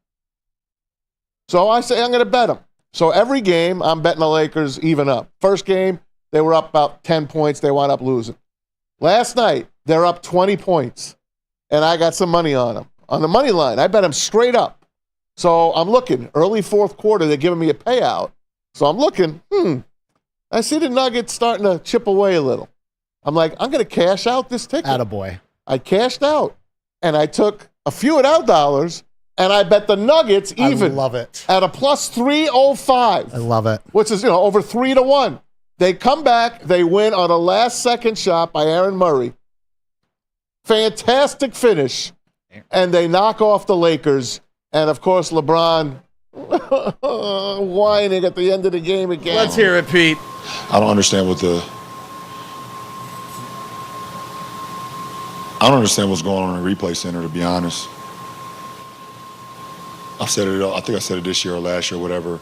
Speaker 4: So I say I'm going to bet them. So every game, I'm betting the Lakers even up. First game, they were up about 10 points. They wound up losing. Last night, they're up 20 points, and I got some money on them. On the money line, I bet them straight up. So I'm looking. Early fourth quarter, they're giving me a payout. So I'm looking, I see the Nuggets starting to chip away a little. I'm like, I'm going to cash out this ticket.
Speaker 5: Attaboy.
Speaker 4: I cashed out, and I took a few of our dollars, And I bet the Nuggets even.
Speaker 5: I love it.
Speaker 4: At a plus 305.
Speaker 5: I love it.
Speaker 4: Which is, over 3-1. They come back. They win on a last-second shot by Aaron Murray. Fantastic finish. And they knock off the Lakers. And, of course, LeBron whining at the end of the game again.
Speaker 2: Let's hear it, Pete.
Speaker 19: I don't understand what's going on in the replay center, to be honest. I've said it. I think I said it this year or last year, whatever.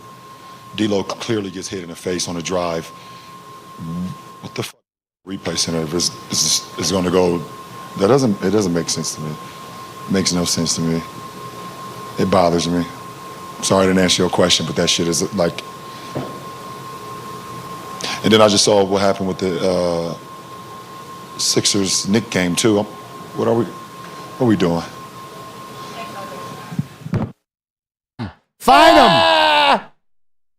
Speaker 19: D'Lo clearly gets hit in the face on a drive. What the fuck? Replay center is going to go. It doesn't make sense to me. It makes no sense to me. It bothers me. Sorry I didn't answer your question, but that shit is like. And then I just saw what happened with the Sixers Knicks game too. What are we doing?
Speaker 5: Fine him.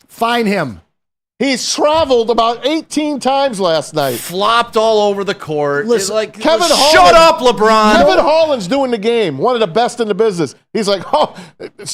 Speaker 5: Fine him.
Speaker 4: He's traveled about 18 times last night.
Speaker 2: Flopped all over the court.
Speaker 4: Listen,
Speaker 2: Like,
Speaker 4: Kevin
Speaker 2: shut up, LeBron.
Speaker 4: Kevin Harlan's doing the game. One of the best in the business. He's like,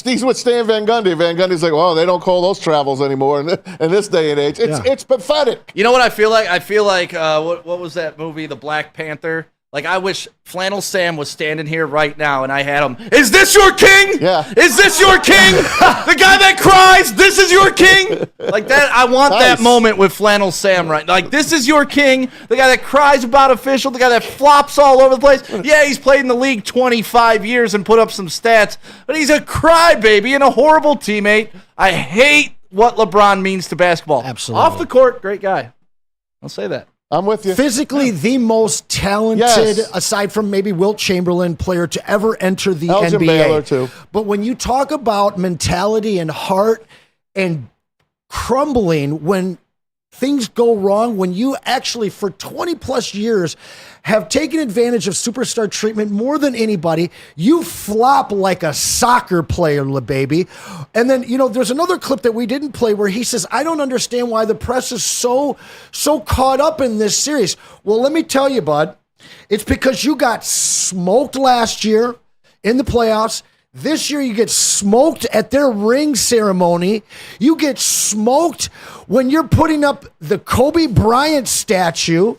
Speaker 4: he's with Stan Van Gundy. Van Gundy's like, they don't call those travels anymore in this day and age. It's pathetic.
Speaker 2: You know what I feel like? I feel like, what was that movie, The Black Panther? Like, I wish Flannel Sam was standing here right now and I had him. Is this your king?
Speaker 4: Yeah.
Speaker 2: Is this your king? The guy that cries, this is your king? Like that, I want that moment with Flannel Sam right now. Like, this is your king. The guy that cries about official, the guy that flops all over the place. Yeah, he's played in the league 25 years and put up some stats, but he's a crybaby and a horrible teammate. I hate what LeBron means to basketball.
Speaker 5: Absolutely.
Speaker 2: Off the court, great guy. I'll say that.
Speaker 4: I'm with you.
Speaker 5: Physically, the most talented, aside from maybe Wilt Chamberlain, player to ever enter the
Speaker 4: Elgin
Speaker 5: NBA.
Speaker 4: Baylor, too.
Speaker 5: But when you talk about mentality and heart and crumbling when things go wrong, when you actually, for 20 plus years, have taken advantage of superstar treatment more than anybody, you flop like a soccer player, baby. And then, there's another clip that we didn't play where he says, I don't understand why the press is so caught up in this series. Well, let me tell you, bud, it's because you got smoked last year in the playoffs. This year, you get smoked at their ring ceremony. You get smoked when you're putting up the Kobe Bryant statue.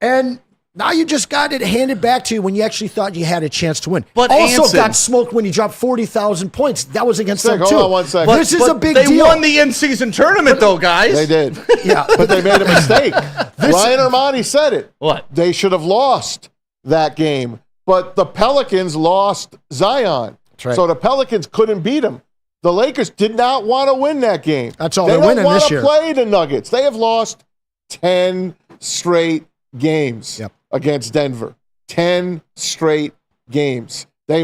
Speaker 5: And now you just got it handed back to you when you actually thought you had a chance to win.
Speaker 2: But
Speaker 5: also
Speaker 2: Anson
Speaker 5: got smoked when you dropped 40,000 points. That was against them, too.
Speaker 4: Hold on one second.
Speaker 5: This is a big
Speaker 2: deal. They won the in-season tournament, though, guys.
Speaker 4: They did.
Speaker 5: Yeah.
Speaker 4: But they made a mistake. Ryan Ermanni said it.
Speaker 2: What?
Speaker 4: They should have lost that game. But the Pelicans lost Zion.
Speaker 5: That's right.
Speaker 4: So the Pelicans couldn't beat them. The Lakers did not want to win that game.
Speaker 5: That's all they're winning this year.
Speaker 4: They don't want to play the Nuggets. They have lost 10 straight games against Denver. 10 straight games. They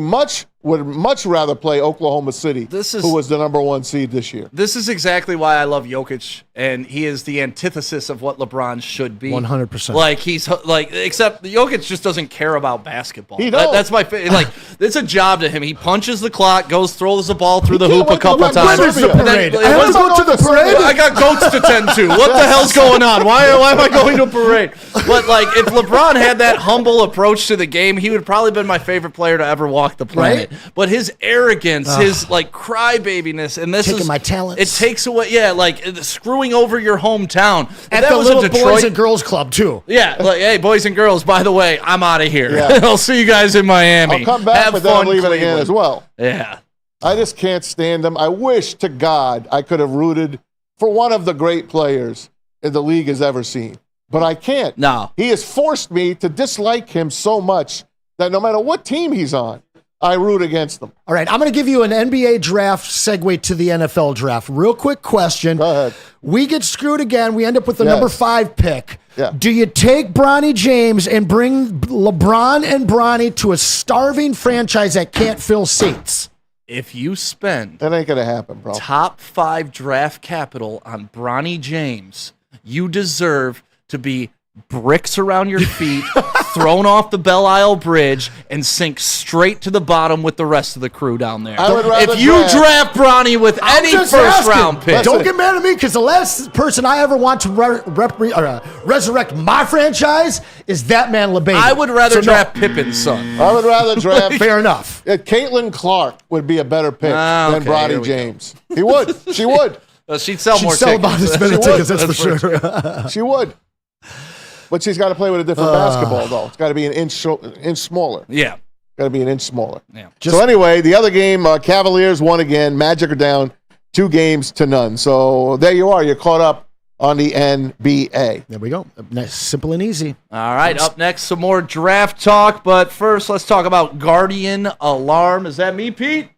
Speaker 4: would much rather play Oklahoma City, who was the number 1 seed this year.
Speaker 2: This is exactly why I love Jokic, and he is the antithesis of what LeBron should be.
Speaker 5: 100%.
Speaker 2: Like, he's like, except Jokic just doesn't care about basketball.
Speaker 4: He don't.
Speaker 2: That's my like. It's a job to him. He punches the clock, throws the ball through the hoop a couple times.
Speaker 5: Where's the parade?
Speaker 2: I
Speaker 5: want to go to the parade.
Speaker 2: I got goats to tend to. What the hell's going on? Why am I going to a parade? But like, if LeBron had that humble approach to the game, he would probably been my favorite player to ever walk the planet. Right? But his arrogance, his like crybabiness, and this
Speaker 5: taking
Speaker 2: is
Speaker 5: my talents.
Speaker 2: It takes away, like screwing over your hometown.
Speaker 5: At
Speaker 2: that
Speaker 5: the
Speaker 2: was
Speaker 5: little
Speaker 2: Detroit,
Speaker 5: Boys and Girls Club too.
Speaker 2: Yeah, like, hey, boys and girls. By the way, I'm out of here.
Speaker 4: Yeah.
Speaker 2: I'll see you guys in Miami.
Speaker 4: I'll come back,
Speaker 2: Have
Speaker 4: but then I'm
Speaker 2: fun,
Speaker 4: leaving again
Speaker 2: Cleveland.
Speaker 4: as well.
Speaker 2: Yeah,
Speaker 4: I just can't stand him. I wish to God I could have rooted for one of the great players the league has ever seen. But I can't.
Speaker 2: No.
Speaker 4: He has forced me to dislike him so much that no matter what team he's on, I root against them.
Speaker 5: All right, I'm going to give you an NBA draft segue to the NFL draft. Real quick question.
Speaker 4: Go ahead.
Speaker 5: We get screwed again. We end up with the number 5 pick.
Speaker 4: Yeah.
Speaker 5: Do you take Bronny James and bring LeBron and Bronny to a starving franchise that can't fill seats?
Speaker 2: if you spend
Speaker 4: that ain't gonna happen, bro.
Speaker 2: Top 5 draft capital on Bronny James, you deserve to be bricks around your feet, thrown off the Belle Isle Bridge, and sink straight to the bottom with the rest of the crew down there. If you draft Bronny with any first-round pick.
Speaker 5: Don't get mad at me, because the last person I ever want to resurrect my franchise is that man LeBay.
Speaker 2: I would rather draft Pippen's son.
Speaker 4: I would rather draft.
Speaker 5: Fair enough.
Speaker 4: Caitlin Clark would be a better pick than Bronny James. He would. She would.
Speaker 2: She'd sell more tickets.
Speaker 5: She'd sell about as many tickets, that's for sure.
Speaker 4: She would. But she's got to play with a different basketball, though. It's got to be an inch smaller.
Speaker 2: Yeah.
Speaker 4: Got to be an inch smaller.
Speaker 2: Yeah.
Speaker 4: So anyway, the other game, Cavaliers won again. Magic are down 2-0. So there you are. You're caught up on the NBA.
Speaker 5: There we go. Nice, simple and easy.
Speaker 2: All right, up next, some more draft talk. But first, let's talk about Guardian Alarm. Is that me, Pete?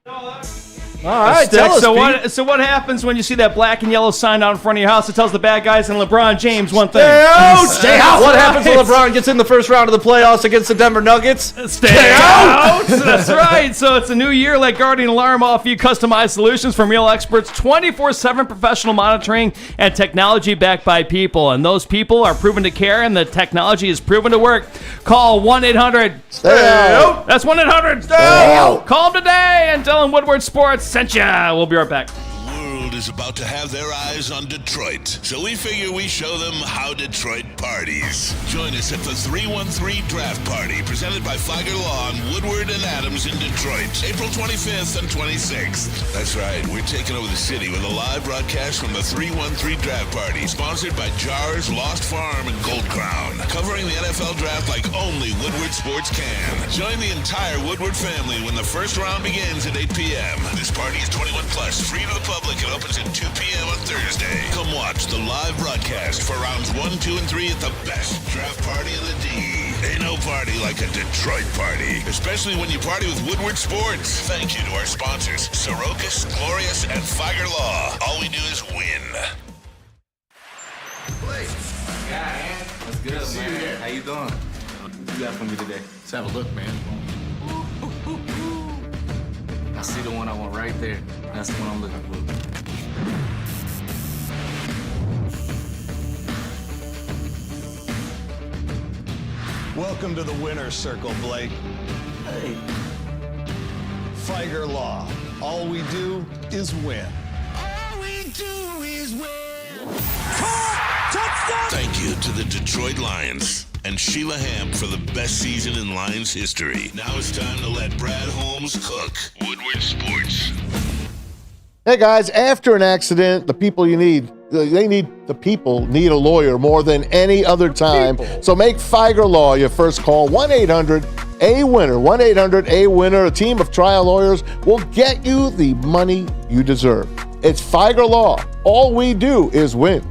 Speaker 2: All right, tell us,
Speaker 8: so what happens when you see that black and yellow sign out in front of your house? It tells the bad guys and LeBron James one thing.
Speaker 2: Stay out! What happens when LeBron gets in the first round of the playoffs against the Denver Nuggets?
Speaker 8: Stay out! That's right. So it's a new year. Let Guardian Alarm offer you customized solutions from real experts, 24/7 professional monitoring, and technology backed by people. And those people are proven to care, and the technology is proven to work. Call 1-800-STAY-OUT. That's 1-800-STAY-OUT. Call them today and tell them Woodward Sports sent ya. We'll be right back.
Speaker 1: World is about to have their eyes on Detroit, so we figure we show them how Detroit parties. Join us at the 313 Draft Party, presented by Flagger Law on Woodward and Adams in Detroit, April 25th and 26th. That's right, we're taking over the city with a live broadcast from the 313 Draft Party, sponsored by Jars, Lost Farm, and Gold Crown, covering the NFL Draft like only Woodward Sports can. Join the entire Woodward family when the first round begins at 8 p.m. This party is 21 plus, free to the public, and opens at 2 p.m. on Thursday. Come watch the live broadcast for rounds 1, 2, and 3 at the best draft party in the D. Ain't no party like a Detroit party, especially when you party with Woodward Sports. Thank you to our sponsors, Sorokas, Glorious, and Flagger Law. All we do is win.
Speaker 9: What's good, man? How you doing? What you got for me today? Let's have a look, man. I see the one I want right there. That's the one I'm looking for.
Speaker 10: Welcome to the winner's circle, Blake.
Speaker 9: Hey.
Speaker 10: Flagger Law. All we do is win.
Speaker 1: All we do is win. Touchdown! Thank you to the Detroit Lions and Sheila Hamp for the best season in Lions history. Now it's time to let Brad Holmes cook. Woodward Sports.
Speaker 4: Hey guys, after an accident, the people need a lawyer more than any other time. So make Flagger Law your first call. 1-800-A-WINNER. 1-800-A-WINNER. A team of trial lawyers will get you the money you deserve. It's Flagger Law. All we do is win.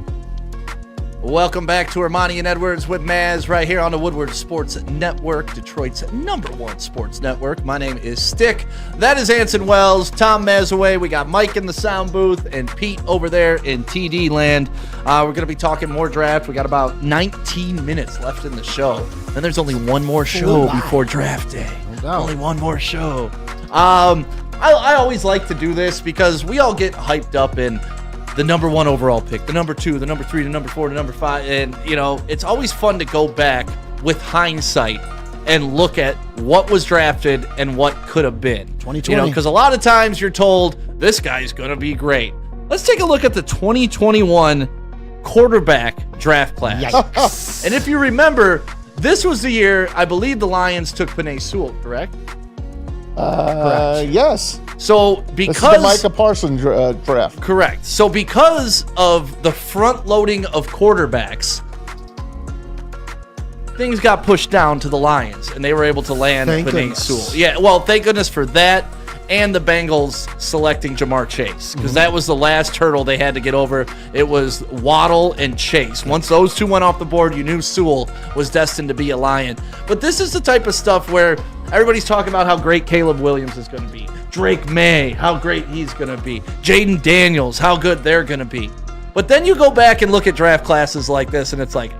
Speaker 2: Welcome back to Ermanni and Edwards with Maz right here on the Woodward Sports Network, Detroit's #1 sports network. My name is Stick. That is Anson Wells, Tom Mazaway. We got Mike in the sound booth and Pete over there in TD land. We're going to be talking more draft. We got about 19 minutes left in the show. And there's only one more show before draft day. Only one more show. I always like to do this because we all get hyped up in the #1 overall pick, the #2, the #3, the #4, the #5. And, it's always fun to go back with hindsight and look at what was drafted and what could have been.
Speaker 5: 2020.
Speaker 2: Because a lot of times you're told, this guy's going to be great. Let's take a look at the 2021 quarterback draft class.
Speaker 5: Yikes.
Speaker 2: And if you remember, this was the year, I believe the Lions took Penei Sewell, correct?
Speaker 4: Yes.
Speaker 2: So because
Speaker 4: this is the Micah Parsons draft.
Speaker 2: Correct. So because of the front loading of quarterbacks, things got pushed down to the Lions, and they were able to land Penei Sewell. Yeah, well, thank goodness for that, and the Bengals selecting Jamar Chase, because that was the last hurdle they had to get over. It was Waddle and Chase. Once those two went off the board, you knew Sewell was destined to be a Lion. But this is the type of stuff where everybody's talking about how great Caleb Williams is going to be. Drake May, how great he's going to be. Jaden Daniels, how good they're going to be. But then you go back and look at draft classes like this, and it's like,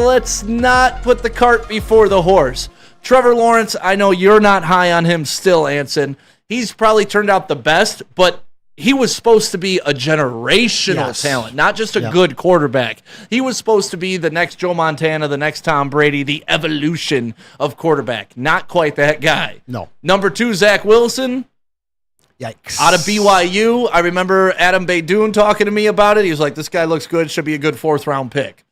Speaker 2: let's not put the cart before the horse. Trevor Lawrence, I know you're not high on him still, Anson. He's probably turned out the best, but he was supposed to be a generational talent, not just a good quarterback. He was supposed to be the next Joe Montana, the next Tom Brady, the evolution of quarterback. Not quite that guy.
Speaker 5: No.
Speaker 2: Number 2, Zach Wilson.
Speaker 5: Yikes.
Speaker 2: Out of BYU. I remember Adam Baydoun talking to me about it. He was like, this guy looks good, should be a good 4th-round pick.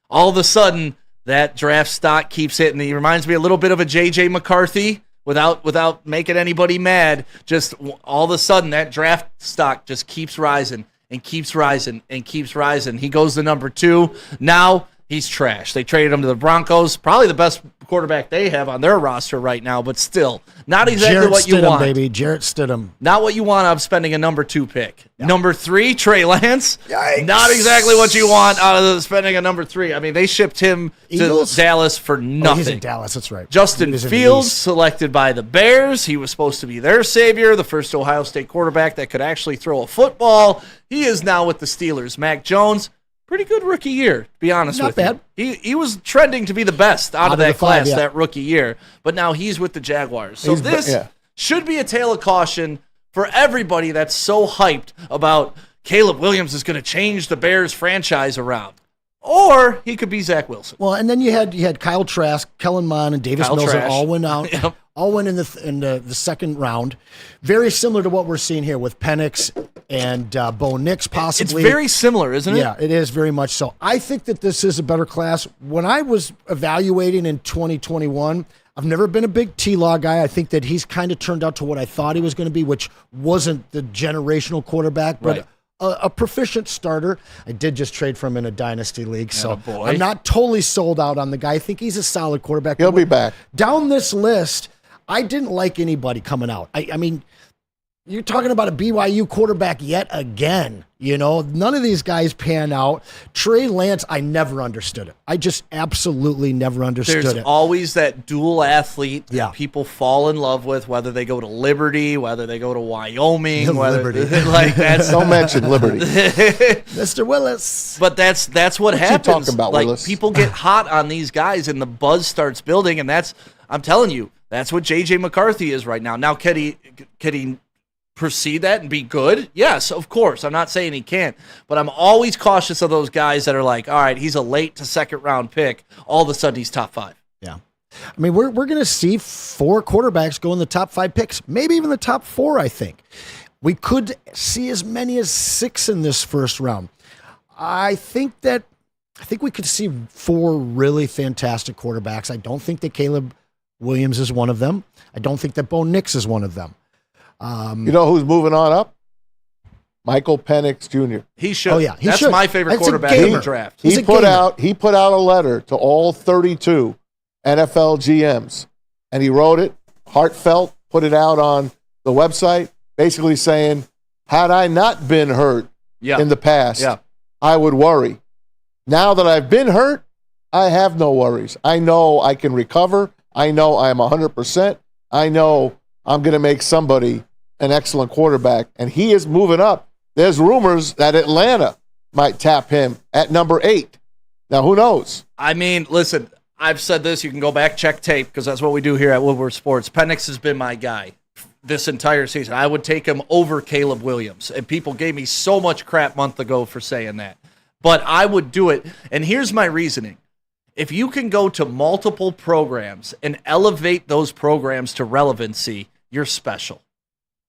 Speaker 2: All of a sudden, that draft stock keeps hitting. He reminds me a little bit of a J.J. McCarthy. Without making anybody mad, just all of a sudden that draft stock just keeps rising and keeps rising and keeps rising. He goes to number 2. Now he's trash. They traded him to the Broncos, probably the best quarterback they have on their roster right now, but still not exactly what you want.
Speaker 5: Baby. Jarrett Stidham.
Speaker 2: Not what you want out of spending a number 2 pick. Yeah. Number 3, Trey Lance.
Speaker 5: Yikes.
Speaker 2: Not exactly what you want out of spending a number 3. I mean, they shipped him to Dallas for nothing.
Speaker 5: Oh, he's in Dallas, that's right.
Speaker 2: Justin Fields, selected by the Bears. He was supposed to be their savior, the first Ohio State quarterback that could actually throw a football. He is now with the Steelers. Mac Jones, pretty good rookie year, to be honest with
Speaker 5: you.
Speaker 2: He was trending to be the best out of that class that rookie year, but now he's with the Jaguars. So this should be a tale of caution for everybody that's so hyped about Caleb Williams is going to change the Bears franchise around. Or he could be Zach Wilson.
Speaker 5: Well, and then you had Kyle Trask, Kellen Mond, and Davis Mills that all went out.
Speaker 2: Yep.
Speaker 5: All went in the second round. Very similar to what we're seeing here with Penix and Bo Nix possibly.
Speaker 2: It's very similar, isn't it?
Speaker 5: Yeah, it is very much so. I think that this is a better class. When I was evaluating in 2021, I've never been a big T-Law guy. I think that he's kind of turned out to what I thought he was going to be, which wasn't the generational quarterback, but a proficient starter. I did just trade for him in a dynasty league, so I'm not totally sold out on the guy. I think he's a solid quarterback.
Speaker 4: He'll be back.
Speaker 5: Down this list, I didn't like anybody coming out. I mean, you're talking about a BYU quarterback yet again. You know, none of these guys pan out. Trey Lance, I never understood it. I just absolutely never understood
Speaker 2: There's
Speaker 5: it.
Speaker 2: always that dual athlete that people fall in love with, whether they go to Liberty, whether they go to Wyoming,
Speaker 5: Liberty.
Speaker 2: Like that's
Speaker 4: Don't mention Liberty.
Speaker 5: Mr. Willis.
Speaker 2: But that's what happens.
Speaker 4: You talking about,
Speaker 2: like
Speaker 4: Willis?
Speaker 2: people get hot on these guys and the buzz starts building, and I'm telling you, that's what J.J. McCarthy is right now. Now, could he proceed that and be good? Yes, of course. I'm not saying he can't, but I'm always cautious of those guys that are like, all right, he's a late to second round pick. All of a sudden, he's top 5.
Speaker 5: Yeah. I mean, we're going to see 4 quarterbacks go in the top 5 picks, maybe even the top 4, I think. We could see as many as 6 in this first round. I think we could see 4 really fantastic quarterbacks. I don't think that Caleb Williams is one of them. I don't think that Bo Nix is one of them.
Speaker 4: You know who's moving on up? Michael Penix Jr.
Speaker 2: He should.
Speaker 5: Oh, yeah.
Speaker 2: That's
Speaker 5: should.
Speaker 2: my favorite
Speaker 5: That's
Speaker 2: quarterback in the draft.
Speaker 4: He put out a letter to all 32 NFL GMs, and he wrote it heartfelt, put it out on the website, basically saying, had I not been hurt in the past, I would worry. Now that I've been hurt, I have no worries. I know I can recover. I know I'm 100%. I know I'm going to make somebody an excellent quarterback, and he is moving up. There's rumors that Atlanta might tap him at number 8. Now, who knows?
Speaker 2: I mean, listen, I've said this. You can go back, check tape, because that's what we do here at Woodward Sports. Penix has been my guy this entire season. I would take him over Caleb Williams, and people gave me so much crap a month ago for saying that. But I would do it, and here's my reasoning. If you can go to multiple programs and elevate those programs to relevancy, you're special.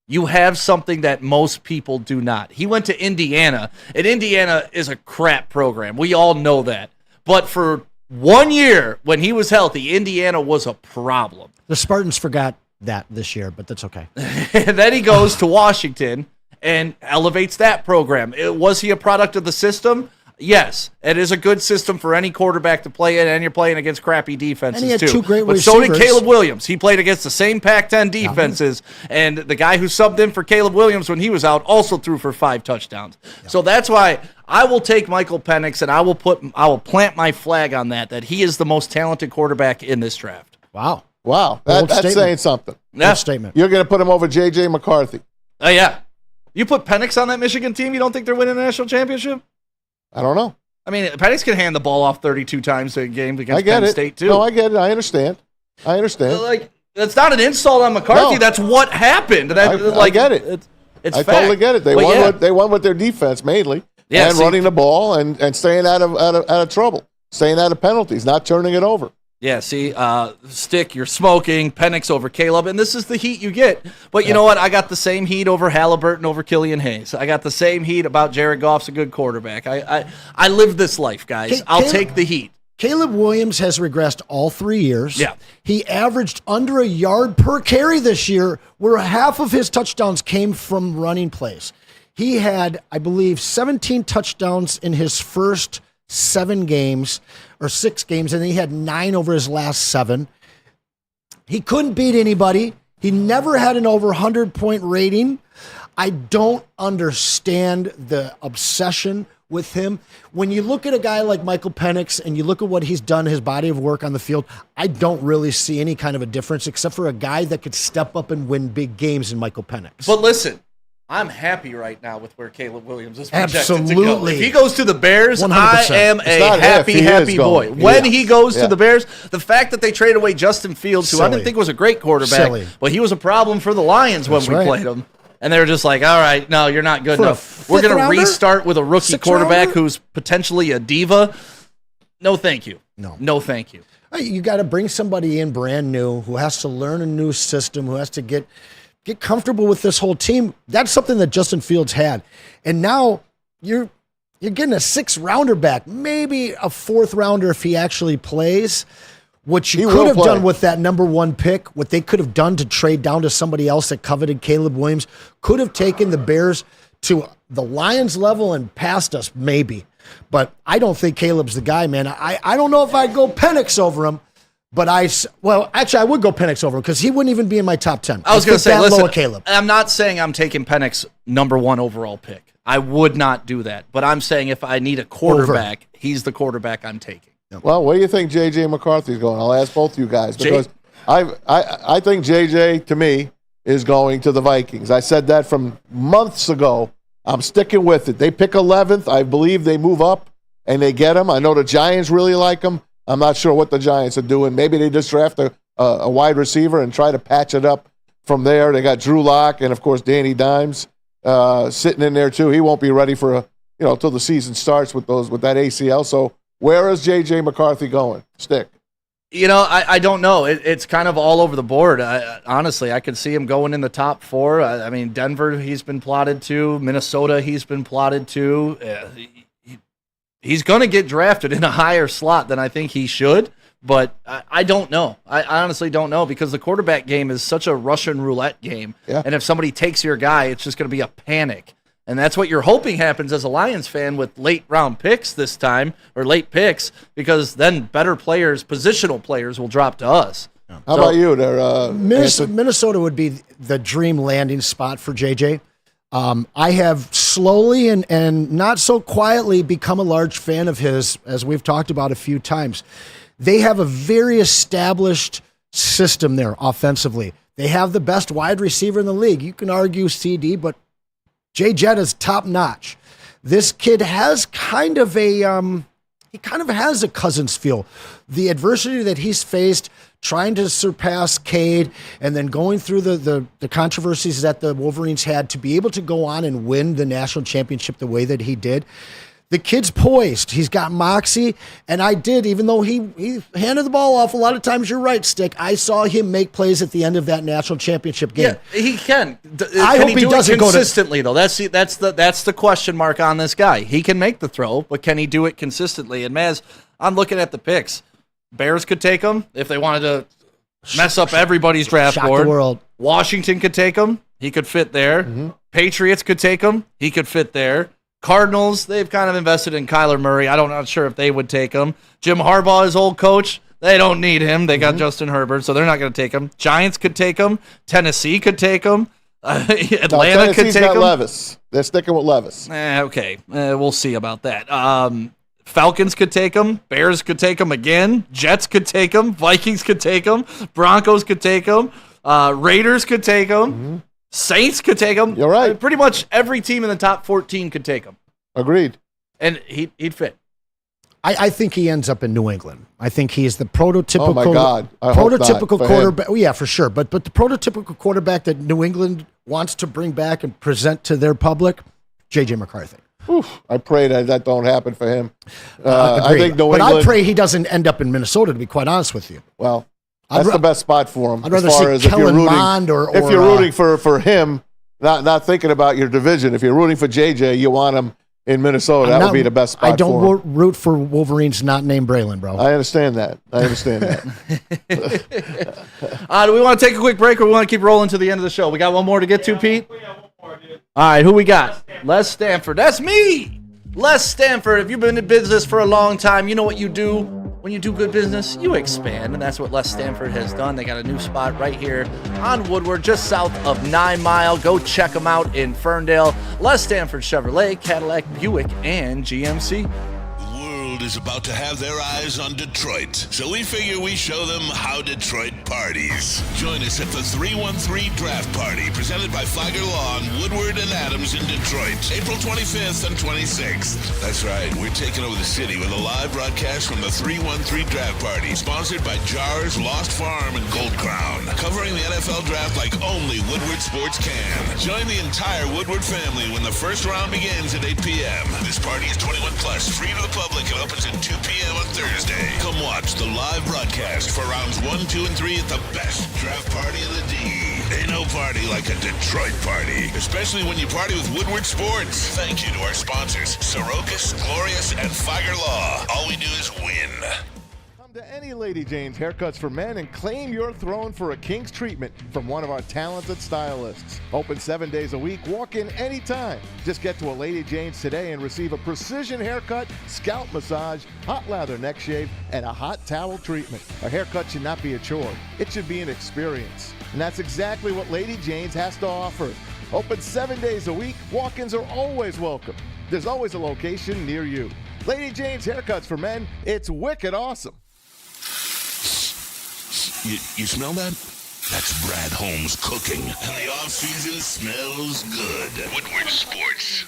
Speaker 2: You have something that most people do not. He went to Indiana, and Indiana is a crap program. We all know that. But for 1 year, when he was healthy, Indiana was a problem.
Speaker 5: The Spartans forgot that this year, but that's okay.
Speaker 2: And then he goes to Washington and elevates that program. Was he a product of the system? Yes, it is a good system for any quarterback to play in, and you're playing against crappy defenses,
Speaker 5: and he had
Speaker 2: too.
Speaker 5: 2 great
Speaker 2: but
Speaker 5: receivers.
Speaker 2: So did Caleb Williams. He played against the same Pac-10 defenses, and the guy who subbed in for Caleb Williams when he was out also threw for 5 touchdowns. Yeah. So that's why I will take Michael Penix, and I will plant my flag on that he is the most talented quarterback in this draft.
Speaker 5: Wow.
Speaker 4: That's saying something.
Speaker 2: Yeah.
Speaker 5: Statement.
Speaker 4: You're going to put him over J.J. McCarthy.
Speaker 2: Oh, yeah. You put Penix on that Michigan team, you don't think they're winning the national championship?
Speaker 4: I don't know.
Speaker 2: I mean, Penix can hand the ball off 32 times a game against Penn State, too.
Speaker 4: No, I get it. I understand. Like,
Speaker 2: that's not an insult on McCarthy.
Speaker 4: No.
Speaker 2: That's what happened.
Speaker 4: I get it.
Speaker 2: It's
Speaker 4: I
Speaker 2: fact.
Speaker 4: totally get it. They won with their defense mainly, running the ball and staying out of trouble, staying out of penalties, not turning it over.
Speaker 2: Yeah, see, Stick, you're smoking, Penix over Caleb, and this is the heat you get. But you know what? I got the same heat over Halliburton over Killian Hayes. I got the same heat about Jared Goff's a good quarterback. I live this life, guys. I'll take the heat.
Speaker 5: Caleb Williams has regressed all 3 years.
Speaker 2: Yeah.
Speaker 5: He averaged under a yard per carry this year, where half of his touchdowns came from running plays. He had, I believe, 17 touchdowns in his first 7 games or 6 games, and he had 9 over his last 7. He couldn't beat anybody. He never had an over 100-point rating. I don't understand the obsession with him. When you look at a guy like Michael Penix and you look at what he's done, his body of work on the field, I don't really see any kind of a difference except for a guy that could step up and win big games in Michael Penix.
Speaker 2: But listen, I'm happy right now with where Caleb Williams is projected to go.
Speaker 5: Absolutely.
Speaker 2: If he goes to the Bears,
Speaker 5: 100%.
Speaker 2: I am a happy boy. When he goes to the Bears, the fact that they traded away Justin Fields, who I didn't think was a great quarterback, but he was a problem for the Lions when we played him. And they were just like, all right, no, you're not good enough. We're going to restart with a rookie quarterback who's potentially a diva. No, thank you. No, thank you.
Speaker 5: You got to bring somebody in brand new who has to learn a new system, who has to get comfortable with this whole team. That's something that Justin Fields had. And now you're getting a 6th rounder back, maybe a 4th rounder if he actually plays. What you could have done with that number 1 pick, what they could have done to trade down to somebody else that coveted Caleb Williams, could have taken the Bears to the Lions level and past us, maybe. But I don't think Caleb's the guy, man. I don't know if I'd go Penix over him, but actually I would go Penix over him because he wouldn't even be in my top 10.
Speaker 2: I was going to say, listen,
Speaker 5: Caleb.
Speaker 2: I'm not saying I'm taking Penix number 1 overall pick. I would not do that. But I'm saying if I need a quarterback, he's the quarterback I'm taking.
Speaker 4: Well, where do you think J.J. McCarthy's going? I'll ask both you guys because I think J.J. to me is going to the Vikings. I said that from months ago. I'm sticking with it. They pick 11th. I believe they move up and they get him. I know the Giants really like him. I'm not sure what the Giants are doing. Maybe they just draft a wide receiver and try to patch it up from there. They got Drew Lock and, of course, Danny Dimes sitting in there too. He won't be ready for till the season starts with that ACL. So where is J.J. McCarthy going? Stick.
Speaker 2: I don't know. It's kind of all over the board. Honestly, I could see him going in the top 4. I mean, Denver, he's been plotted to. Minnesota, he's been plotted to. He's going to get drafted in a higher slot than I think he should, but I don't know. I honestly don't know because the quarterback game is such a Russian roulette game.
Speaker 4: Yeah.
Speaker 2: And if somebody takes your guy, it's just going to be a panic. And that's what you're hoping happens as a Lions fan with late round picks this time, or late picks, because then better players, positional players, will drop to us.
Speaker 4: How about you there?
Speaker 5: Minnesota would be the dream landing spot for JJ. I have slowly and not so quietly become a large fan of his, as we've talked about a few times. They have a very established system there offensively. They have the best wide receiver in the league. You can argue CD, but Jay Jett is top notch. This kid has kind of a Cousins feel. The adversity that he's faced, trying to surpass Cade, and then going through the controversies that the Wolverines had to be able to go on and win the national championship the way that he did. The kid's poised. He's got moxie, and even though he handed the ball off a lot of times, you're right, Stick. I saw him make plays at the end of that national championship game.
Speaker 2: Yeah, he can.
Speaker 5: I hope he doesn't
Speaker 2: consistently, though. That's the question mark on this guy. He can make the throw, but can he do it consistently? And Maz, I'm looking at the picks. Bears could take him if they wanted to mess up everybody's draft
Speaker 5: Shock
Speaker 2: board.
Speaker 5: the world.
Speaker 2: Washington could take him. He could fit there.
Speaker 4: Mm-hmm.
Speaker 2: Patriots could take him. He could fit there. Cardinals, they've kind of invested in Kyler Murray. I'm not sure if they would take him. Jim Harbaugh, his old coach, they don't need him. They got Justin Herbert, so they're not going to take him. Giants could take him. Tennessee could take him. Atlanta could take him.
Speaker 4: Levis. They're sticking with Levis.
Speaker 2: Okay, we'll see about that. Falcons could take him. Bears could take him again. Jets could take him. Vikings could take him. Broncos could take him. Raiders could take him.
Speaker 4: Mm-hmm.
Speaker 2: Saints could take him.
Speaker 4: You're right.
Speaker 2: Pretty much every team in the top 14 could take him.
Speaker 4: Agreed.
Speaker 2: And he'd fit.
Speaker 5: I think he ends up in New England. I think he's the prototypical.
Speaker 4: Oh my God! I hope not
Speaker 5: prototypical
Speaker 4: for
Speaker 5: quarterback.
Speaker 4: him.
Speaker 5: Oh, yeah, for sure. But the prototypical quarterback that New England wants to bring back and present to their public, J.J. McCarthy.
Speaker 4: Oof, I pray that don't happen for him. I think New England.
Speaker 5: I pray he doesn't end up in Minnesota. To be quite honest with you.
Speaker 4: Well, that's the best spot for him.
Speaker 5: I'd rather
Speaker 4: as far
Speaker 5: see
Speaker 4: as if you're
Speaker 5: Kellen
Speaker 4: rooting,
Speaker 5: Mond or
Speaker 4: if you're rooting for him, not thinking about your division. If you're rooting for JJ, you want him in Minnesota. That would be the best spot.
Speaker 5: I don't
Speaker 4: for him.
Speaker 5: root for Wolverines not named Braylon, bro.
Speaker 4: I understand that.
Speaker 2: Do we want to take a quick break, or we want to keep rolling to the end of the show? We got one more to get to, Pete. All right, who we got? Les Stanford. That's me. Les Stanford. If you've been in business for a long time, you know what you do. When you do good business, you expand, and that's what Les Stanford has done. They got a new spot right here on Woodward, just south of 9 Mile. Go check them out in Ferndale. Les Stanford Chevrolet, Cadillac, Buick, and GMC.
Speaker 1: Is about to have their eyes on Detroit, so we figure we show them how Detroit parties. Join us at the 313 Draft Party, presented by Flagger Law on Woodward and Adams in Detroit, April 25th and 26th. That's right, we're taking over the city with a live broadcast from the 313 Draft Party, sponsored by Jars, Lost Farm, and Gold Crown, covering the NFL Draft like only Woodward Sports can. Join the entire Woodward family when the first round begins at 8 p.m. This party is 21 plus, free to the public, and opens at 2 p.m. on Thursday. Come watch the live broadcast for rounds 1, 2, and 3 at the best draft party in the D. Ain't no party like a Detroit party, especially when you party with Woodward Sports. Thank you to our sponsors, Sorokas, Glorious, and Flagger Law. All we do is win.
Speaker 4: To any Lady Jane's Haircuts for Men and claim your throne for a king's treatment from one of our talented stylists. Open 7 days a week. Walk in anytime. Just get to a Lady Jane's today and receive a precision haircut, scalp massage, hot lather neck shave, and a hot towel treatment. A haircut should not be a chore. It should be an experience. And that's exactly what Lady Jane's has to offer. Open 7 days a week. Walk-ins are always welcome. There's always a location near you. Lady Jane's Haircuts for Men. It's wicked awesome.
Speaker 1: You smell that? That's Brad Holmes cooking. And the off-season smells good. Woodward Sports.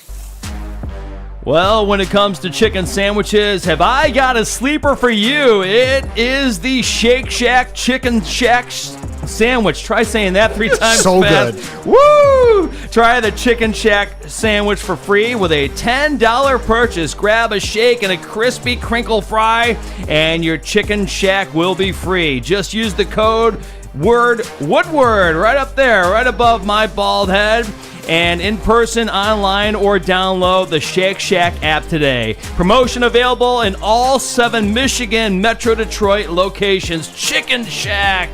Speaker 8: Well, when it comes to chicken sandwiches, have I got a sleeper for you? It is the Shake Shack Chicken Shack sandwich. Try saying that 3 times
Speaker 5: so
Speaker 8: fast.
Speaker 5: Good.
Speaker 8: Woo! Try the Chicken Shack sandwich for free with a $10 purchase. Grab a shake and a crispy crinkle fry, and your Chicken Shack will be free. Just use the code Woodward right up there, right above my bald head. And in person, online, or download the Shake Shack app today. Promotion available in all 7 Michigan Metro Detroit locations. Chicken Shack.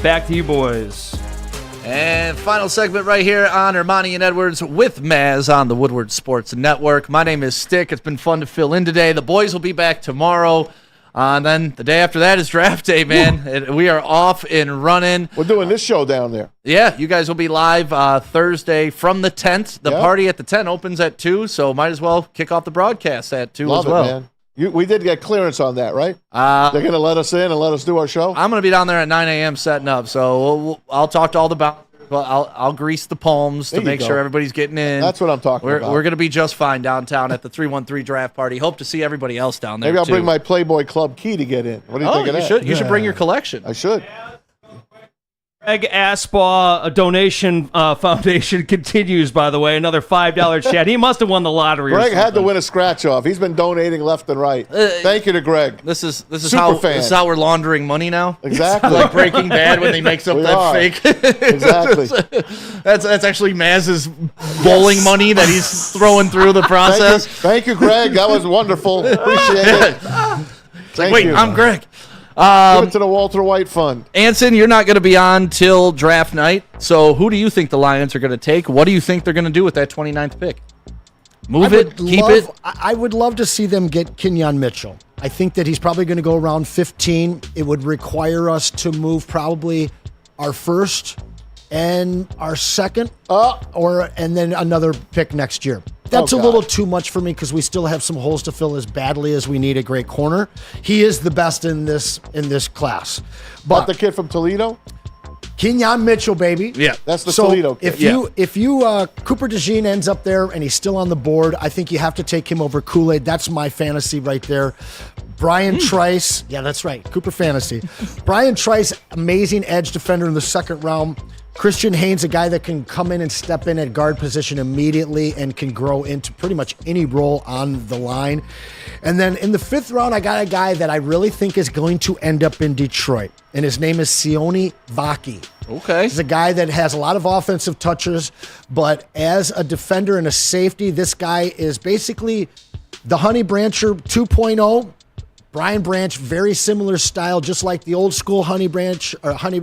Speaker 8: Back to you, boys.
Speaker 2: And final segment right here on Ermanni and Edwards with Maz on the Woodward Sports Network. My name is Stick. It's been fun to fill in today. The boys will be back tomorrow. And then the day after that is draft day, man. We are off and running.
Speaker 4: We're doing this show down there.
Speaker 2: Yeah, you guys will be live Thursday from the tent. The party at the tent opens at 2, so might as well kick off the broadcast at 2
Speaker 4: Love
Speaker 2: as well.
Speaker 4: It, man. We did get clearance on that, right? They're going to let us in and let us do our show?
Speaker 2: I'm going to be down there at 9 a.m. setting up, so I'll talk to all the bouncers. Well, I'll grease the palms to make sure everybody's getting in.
Speaker 4: That's what I'm talking about.
Speaker 2: We're going to be just fine downtown at the 313 draft party. Hope to see everybody else down there.
Speaker 4: Maybe I'll bring my Playboy Club key to get in. What do you think of that?
Speaker 2: You should bring your collection.
Speaker 4: I should.
Speaker 8: Greg Aspaw, a donation foundation continues, by the way. Another $5 chat. He must have won the lottery.
Speaker 4: Greg had to win a scratch off. He's been donating left and right. Thank you to Greg.
Speaker 2: This is how we're laundering money now.
Speaker 4: Exactly.
Speaker 2: Like Breaking Bad when they make up that fake.
Speaker 4: Exactly.
Speaker 2: That's actually Maz's bowling money that he's throwing through the process.
Speaker 4: Thank you, Greg. That was wonderful. Appreciate it.
Speaker 2: Wait, I'm Greg.
Speaker 4: Give it to the Walter White Fund.
Speaker 2: Anson, you're not going to be on till draft night. So who do you think the Lions are going to take? What do you think they're going to do with that 29th pick? Keep it?
Speaker 5: I would love to see them get Kenyon Mitchell. I think that he's probably going to go around 15. It would require us to move probably our first and our second, and then another pick next year. That's a little too much for me because we still have some holes to fill as badly as we need a great corner. He is the best in this class.
Speaker 4: But the kid from Toledo?
Speaker 5: Kenyon Mitchell, baby.
Speaker 2: Yeah,
Speaker 4: that's the
Speaker 5: so
Speaker 4: Toledo kid.
Speaker 5: If you Cooper DeJean ends up there and he's still on the board, I think you have to take him over Kool-Aid. That's my fantasy right there. Brian Trice, yeah, that's right, Cooper fantasy. Brian Trice, amazing edge defender in the second round. Christian Haynes, a guy that can come in and step in at guard position immediately and can grow into pretty much any role on the line. And then in the 5th round, I got a guy that I really think is going to end up in Detroit, and his name is Sione Vaki.
Speaker 2: Okay.
Speaker 5: He's a guy that has a lot of offensive touches, but as a defender and a safety, this guy is basically the Honey Brancher 2.0. Brian Branch, very similar style, just like the old school Honey Branch or Honey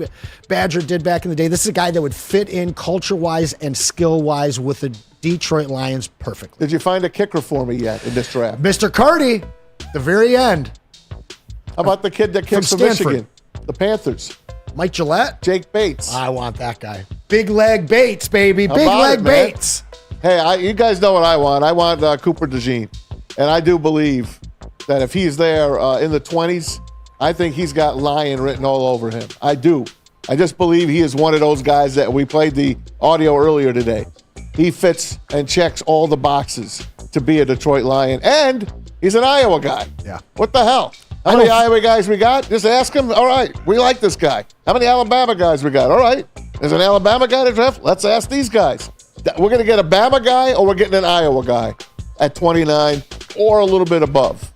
Speaker 5: Badger did back in the day. This is a guy that would fit in culture-wise and skill-wise with the Detroit Lions perfectly.
Speaker 4: Did you find a kicker for me yet in this draft?
Speaker 5: Mr. Carty, the very end.
Speaker 4: How about the kid that kicks for Michigan? The Panthers.
Speaker 5: Mike Gillette?
Speaker 4: Jake Bates.
Speaker 5: I want that guy. Big leg Bates, baby. Big leg Bates.
Speaker 4: Hey, you guys know what I want. I want Cooper DeJean. And I do believe that if he's there in the 20s, I think he's got Lion written all over him. I do. I just believe he is one of those guys that we played the audio earlier today. He fits and checks all the boxes to be a Detroit Lion. And he's an Iowa guy.
Speaker 5: Yeah.
Speaker 4: What the hell? How many Iowa guys we got? Just ask him. All right, we like this guy. How many Alabama guys we got? All right. There's an Alabama guy to draft. Let's ask these guys. We're going to get a Bama guy or we're getting an Iowa guy at 29 or a little bit above.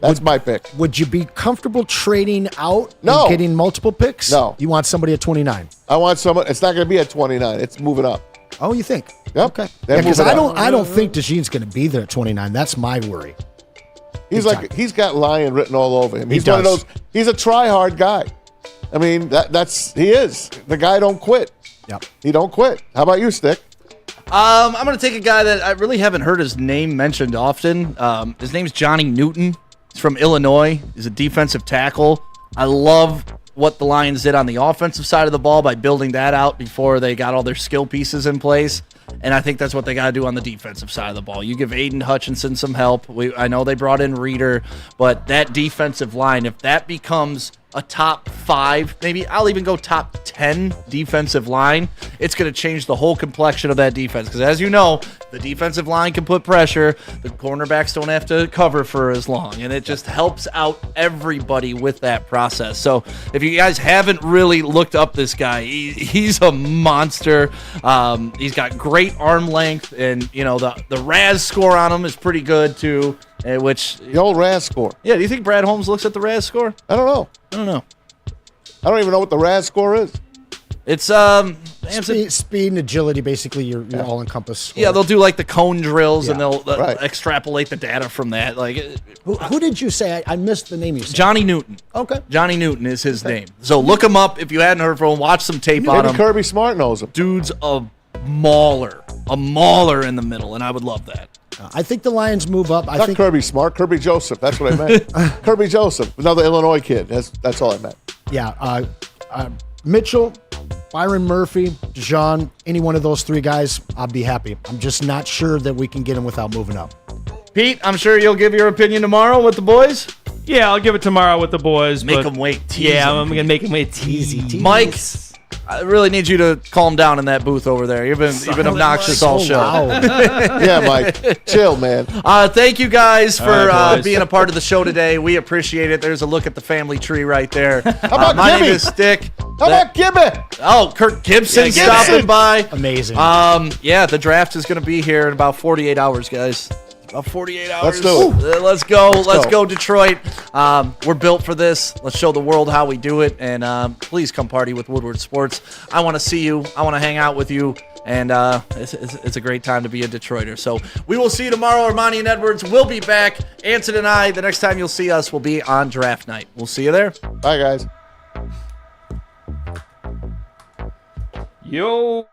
Speaker 4: That's my pick.
Speaker 5: Would you be comfortable trading out
Speaker 4: No.
Speaker 5: and getting multiple picks?
Speaker 4: No.
Speaker 5: You want somebody at 29?
Speaker 4: I want someone. It's not going to be at 29. It's moving up.
Speaker 5: Oh, you think?
Speaker 4: Yep.
Speaker 5: Okay.
Speaker 4: They're
Speaker 5: Because
Speaker 4: moving
Speaker 5: I
Speaker 4: up.
Speaker 5: don't think DeJean's going to be there at 29. That's my worry.
Speaker 4: He's got Lion written all over him.
Speaker 5: He
Speaker 4: He's one of
Speaker 5: does.
Speaker 4: those. He's a try-hard guy. I mean, he is. The guy don't quit.
Speaker 5: Yep.
Speaker 4: He don't quit. How about you, Stick?
Speaker 2: I'm going to take a guy that I really haven't heard his name mentioned often. His name's Johnny Newton. He's from Illinois. He's a defensive tackle. I love what the Lions did on the offensive side of the ball by building that out before they got all their skill pieces in place. And I think that's what they got to do on the defensive side of the ball. You give Aiden Hutchinson some help. I know they brought in Reeder, but that defensive line, if that becomes a top 5, maybe I'll even go top 10 defensive line, it's going to change the whole complexion of that defense. Because as you know, the defensive line can put pressure. The cornerbacks don't have to cover for as long. And it just helps out everybody with that process. So if you guys haven't really looked up this guy, he's a monster. He's got great arm length. And, you know, the RAS score on him is pretty good, too. The
Speaker 4: old RAS score.
Speaker 2: Yeah, do you think Brad Holmes looks at the RAS score?
Speaker 4: I don't know.
Speaker 2: I don't know.
Speaker 4: I don't even know what the RAS score is.
Speaker 2: It's
Speaker 5: speed and agility, basically your all-encompass score.
Speaker 2: Yeah, they'll do like the cone drills
Speaker 5: Yeah.
Speaker 2: and they'll
Speaker 5: Right.
Speaker 2: extrapolate the data from that.
Speaker 5: Who did you say? I missed the name you said.
Speaker 2: Johnny Newton.
Speaker 5: Okay.
Speaker 2: Johnny Newton is his name. So look him up if you hadn't heard from him. Watch some tape on
Speaker 4: Maybe
Speaker 2: him.
Speaker 4: Kirby Smart knows him.
Speaker 2: Dude's a mauler in the middle, and I would love that.
Speaker 5: I think the Lions move up.
Speaker 4: Not Kirby Smart, Kirby Joseph. That's what I meant. Kirby Joseph, another Illinois kid. That's all I meant.
Speaker 5: Yeah. Mitchell, Byron Murphy, Jean, any one of those 3 guys, I'll be happy. I'm just not sure that we can get him without moving up.
Speaker 2: Pete, I'm sure you'll give your opinion tomorrow with the boys.
Speaker 8: Yeah, I'll give it tomorrow with the boys.
Speaker 2: Make
Speaker 8: but-
Speaker 2: them wait.
Speaker 8: Yeah, I'm going to make them wait. Teasy.
Speaker 2: Mike, I really need you to calm down in that booth over there. You've been obnoxious all show.
Speaker 4: Yeah, Mike. Chill, man.
Speaker 2: Thank you guys for
Speaker 4: All right, boys.
Speaker 2: being a part of the show today. We appreciate it. There's a look at the family tree right there. How
Speaker 4: about
Speaker 2: my name
Speaker 4: Gibby?
Speaker 2: is Stick.
Speaker 4: How about Gibby?
Speaker 2: Oh, Kirk Gibson
Speaker 4: Yeah,
Speaker 2: stopping by.
Speaker 5: Amazing.
Speaker 2: Yeah, the draft is going to be here in about 48 hours, guys. About 48 hours.
Speaker 4: Let's do it.
Speaker 2: Let's go. Let's
Speaker 4: go.
Speaker 2: go, Detroit. We're built for this. Let's show the world how we do it. And please come party with Woodward Sports. I want to see you. I want to hang out with you. And it's a great time to be a Detroiter. So we will see you tomorrow. Ermanni and Edwards will be back. Anson and I, the next time you'll see us, will be on draft night. We'll see you there.
Speaker 4: Bye, guys.
Speaker 8: Yo.